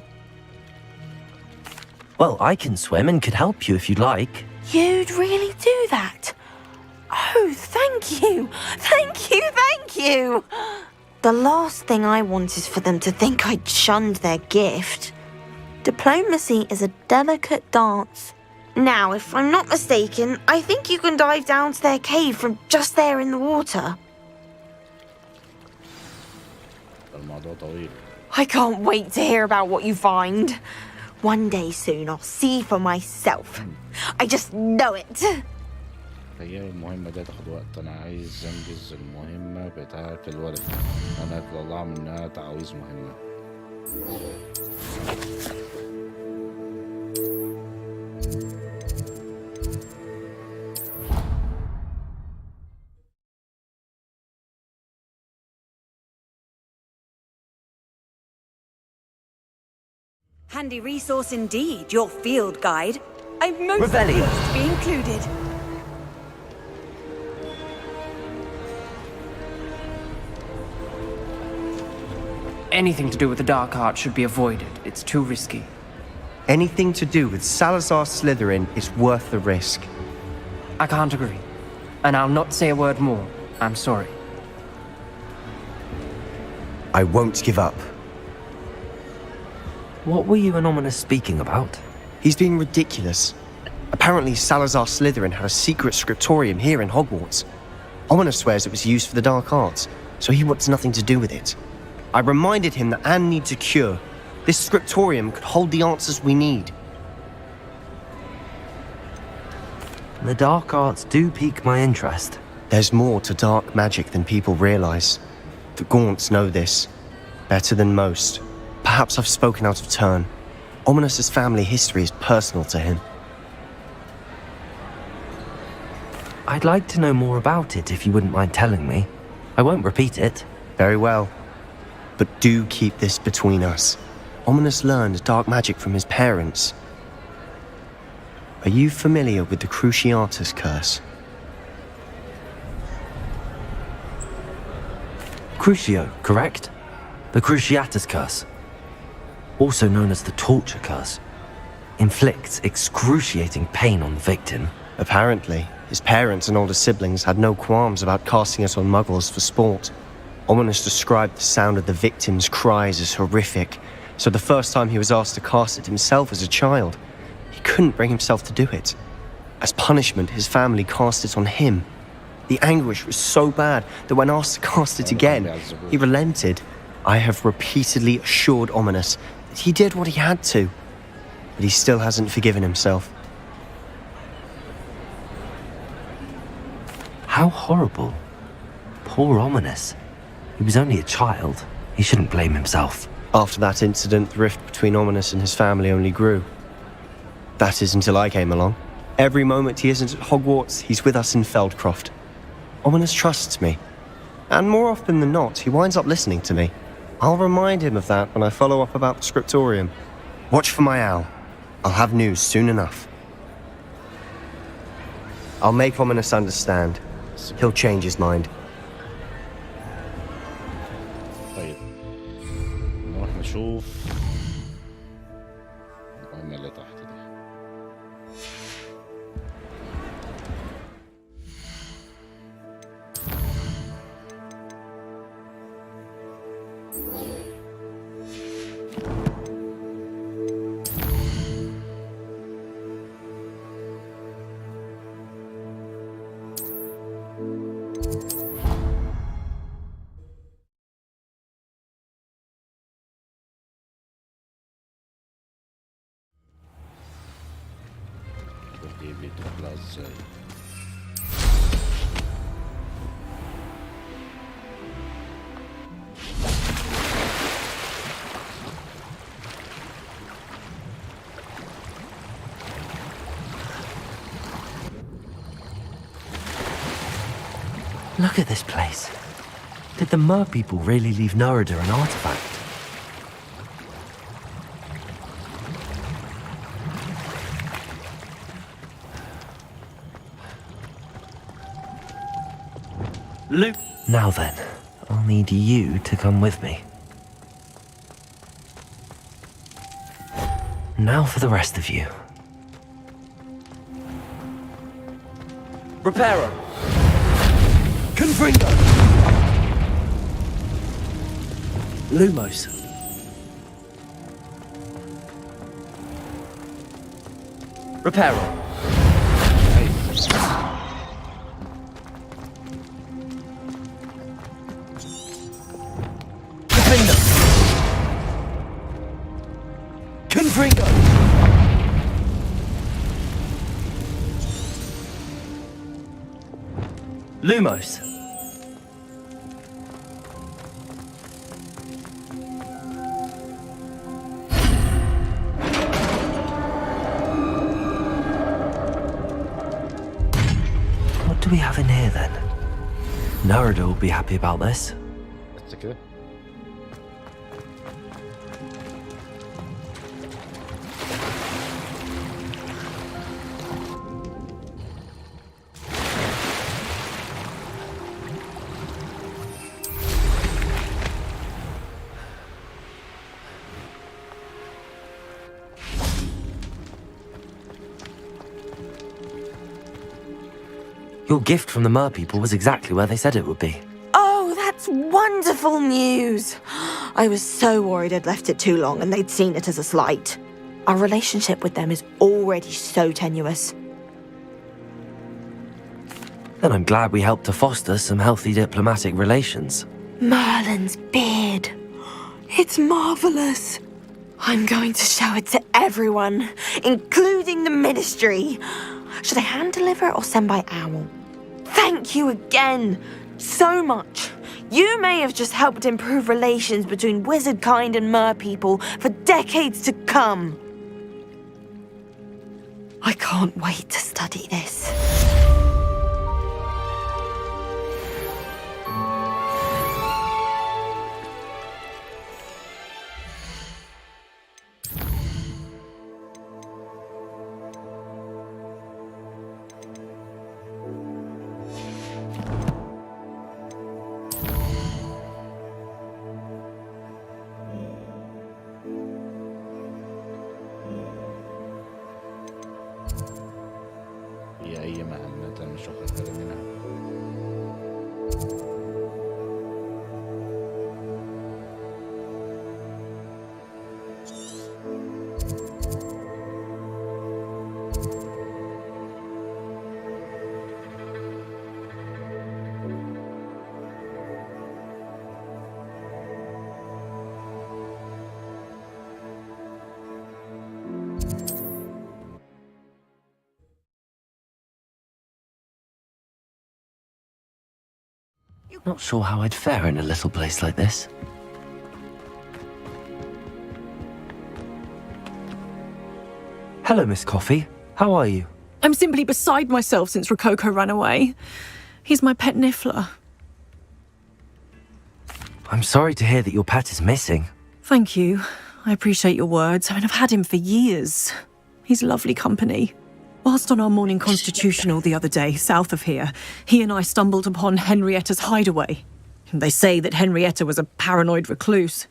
Speaker 2: Well, I can swim and could help you if you'd like.
Speaker 14: You'd really do that? Oh, thank you! Thank you, thank you! The last thing I want is for them to think I'd shunned their gift. Diplomacy is a delicate dance. Now, if I'm not mistaken, I think you can dive down to their cave from just there in the water. I can't wait to hear about what you find. One day soon I'll see for myself. I just know it.
Speaker 1: هي المهمة دي تاخد وقت. أنا عايز أنجز المهمة بتاعة الولد. أنا أطلع منها تعويذ مهمة.
Speaker 9: handy resource indeed, your field guide. I'm most
Speaker 2: Revelli.
Speaker 9: pleased to be included.
Speaker 18: Anything to do with the dark art should be avoided. It's too risky.
Speaker 13: Anything to do with Salazar Slytherin is worth the risk.
Speaker 18: I can't agree. And I'll not say a word more. I'm sorry.
Speaker 13: I won't give up.
Speaker 2: What were you and Ominous speaking about?
Speaker 13: He's being ridiculous. Apparently Salazar Slytherin had a secret scriptorium here in Hogwarts. Ominous swears it was used for the dark arts, so he wants nothing to do with it. I reminded him that Anne needs a cure. This scriptorium could hold the answers we need.
Speaker 2: The dark arts do pique my interest.
Speaker 13: There's more to dark magic than people realize. The Gaunts know this. Better than most. Perhaps I've spoken out of turn. Ominous's family history is personal to him.
Speaker 2: I'd like to know more about it if you wouldn't mind telling me. I won't repeat it.
Speaker 13: Very well. But do keep this between us. Ominous learned dark magic from his parents. Are you familiar with the Cruciatus curse?
Speaker 2: Crucio, correct? The Cruciatus curse. Also known as the torture curse. Inflicts excruciating pain on the victim.
Speaker 13: Apparently, his parents and older siblings had no qualms about casting it on muggles for sport. Ominous described the sound of the victim's cries as horrific, so the first time he was asked to cast it himself as a child, he couldn't bring himself to do it. As punishment, his family cast it on him. The anguish was so bad that when asked to cast it again, he relented. I have repeatedly assured Ominous that he did what he had to, but he still hasn't forgiven himself.
Speaker 2: How horrible. Poor Ominous. He was only a child. He shouldn't blame himself.
Speaker 13: After that incident, the rift between Ominous and his family only grew. That is until I came along. Every moment he isn't at Hogwarts, he's with us in Feldcroft. Ominous trusts me. And more often than not, he winds up listening to me. I'll remind him of that when I follow up about the scriptorium. Watch for my owl. I'll have news soon enough. I'll make Ominous understand. He'll change his mind.
Speaker 1: طيب نروح نشوف المهمة اللي تحت دي. دي بتطلع ازاي؟
Speaker 2: Look at this place. Did the Mer people really leave Nerida an artifact?
Speaker 15: Luke.
Speaker 2: Now then, I'll need you to come with me. Now for the rest of you.
Speaker 16: Reparo. Confringo. Lumos. Reparo. Defender. Confringo. Lumos.
Speaker 2: What do we have in here then? Nerida will be happy about this.
Speaker 1: That's okay.
Speaker 2: Your gift from the Mer people was exactly where they said it would be.
Speaker 14: Oh, that's wonderful news! I was so worried I'd left it too long and they'd seen it as a slight. Our relationship with them is already so tenuous.
Speaker 2: Then I'm glad we helped to foster some healthy diplomatic relations.
Speaker 14: Merlin's beard. It's marvellous. I'm going to show it to everyone, including the Ministry. Should I hand deliver it or send by owl? Thank you again so much. You may have just helped improve relations between wizard kind and mer people for decades to come. I can't wait to study this.
Speaker 1: في أي مهمة مش واخد بالي منها.
Speaker 2: Not sure how I'd fare in a little place like this. Hello, Miss Coffee. How are you?
Speaker 3: I'm simply beside myself since Rococo ran away. He's my pet Niffler.
Speaker 2: I'm sorry to hear that your pet is missing.
Speaker 3: Thank you. I appreciate your words. I mean, I've had him for years. He's lovely company. Whilst on our morning constitutional the other day, south of here, he and I stumbled upon Henrietta's hideaway. They say that Henrietta was a paranoid recluse,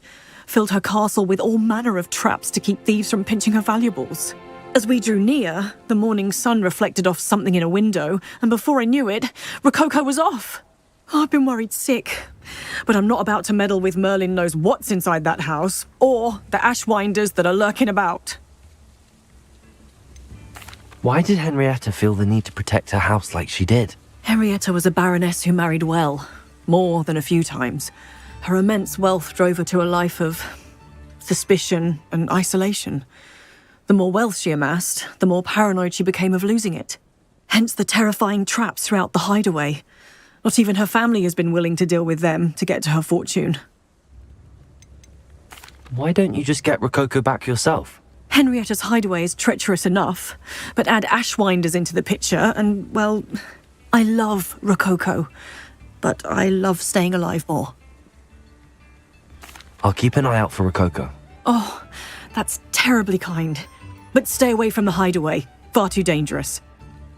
Speaker 3: filled her castle with all manner of traps to keep thieves from pinching her valuables. As we drew near, the morning sun reflected off something in a window, and before I knew it, Rococo was off. I've been worried sick, but I'm not about to meddle with Merlin knows what's inside that house, or the ashwinders that are lurking about.
Speaker 2: Why did Henrietta feel the need to protect her house like she did?
Speaker 3: Henrietta was a baroness who married well, more than a few times. Her immense wealth drove her to a life of suspicion and isolation. The more wealth she amassed, the more paranoid she became of losing it. Hence the terrifying traps throughout the hideaway. Not even her family has been willing to deal with them to get to her fortune.
Speaker 2: Why don't you just get Rococo back yourself?
Speaker 3: Henrietta's hideaway is treacherous enough, but add ashwinders into the picture and, well, I love Rococo, but I love staying alive more.
Speaker 2: I'll keep an eye out for Rococo.
Speaker 3: Oh, that's terribly kind. But stay away from the hideaway. Far too dangerous.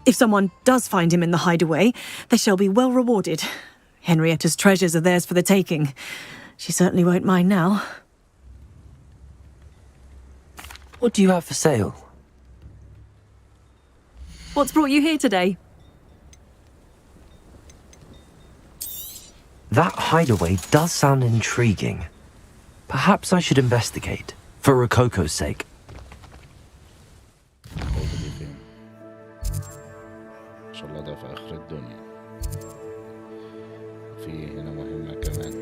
Speaker 3: If someone does find him in the hideaway, they shall be well rewarded. Henrietta's treasures are theirs for the taking. She certainly won't mind now.
Speaker 2: What do you have for sale?
Speaker 3: What's brought you here today?
Speaker 2: That hideaway does sound intriguing. Perhaps I should investigate, for Rococo's sake.
Speaker 1: إن شاء الله ده في آخر الدنيا. في هنا مهمة كمان.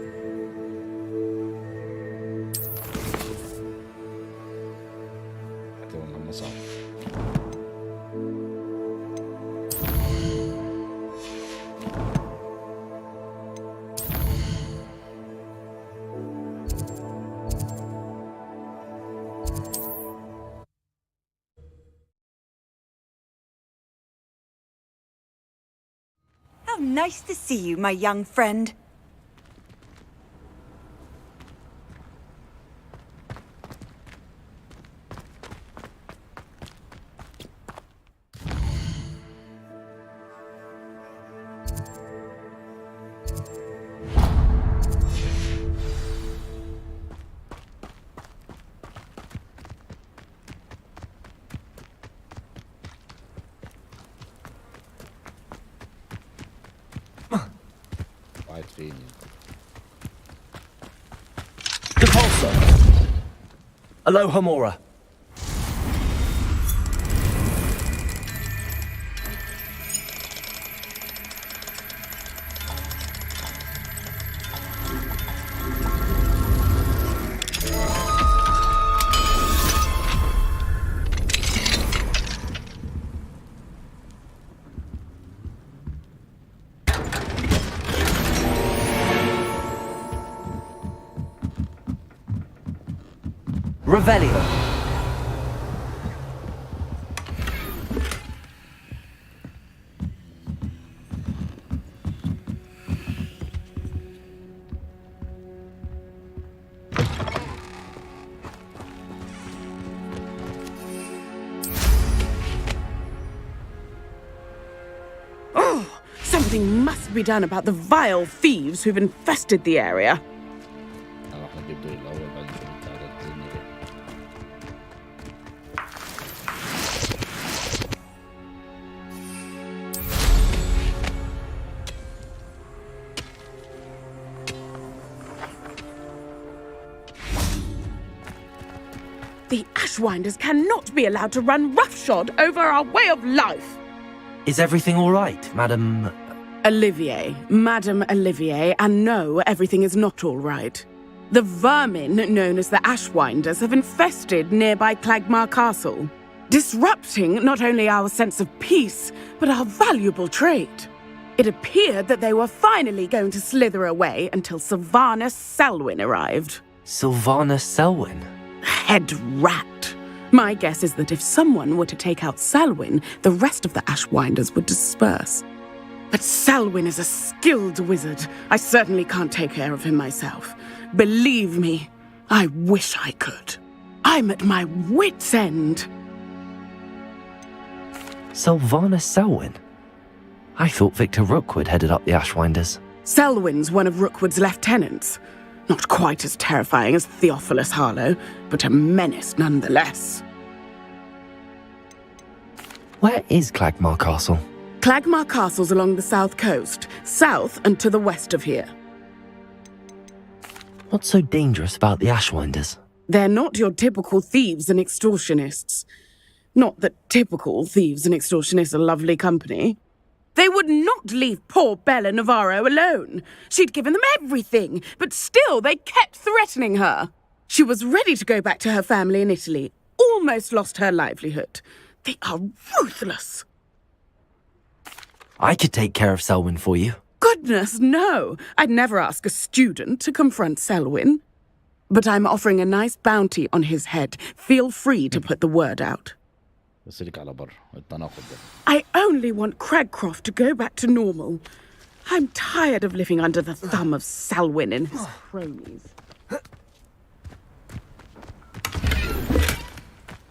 Speaker 1: هتبقى مهمة صعبة.
Speaker 9: How nice to see you, my young friend.
Speaker 2: Aloha Mora. Revelio.
Speaker 17: Oh, something must be done about the vile thieves who've infested the area.
Speaker 1: راح نجيب دول الاول بعدين نشوف التعداد الدنيا دي.
Speaker 17: The Ashwinders cannot be allowed to run roughshod over our way of life.
Speaker 2: Is everything all right, Madam?
Speaker 17: Olivier, Madame Olivier, and no, everything is not all right. The vermin known as the Ashwinders have infested nearby Clagmar Castle, disrupting not only our sense of peace, but our valuable trade. It appeared that they were finally going to slither away until Sylvanus Selwyn arrived.
Speaker 2: Sylvanus Selwyn?
Speaker 17: Head rat. My guess is that if someone were to take out Selwyn, the rest of the Ashwinders would disperse. But Selwyn is a skilled wizard. I certainly can't take care of him myself. Believe me, I wish I could. I'm at my wit's end.
Speaker 2: Sylvanus Selwyn? I thought Victor Rookwood headed up the Ashwinders.
Speaker 17: Selwyn's one of Rookwood's lieutenants. Not quite as terrifying as Theophilus Harlow, but a menace nonetheless.
Speaker 2: Where is Clagmar Castle?
Speaker 17: Clagmar Castle's along the south coast, south and to the west of here.
Speaker 2: What's so dangerous about the Ashwinders?
Speaker 17: They're not your typical thieves and extortionists. Not that typical thieves and extortionists are lovely company. They would not leave poor Bella Navarro alone. She'd given them everything, but still they kept threatening her. She was ready to go back to her family in Italy, almost lost her livelihood. They are ruthless.
Speaker 2: I could take care of Selwyn for you.
Speaker 17: Goodness, no. I'd never ask a student to confront Selwyn. But I'm offering a nice bounty on his head. Feel free to put the word out. I only want Cragcroft to go back to normal. I'm tired of living under the thumb of Selwyn and his cronies.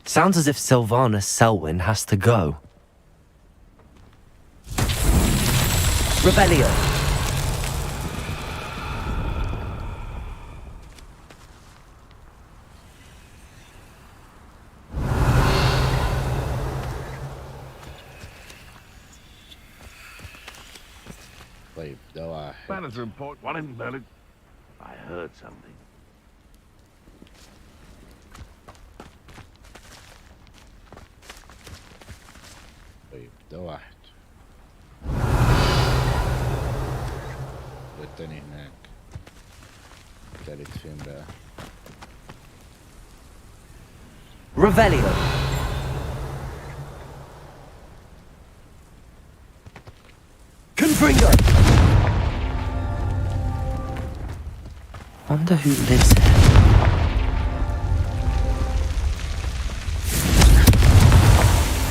Speaker 2: Sounds as if Sylvanus Selwyn has to go. Rebellion!
Speaker 1: طيب ده واحد.
Speaker 4: Banners are important. One in Berlin. I heard something.
Speaker 1: طيب ده واحد. والتاني هناك. التالت فين بقى؟
Speaker 2: Revelio. Confringo. Wonder who lives here.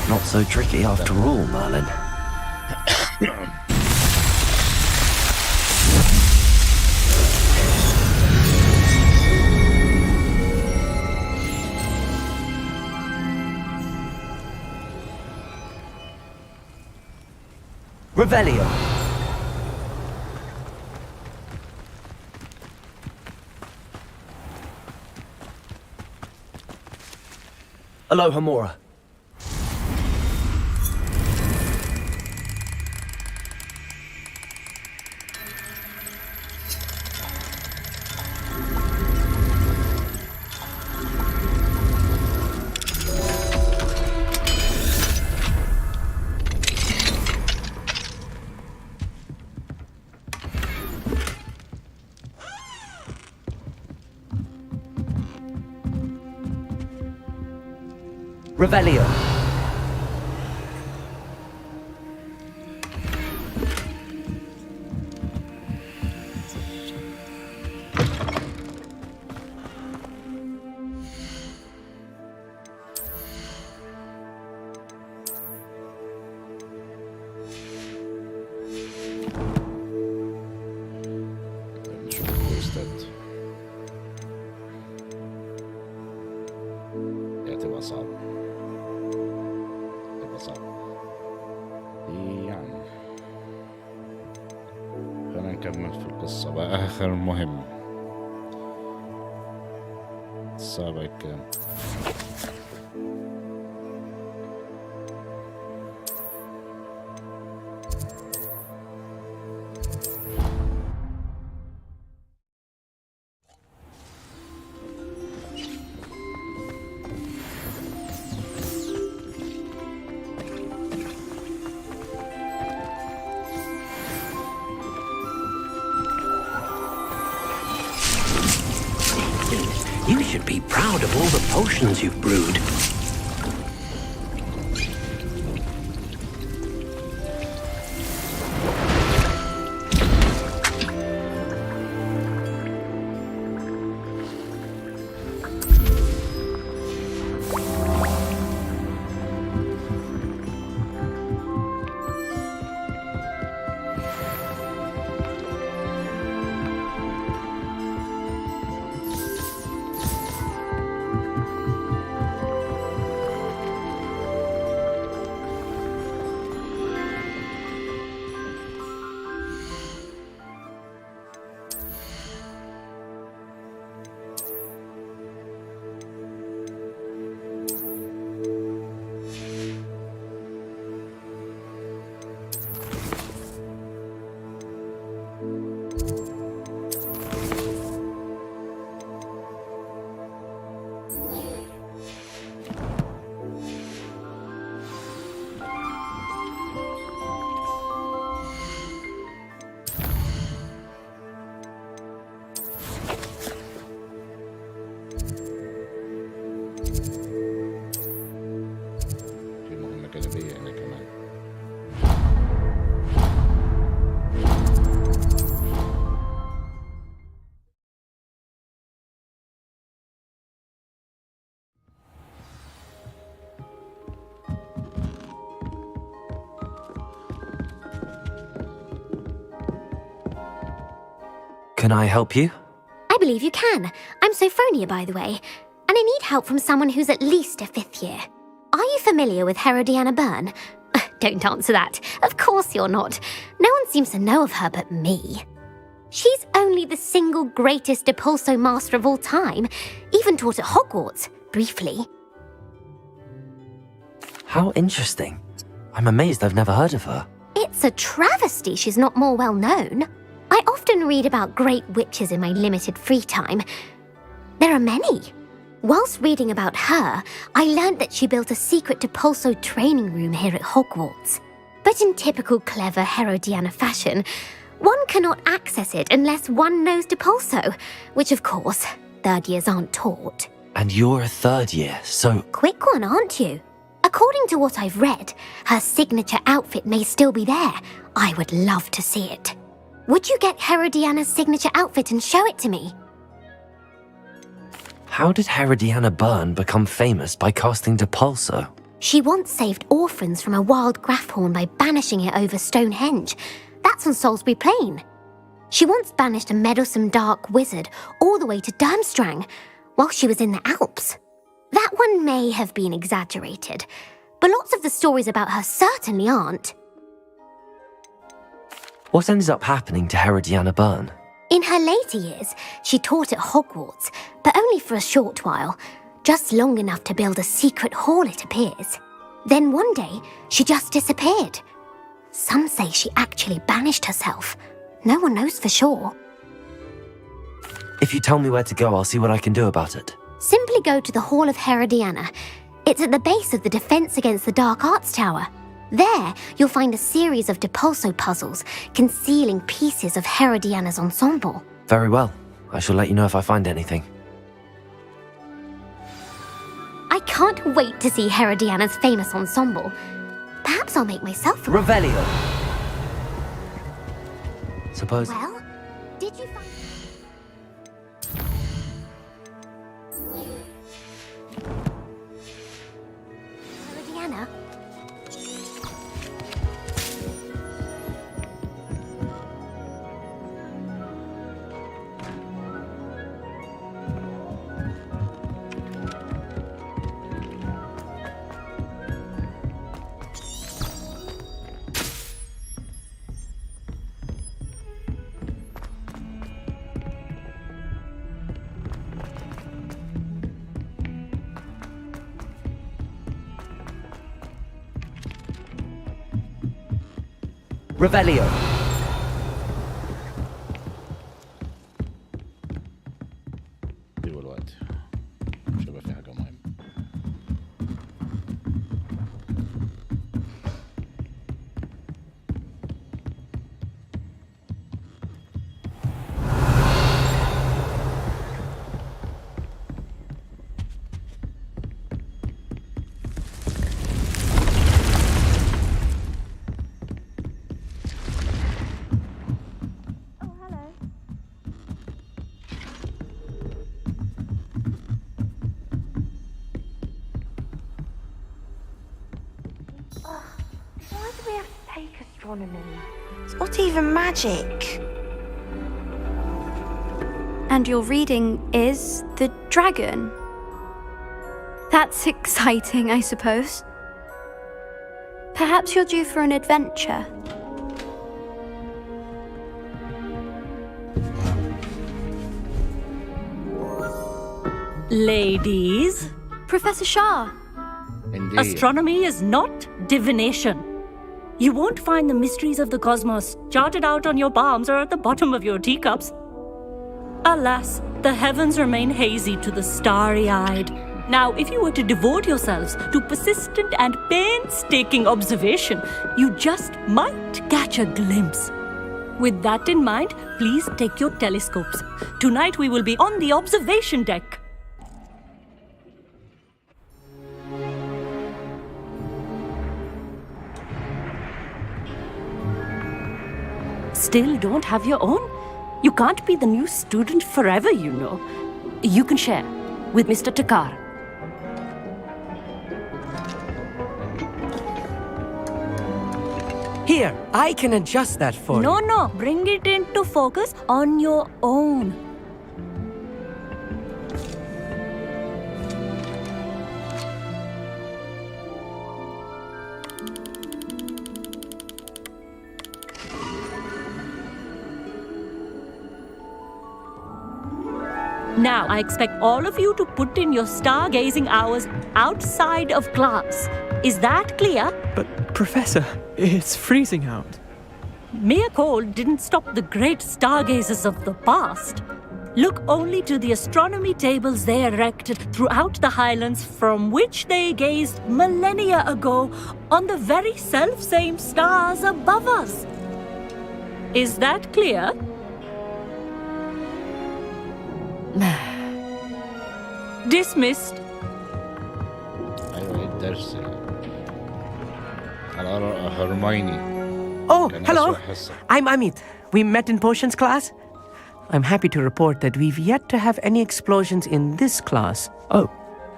Speaker 2: Not so tricky after all, Merlin. Revelio. Aloha Mora.
Speaker 19: Revelio.
Speaker 1: تبقى صعبة. يعني خلينا نكمل في القصة بقى. آخر مهم السابع كام؟
Speaker 15: You should be proud of all the potions you've brewed. الجانبية هنا كمان.
Speaker 2: Can I help you?
Speaker 20: I believe you can. I'm Sophronia, by the way, and I need help from someone who's at least a 5th year. Are you familiar with Herodiana Byrne? Don't answer that. Of course you're not. No one seems to know of her but me. She's only the single greatest Depulso master of all time, even taught at Hogwarts, briefly.
Speaker 2: How interesting. I'm amazed I've never heard of her.
Speaker 20: It's a travesty she's not more well known. I often read about great witches in my limited free time. There are many. Whilst reading about her, I learned that she built a secret Depulso training room here at Hogwarts. But in typical clever Herodiana fashion, one cannot access it unless one knows Depulso, which of course, 3rd years aren't taught.
Speaker 2: And you're a 3rd year, so...
Speaker 20: Quick one, aren't you? According to what I've read, her signature outfit may still be there. I would love to see it. Would you get Herodiana's signature outfit and show it to me?
Speaker 2: How did Herodiana Byrne become famous by casting Depulso?
Speaker 20: She once saved orphans from a wild Grafhorn by banishing it over Stonehenge. That's on Salisbury Plain. She once banished a meddlesome dark wizard all the way to Durmstrang while she was in the Alps. That one may have been exaggerated, but lots of the stories about her certainly aren't.
Speaker 2: What ended up happening to Herodiana Byrne?
Speaker 20: In her later years, she taught at Hogwarts, but only for a short while, just long enough to build a secret hall, it appears. Then one day, she just disappeared. Some say she actually banished herself. No one knows for sure.
Speaker 2: If you tell me where to go, I'll see what I can do about it.
Speaker 20: Simply go to the Hall of Herodiana. It's at the base of the Defense Against the Dark Arts Tower. There, you'll find a series of Depulso puzzles concealing pieces of Herodiana's ensemble.
Speaker 2: Very well. I shall let you know if I find anything.
Speaker 20: I can't wait to see Herodiana's famous ensemble. Perhaps I'll make myself a...
Speaker 2: Revelio. Suppose...
Speaker 20: Well, did you find... Herodiana?
Speaker 2: Revelio.
Speaker 1: في الوقت شوف في حاجة مهمة.
Speaker 14: Why do we have to take astronomy? It's not even magic.
Speaker 6: And your reading is the dragon. That's exciting, I suppose. Perhaps you're due for an adventure.
Speaker 3: Ladies,
Speaker 6: Professor Shah.
Speaker 1: Indeed.
Speaker 3: astronomy is not divination. You won't find the mysteries of the cosmos charted out on your palms or at the bottom of your teacups. Alas, the heavens remain hazy to the starry-eyed. Now, if you were to devote yourselves to persistent and painstaking observation, you just might catch a glimpse. With that in mind, please take your telescopes. Tonight we will be on the observation deck. Still don't have your own? You can't be the new student forever, you know. You can share with Mr. Takar.
Speaker 19: Here, I can adjust that for you.
Speaker 3: No, bring it into focus on your own. Now, I expect all of you to put in your stargazing hours outside of class. Is that clear?
Speaker 19: But, Professor, it's freezing out.
Speaker 3: Mere cold didn't stop the great stargazers of the past. Look only to the astronomy tables they erected throughout the highlands from which they gazed millennia ago on the very self-same stars above us. Is that clear? Dismissed.
Speaker 1: أيوة الدرس على هرمايني.
Speaker 19: Oh, hello. I'm Amit. We met in potions class. I'm happy to report that we've yet to have any explosions in this class.
Speaker 2: Oh,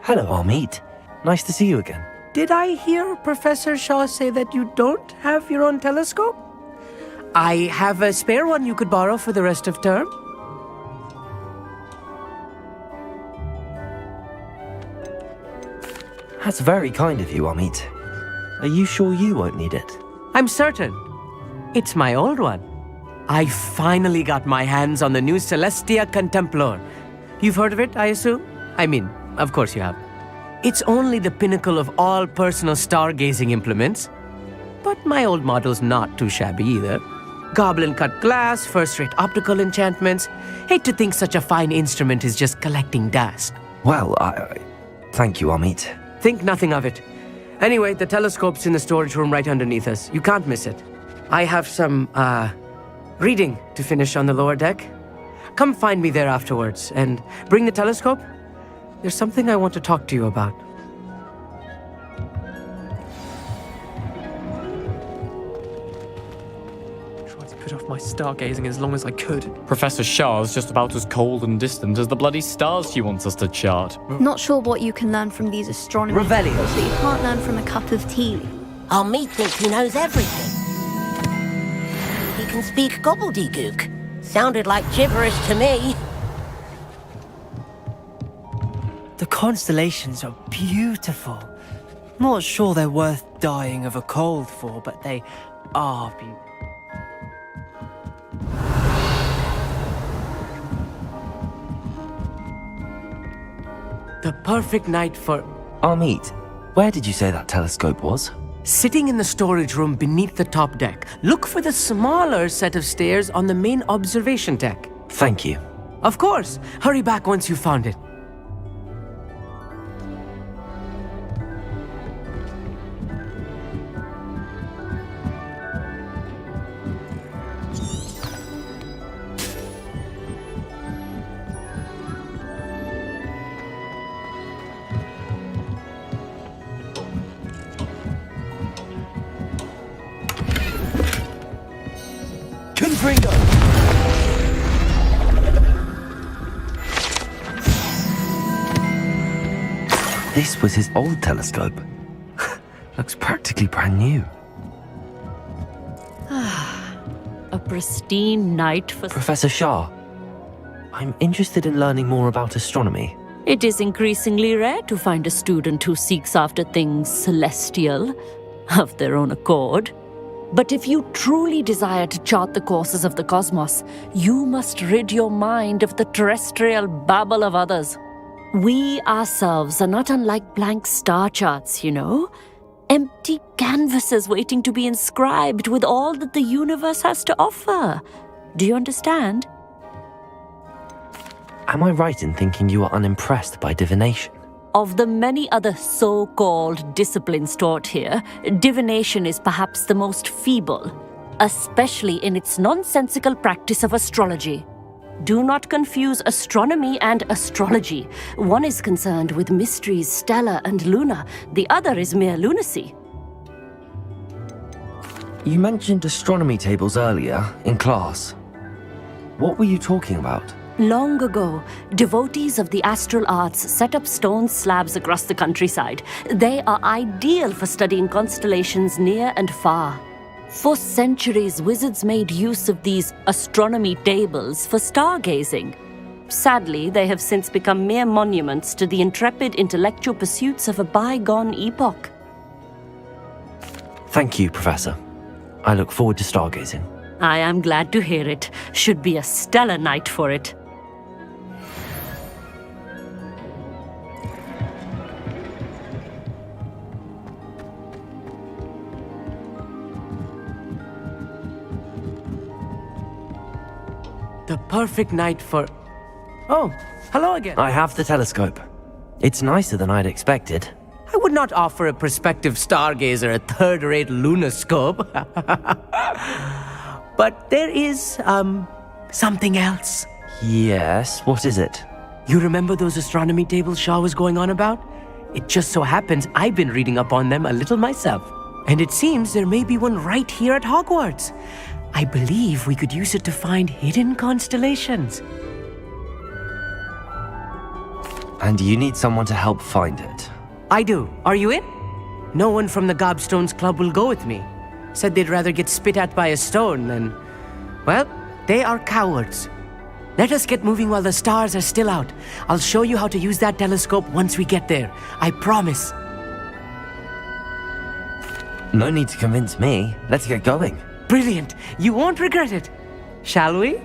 Speaker 2: hello, Amit. Nice to see you again.
Speaker 19: Did I hear Professor Shaw say that you don't have your own telescope? I have a spare one you could borrow for the rest of term.
Speaker 2: That's very kind of you, Amit. Are you sure you won't need it?
Speaker 19: I'm certain. It's my old one. I finally got my hands on the new Celestia Contemplar. You've heard of it, I assume? I mean, of course you have. It's only the pinnacle of all personal stargazing implements. But my old model's not too shabby either. Goblin-cut glass, first-rate optical enchantments. Hate to think such a fine instrument is just collecting dust.
Speaker 2: Well, thank you, Amit.
Speaker 19: Think nothing of it. Anyway, the telescope's in the storage room right underneath us. You can't miss it. I have some, reading to finish on the lower deck. Come find me there afterwards, and bring the telescope. There's something I want to talk to you about.
Speaker 18: put off my stargazing as long as I could.
Speaker 21: Professor Shah's just about as cold and distant as the bloody stars she wants us to chart.
Speaker 6: Not sure what you can learn from these astronomy
Speaker 19: Revelio.
Speaker 6: tables that you can't learn from a cup of tea.
Speaker 7: Our meat thinks he knows everything. He can speak gobbledygook. Sounded like gibberish to me.
Speaker 19: The constellations are beautiful. Not sure they're worth dying of a cold for, but they are beautiful. The perfect night for...
Speaker 2: Amit, where did you say that telescope was?
Speaker 19: Sitting in the storage room beneath the top deck. Look for the smaller set of stairs on the main observation deck.
Speaker 2: Thank you.
Speaker 19: Of course. Hurry back once you've found it.
Speaker 2: Confringo! This was his old telescope. Looks practically brand new.
Speaker 3: A pristine night for...
Speaker 2: Professor Shah, I'm interested in learning more about astronomy.
Speaker 3: It is increasingly rare to find a student who seeks after things celestial, of their own accord. But if you truly desire to chart the courses of the cosmos, you must rid your mind of the terrestrial babble of others. We ourselves are not unlike blank star charts, you know. Empty canvases waiting to be inscribed with all that the universe has to offer. Do you understand?
Speaker 2: Am I right in thinking you are unimpressed by divination?
Speaker 3: Of the many other so-called disciplines taught here, divination is perhaps the most feeble, especially in its nonsensical practice of astrology. Do not confuse astronomy and astrology. One is concerned with mysteries stellar and lunar, the other is mere lunacy.
Speaker 2: You mentioned astronomy tables earlier, in class. What were you talking about?
Speaker 3: Long ago, devotees of the astral arts set up stone slabs across the countryside. They are ideal for studying constellations near and far. For centuries, wizards made use of these astronomy tables for stargazing. Sadly, they have since become mere monuments to the intrepid intellectual pursuits of a bygone epoch.
Speaker 2: Thank you, Professor. I look forward to stargazing.
Speaker 3: I am glad to hear it. Should be a stellar night for it.
Speaker 19: The perfect night for... Oh, hello again.
Speaker 2: I have the telescope. It's nicer than I'd expected.
Speaker 19: I would not offer a prospective stargazer a third-rate lunoscope. But there is, something else.
Speaker 2: Yes, what is it?
Speaker 19: You remember those astronomy tables Shah was going on about? It just so happens I've been reading up on them a little myself. And it seems there may be one right here at Hogwarts. I believe we could use it to find hidden constellations.
Speaker 2: And you need someone to help find it.
Speaker 19: I do. Are you in? No one from the Gobstones Club will go with me. Said they'd rather get spit at by a stone than... Well, they are cowards. Let us get moving while the stars are still out. I'll show you how to use that telescope once we get there. I promise.
Speaker 2: No need to convince me. Let's get going.
Speaker 19: Brilliant. You won't regret it. Shall we?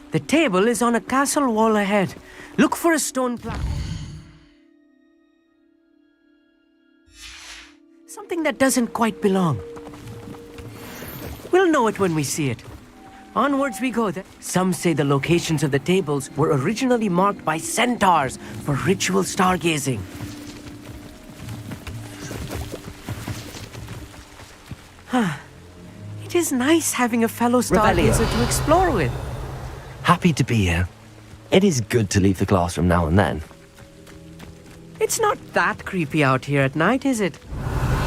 Speaker 19: The table is on a castle wall ahead. Look for a stone plaque. Something that doesn't quite belong. We'll know it when we see it. Onwards we go then. Some say the locations of the tables were originally marked by centaurs for ritual stargazing. It is nice having a fellow stargazer to explore with.
Speaker 2: Happy to be here. It is good to leave the classroom now and then.
Speaker 19: It's not that creepy out here at night, is it?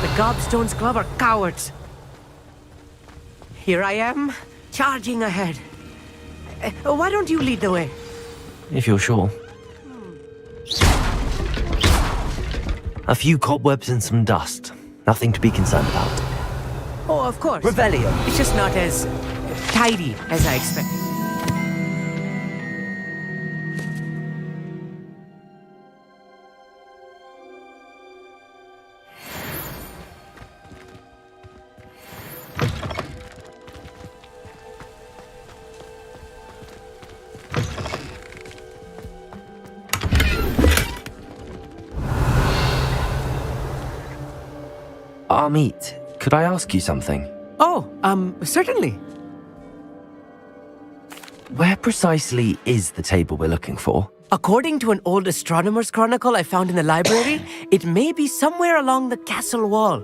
Speaker 19: The Gobstones Club are cowards. Here I am, charging ahead. Why don't you lead the way?
Speaker 2: If you're sure. A few cobwebs and some dust. Nothing to be concerned about.
Speaker 19: Oh, of course.
Speaker 2: Revelio.
Speaker 19: It's just not as tidy as I expected.
Speaker 2: Amit, could I ask you something?
Speaker 19: Oh, certainly.
Speaker 2: Where precisely is the table we're looking for?
Speaker 19: According to an old astronomer's chronicle I found in the library, it may be somewhere along the castle wall.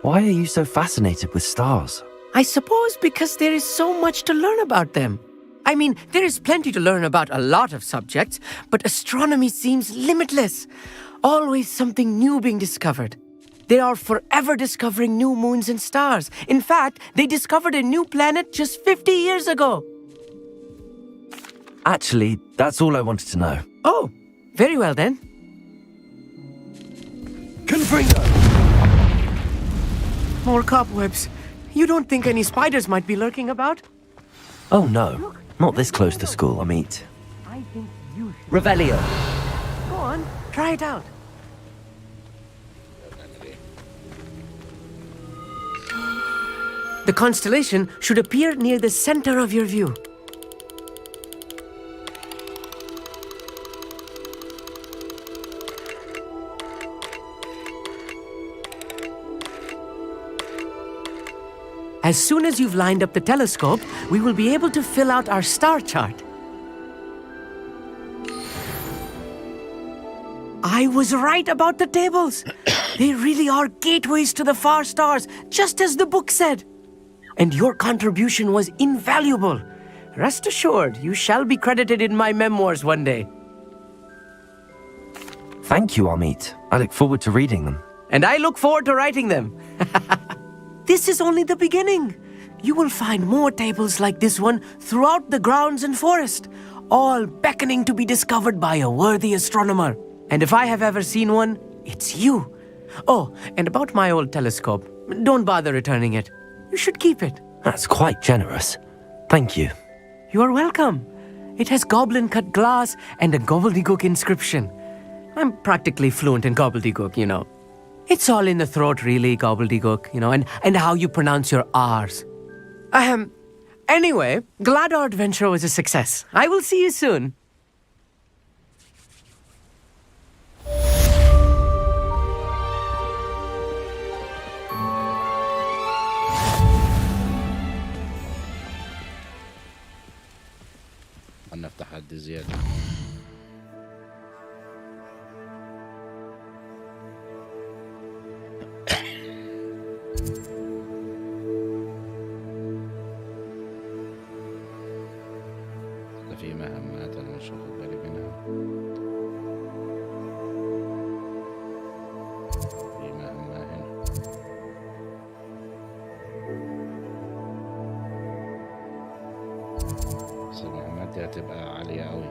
Speaker 2: Why are you so fascinated with stars?
Speaker 19: I suppose because there is so much to learn about them. I mean, there is plenty to learn about a lot of subjects, but astronomy seems limitless. Always something new being discovered. They are forever discovering new moons and stars. In fact, they discovered a new planet just 50 years ago.
Speaker 2: Actually, that's all I wanted to know.
Speaker 19: Oh, very well then.
Speaker 2: Confringo!
Speaker 19: More cobwebs. You don't think any spiders might be lurking about?
Speaker 2: Oh no, not this close to school, Amit.
Speaker 19: I think you should.
Speaker 2: Revelio.
Speaker 19: Go on, try it out. The constellation should appear near the center of your view. As soon as you've lined up the telescope, we will be able to fill out our star chart. I was right about the tables. They really are gateways to the far stars, just as the book said. And your contribution was invaluable. Rest assured, you shall be credited in my memoirs one day.
Speaker 2: Thank you, Amit. I look forward to reading them.
Speaker 19: And I look forward to writing them. This is only the beginning. You will find more tables like this one throughout the grounds and forest, all beckoning to be discovered by a worthy astronomer. And if I have ever seen one, it's you. Oh, and about my old telescope, don't bother returning it. You should keep it.
Speaker 2: That's quite generous. Thank you.
Speaker 19: You are welcome. It has goblin-cut glass and a gobbledygook inscription. I'm practically fluent in gobbledygook, you know. It's all in the throat, really, gobbledygook, you know, and how you pronounce your R's. Anyway, glad our adventure was a success. I will see you soon.
Speaker 1: نفتح حد زيادة. ده في مهمات أنا مش واخد بالي منها. في مهمة هنا. بس المهمات دي هتبقى عالية أوي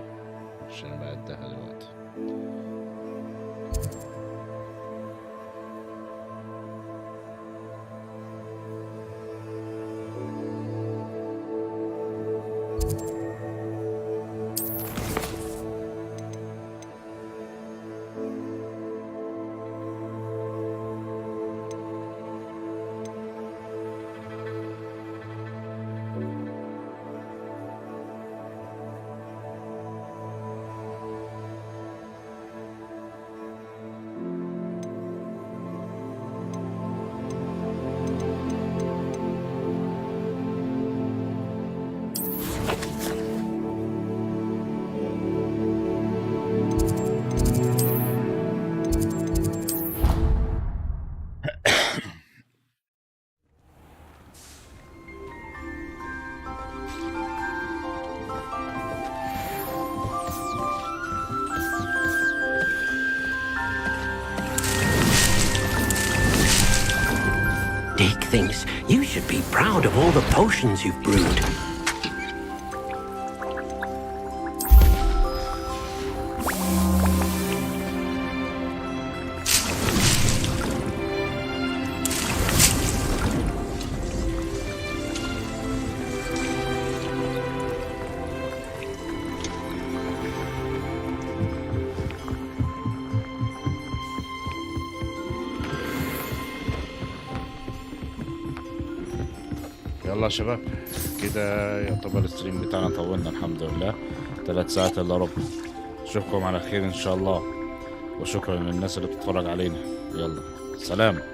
Speaker 1: عشان بقدها دلوقتي.
Speaker 15: Dick thinks you should be proud of all the potions you've brewed.
Speaker 1: يلا يا شباب كده يعتبر الستريم بتاعنا طولنا الحمد لله 3 ساعات الا ربع. اشوفكم على خير ان شاء الله، وشكرا للناس اللي بتتفرج علينا. يلا سلام.